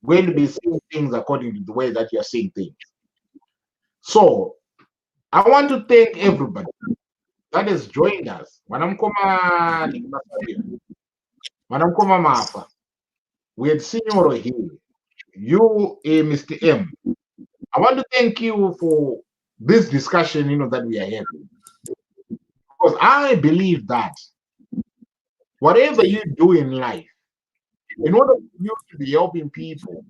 going to be saying things according to the way that you are saying things. So I want to thank everybody that has joined us. Madam Mafa, we had seen you here. You, Mr. M. I want to thank you for this discussion, that we are having. Because I believe that whatever you do in life, in order for you to be helping people,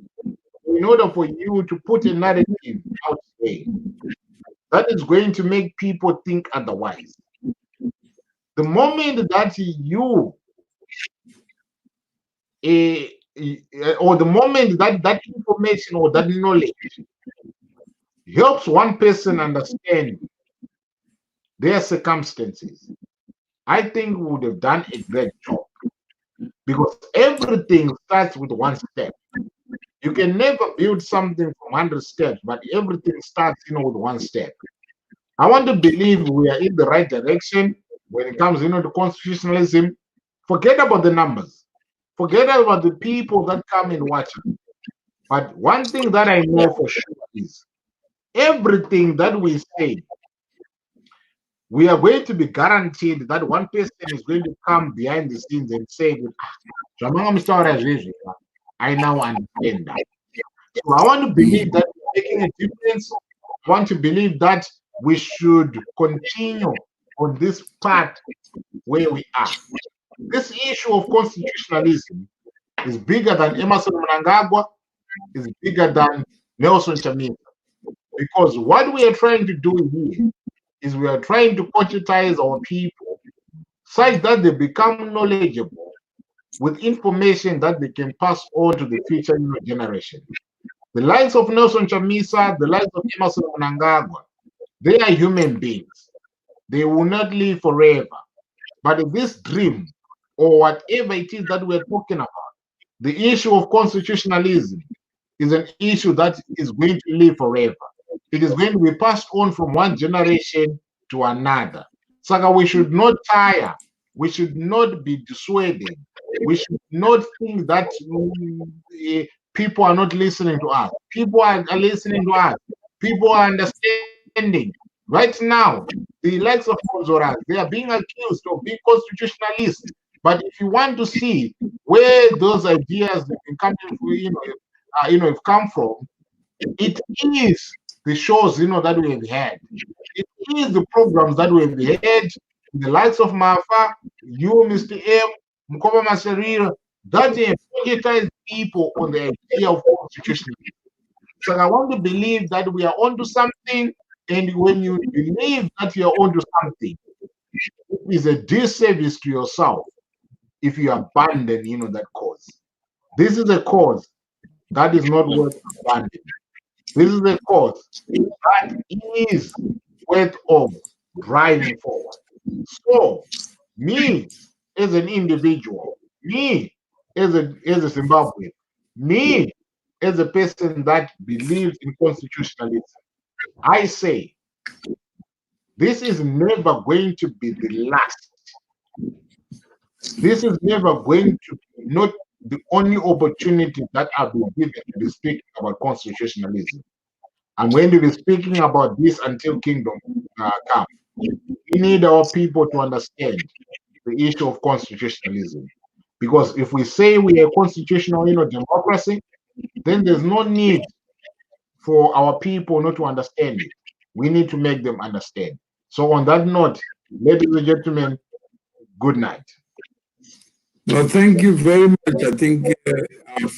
in order for you to put a narrative out there, that is going to make people think otherwise. The moment that you, or the moment that information or that knowledge helps one person understand their circumstances, I think we would have done a great job, because everything starts with one step. You can never build something from 100 steps, but everything starts, with one step. I want to believe we are in the right direction when it comes, to constitutionalism. Forget about the numbers. Forget about the people that come and watch it. But one thing that I know for sure is everything that we say, we are going to be guaranteed that one person is going to come behind the scenes and say, I now understand that. So I want to believe that we're making a difference. I want to believe that we should continue on this path where we are. This issue of constitutionalism is bigger than Emerson Mnangagwa, is bigger than Nelson Chamisa. Because what we are trying to do here is we are trying to conscientize our people such that they become knowledgeable with information that they can pass on to the future generation. The likes of Nelson Chamisa, the likes of Emerson Mnangagwa, they are human beings. They will not live forever. But this dream, or whatever it is that we're talking about, the issue of constitutionalism is an issue that is going to live forever. It is going to be passed on from one generation to another. So we should not tire. We should not be dissuaded. We should not think that people are not listening to us. People are listening to us. People are understanding. Right now, the likes of Conzoras, they are being accused of being constitutionalists. But if you want to see where those ideas have been coming from, have come from, it is the shows that we have had. It is the programs that we have had, the likes of Mafa, you, Mr. M, Mkoba Masarira, that they have energized people on the idea of constitutionalism. So I want to believe that we are onto something, and when you believe that you are onto something, it is a disservice to yourself if you abandon, that cause. This is a cause that is not worth abandoning. This is a cause that is worth of driving forward. So, me as an individual, me as a Zimbabwean, me as a person that believes in constitutionalism, I say this is never going to be the last. This is never going to be not the only opportunity that I've been given to be speaking about constitutionalism. I'm going to be speaking about this until kingdom come. We need our people to understand the issue of constitutionalism. Because if we say we are constitutional democracy, then there's no need for our people not to understand it. We need to make them understand. So on that note, ladies and gentlemen, good night. Well, thank you very much. I think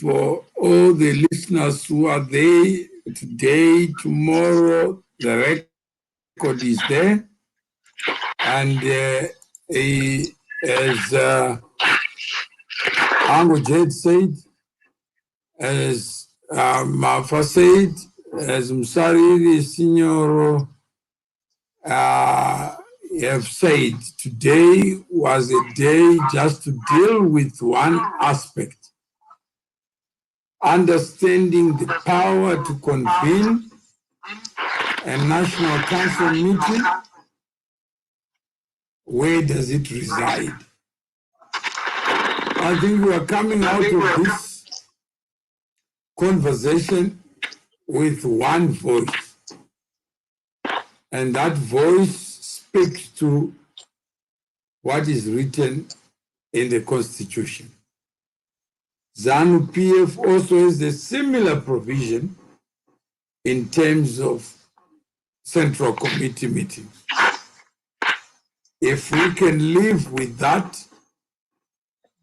for all the listeners who are there today, tomorrow, the record is there. And as Ango Jed said, as Mafa said, as Msariri Signor have said, today was a day just to deal with one aspect, understanding the power to convene a national council meeting. Where does it reside? I think we are coming out of this conversation with one voice. And that voice speaks to what is written in the Constitution. ZANU-PF also has a similar provision in terms of Central Committee meetings. If we can live with that,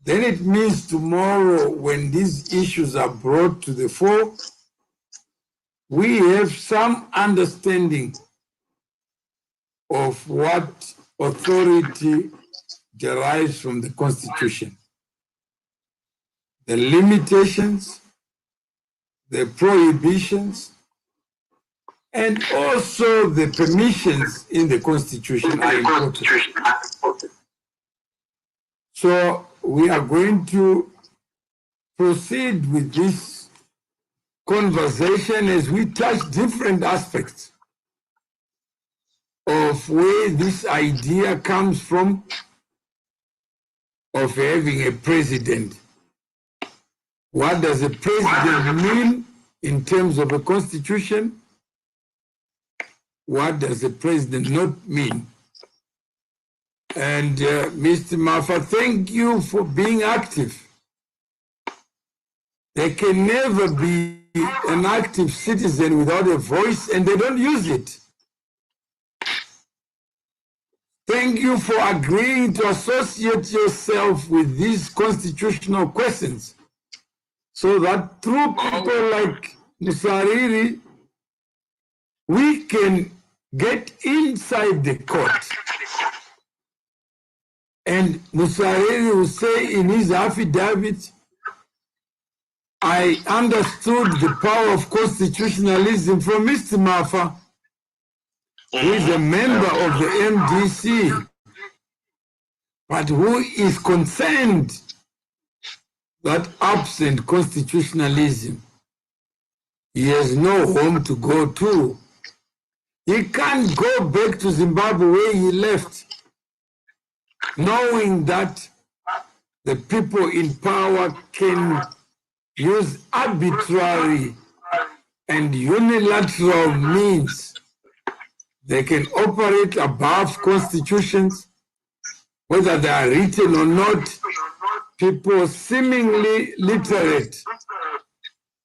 then it means tomorrow when these issues are brought to the fore, we have some understanding of what authority derives from the Constitution. The limitations, the prohibitions, And also the permissions in the Constitution are important. So we are going to proceed with this conversation as we touch different aspects of where this idea comes from of having a president. What does a president mean in terms of a constitution? What does a president not mean? And Mr. Mafa, thank you for being active. There can never be an active citizen without a voice, and they don't use it. Thank you for agreeing to associate yourself with these constitutional questions, so that through people like Musariri, we can get inside the court. And Musariri will say in his affidavit, I understood the power of constitutionalism from Mr. Mafa, who is a member of the MDC, but who is concerned that absent constitutionalism, he has no home to go to. He can't go back to Zimbabwe where he left, knowing that the people in power can use arbitrary and unilateral means. They can operate above constitutions, whether they are written or not. People seemingly literate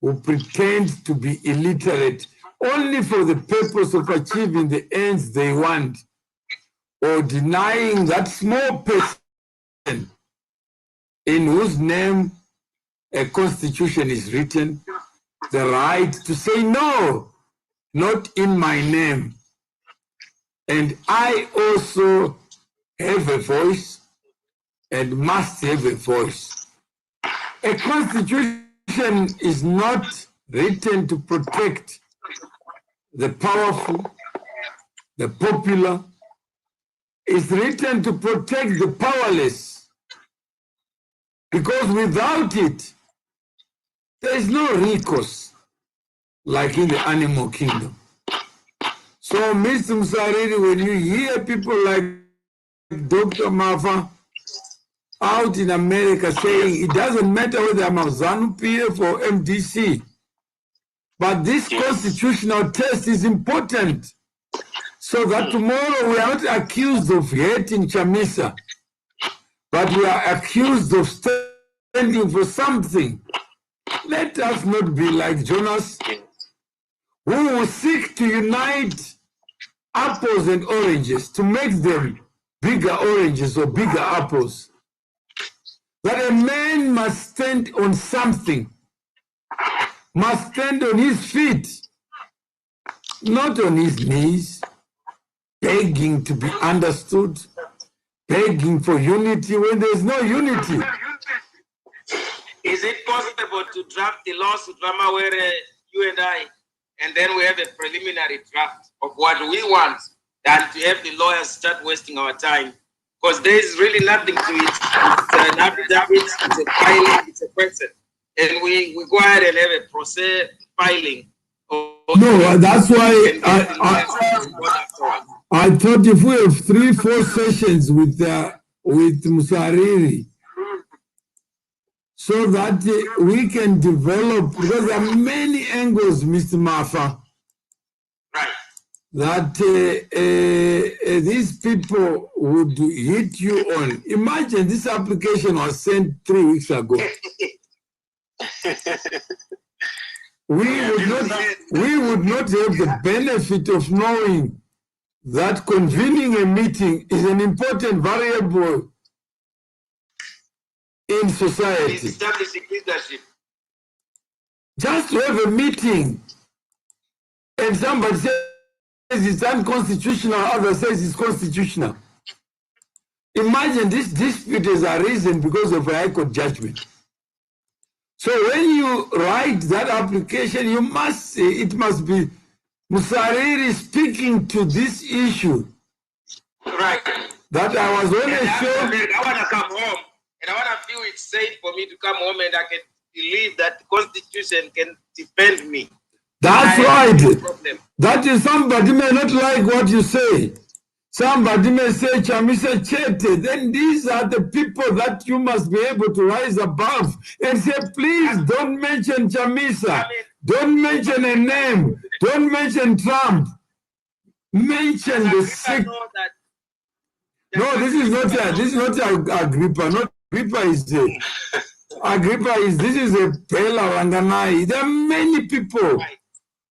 who pretend to be illiterate only for the purpose of achieving the ends they want, or denying that small person in whose name a constitution is written the right to say no, not in my name. And I also have a voice and must have a voice. A constitution is not written to protect the powerful, the popular. It's written to protect the powerless. Because without it, there is no recourse, like in the animal kingdom. So, Mr. Musariri, when you hear people like Dr. Mafa out in America saying it doesn't matter whether I'm a ZANU-PF or MDC, but this constitutional test is important so that tomorrow we are not accused of hating Chamisa, but we are accused of standing for something. Let us not be like Jonas, who will seek to unite apples and oranges to make them bigger oranges or bigger apples. That a man must stand on something, must stand on his feet, not on his knees, begging to be understood, begging for unity when there's no unity. Is it possible to draft the lawsuit, Rama, where you and I, and then we have a preliminary draft of what we want, than to have the lawyers start wasting our time? Because there is really nothing to it. It's an affidavit, it's a filing, it's a question. And we go ahead and have a process filing. No, that's why I thought if we have 3-4 sessions with Musariri, so that we can develop, because there are many angles, Mr. Mafa, right, that these people would hit you on. Imagine this application was sent 3 weeks ago. We would not have the benefit of knowing that convening a meeting is an important variable in society. Establishing leadership. Just to have a meeting and somebody says it's unconstitutional, others says it's constitutional. Imagine this dispute has arisen because of a high court judgment. So when you write that application, you must say it must be Musariri speaking to this issue. Right. That I was only And sure. I want to come home, and I want to feel it's safe for me to come home, and I can believe that the Constitution can defend me. That's right. That is, somebody may not like what you say. Somebody may say Chamisa Chete. Then these are the people that you must be able to rise above and say, please don't mention Chamisa. Don't mention a name. Don't mention Trump. Mention the sick. No, this is not Agrippa. Not Agrippa is Agrippa is, this is a Pela Ranganai. There are many people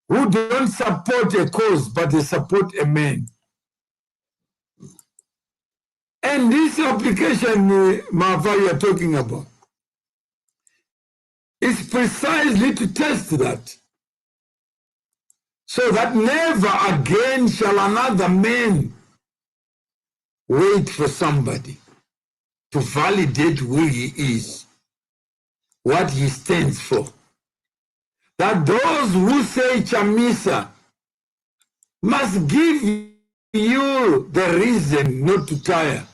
who don't support a cause, but they support a man. And this application, Mafa, you are talking about, is precisely to test that. So that never again shall another man wait for somebody to validate who he is, what he stands for. That those who say Chamisa must give you the reason not to tire,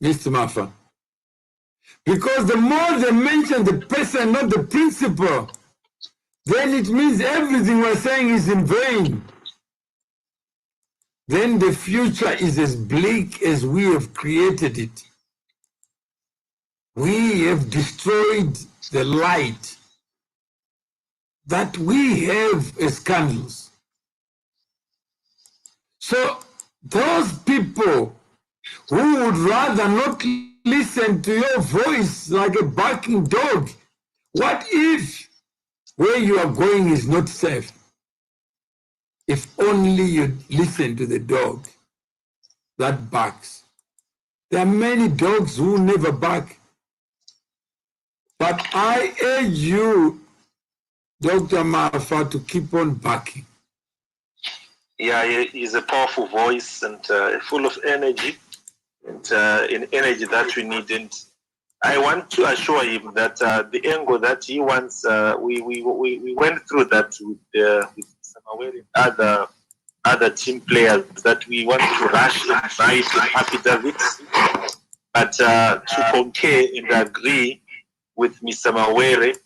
Mr. Mafa. Because the more they mention the person, not the principle, then it means everything we're saying is in vain. Then the future is as bleak as we have created it. We have destroyed the light that we have as candles. So those people who would rather not listen to your voice like a barking dog, what if where you are going is not safe? If only you listen to the dog that barks. There are many dogs who never bark. But I urge you, Dr. Mafa, to keep on barking. Yeah, he's a powerful voice and full of energy, and an energy that we need. And I want to assure him that the angle that he wants, we went through that with Samaweri and other team players, that we want to rush and write affidavits, but to concur and agree with Mr. Mawere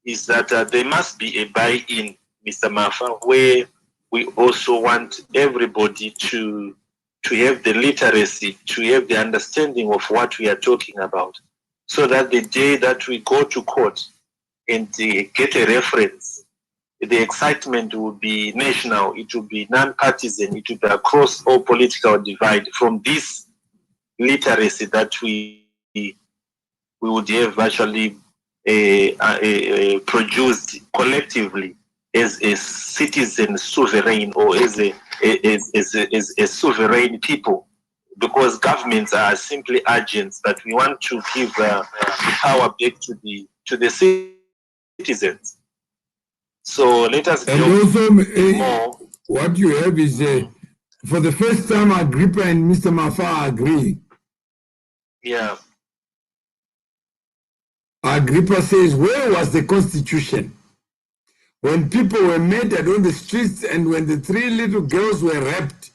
is that there must be a buy-in, Mr. Mafa, where we also want everybody to have the literacy, to have the understanding of what we are talking about, so that the day that we go to court and get a reference, the excitement will be national, it will be non-partisan, it will be across all political divide from this literacy that we would have actually produced collectively as a citizen sovereign, or as a sovereign people, because governments are simply agents, but we want to give the power back to the citizens. So let us and also more. What you have is for the first time Agrippa and Mr. Mafa agree. Yeah. Agrippa says, where was the Constitution? When people were murdered on the streets and when the 3 little girls were raped.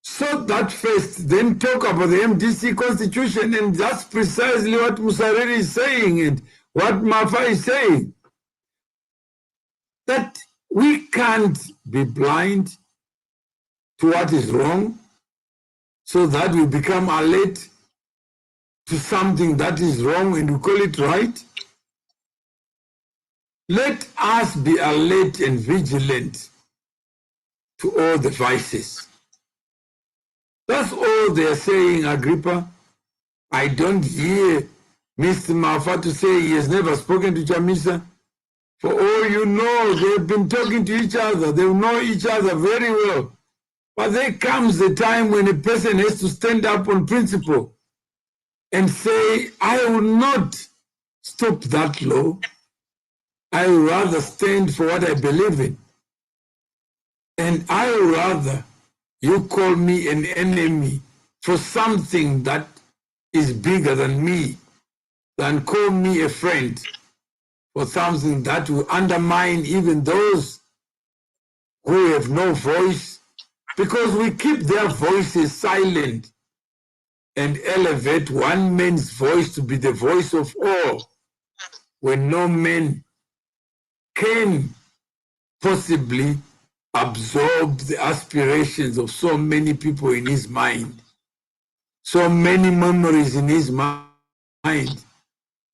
So that first, then talk about the MDC Constitution, and that's precisely what Musariri is saying and what Mafa is saying. That we can't be blind to what is wrong so that we become alert to something that is wrong and we call it right. Let us be alert and vigilant to all the vices. That's all they're saying, Agrippa. I don't hear Mr. Mafa to say he has never spoken to Chamisa. For all you know, they've been talking to each other. They know each other very well. But there comes a time when a person has to stand up on principle and say, I will not stop that law. I will rather stand for what I believe in. And I will rather you call me an enemy for something that is bigger than me than call me a friend for something that will undermine even those who have no voice, because we keep their voices silent and elevate one man's voice to be the voice of all, when no man can possibly absorb the aspirations of so many people in his mind, so many memories in his mind,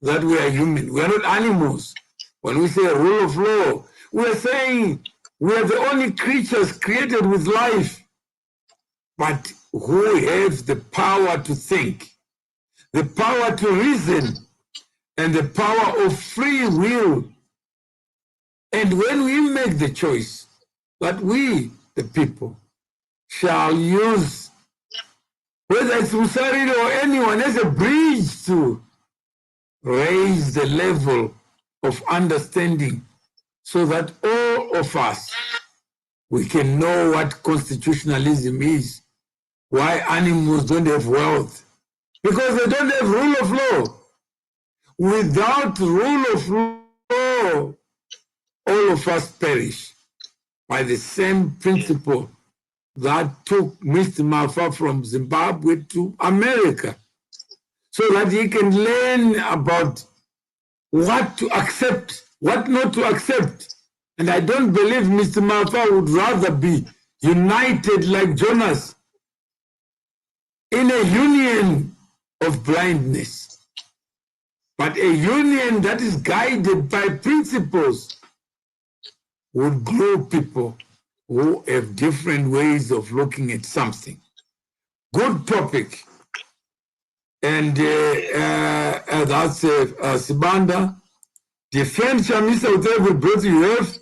that we are human. We are not animals. When we say rule of law, we are saying we are the only creatures created with life, but who have the power to think, the power to reason, and the power of free will. And when we make the choice that we, the people, shall use, whether it's Musariri or anyone, as a bridge to raise the level of understanding so that all of us, we can know what constitutionalism is, why animals don't have wealth, because they don't have rule of law. Without rule of law, all of us perish by the same principle that took Mr. Mafa from Zimbabwe to America, so that he can learn about what to accept, what not to accept. And I don't believe Mr. Mafa would rather be united like Jonas in a union of blindness, but a union that is guided by principles would grow people who have different ways of looking at something. Good topic. And that's Sibanda. Defend Chamisa with every breath you have.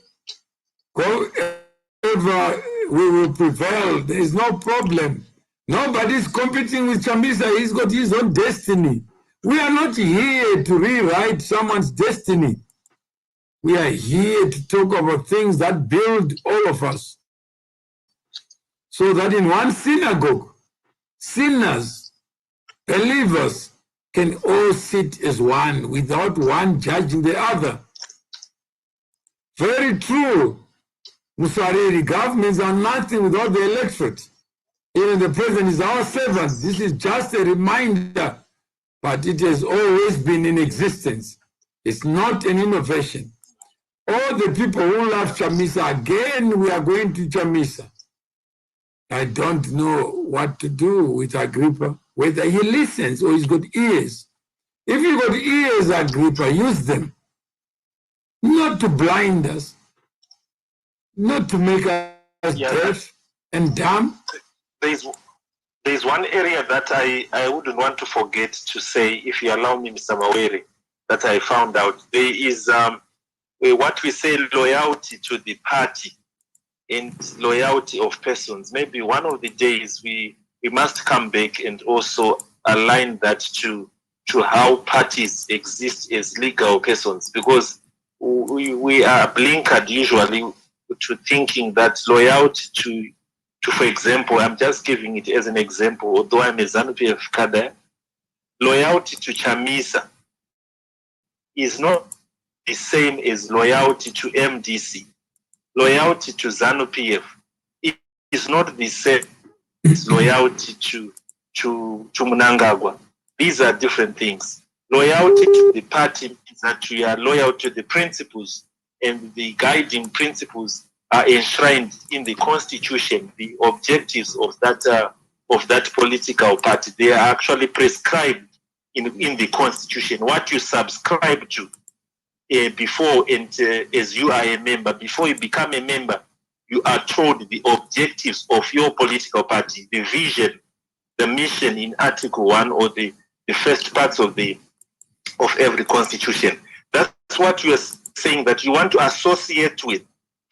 However, we will prevail. There is no problem. Nobody's competing with Chamisa. He's got his own destiny. We are not here to rewrite someone's destiny. We are here to talk about things that build all of us. So that in one synagogue, sinners, believers can all sit as one without one judging the other. Very true. Musariri, governments are nothing without the electorate. Even the president is our servant. This is just a reminder, but it has always been in existence. It's not an innovation. All the people who love Chamisa, again, we are going to Chamisa. I don't know what to do with Agrippa, whether he listens or he's got ears. If you got ears, Agrippa, use them. Not to blind us, not to make us deaf and dumb. There's one area that I wouldn't want to forget to say, if you allow me, Mr. Mawere, that I found out. There is what we say loyalty to the party and loyalty of persons. Maybe one of the days we must come back and also align that to how parties exist as legal persons, because we are blinkered usually to thinking that loyalty to, for example, I'm just giving it as an example, although I'm a ZANU-PF cadre, loyalty to Chamisa is not the same as loyalty to MDC. Loyalty to ZANU-PF is not the same as loyalty to Mnangagwa. These are different things. Loyalty to the party means that we are loyal to the principles, and the guiding principles are enshrined in the Constitution. The objectives of that political party, they are actually prescribed in the Constitution. What you subscribe to before, and as you are a member, before you become a member, you are told the objectives of your political party, the vision, the mission in Article 1 or the first parts of every constitution. That's what you are saying that you want to associate with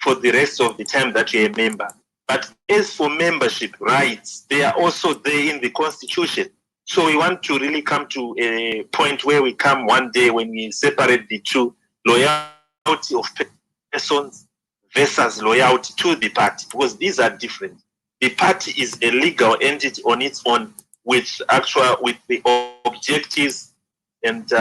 for the rest of the time that you're a member. But as for membership rights, they are also there in the Constitution. So we want to really come to a point where we come one day when we separate the two, loyalty of persons versus loyalty to the party, because these are different. The party is a legal entity on its own with the objectives and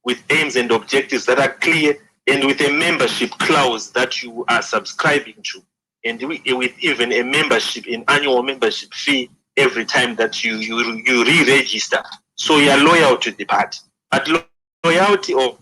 with aims and objectives that are clear, and with a membership clause that you are subscribing to. and with even a membership, an annual membership fee every time that you re-register. So you are loyal to the party. But loyalty of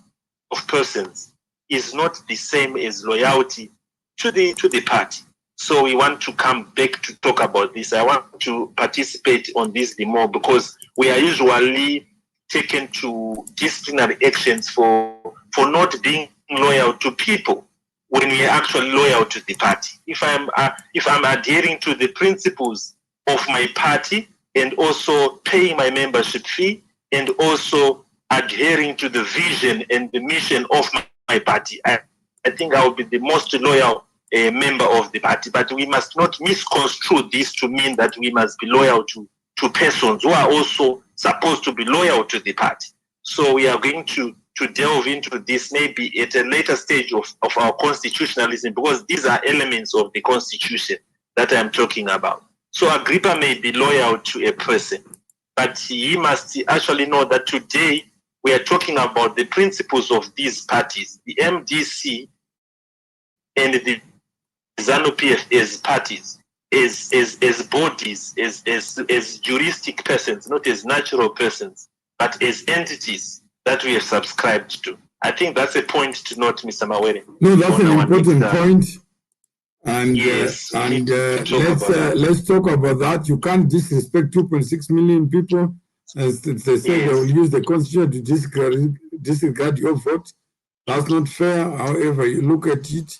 persons is not the same as loyalty to the party. So we want to come back to talk about this. I want to participate on this the more, because we are usually taken to disciplinary actions for not being loyal to people when we are actually loyal to the party. If I'm adhering to the principles of my party and also paying my membership fee and also adhering to the vision and the mission of my party, I think I will be the most loyal member of the party. But we must not misconstrue this to mean that we must be loyal to persons who are also supposed to be loyal to the party. So we are going to delve into this maybe at a later stage of our constitutionalism, because these are elements of the constitution that I'm talking about. So Agrippa may be loyal to a person, but he must actually know that today we are talking about the principles of these parties, the MDC and the ZANU-PF as parties, as bodies, as juristic persons, not as natural persons, but as entities that we have subscribed to. I think that's a point to note, Mr. Mawere. No, that's an important point. And, yes, let's talk about that. You can't disrespect 2.6 million people. As they say, yes, they will use the constitution to disregard your vote. That's not fair. However you look at it,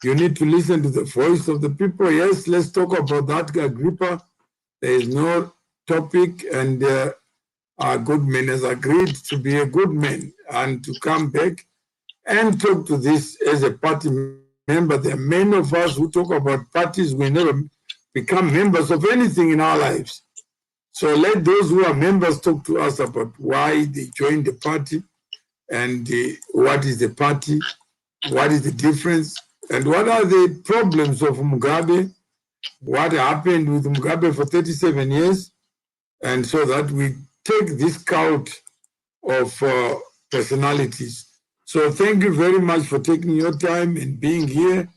you need to listen to the voice of the people. Yes, let's talk about that, Agrippa. There is no topic, and our good man has agreed to be a good man and to come back and talk to this as a party member. There are many of us who talk about parties, we never become members of anything in our lives. So let those who are members talk to us about why they joined the party, and what is the party, what is the difference, and what are the problems of Mugabe, what happened with Mugabe for 37 years, and so that we take this count of personalities. So thank you very much for taking your time and being here,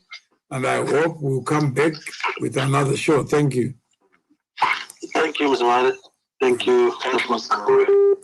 and I hope we'll come back with another show. Thank you. Thank you, Mr. Mare. Thank you. Thank you.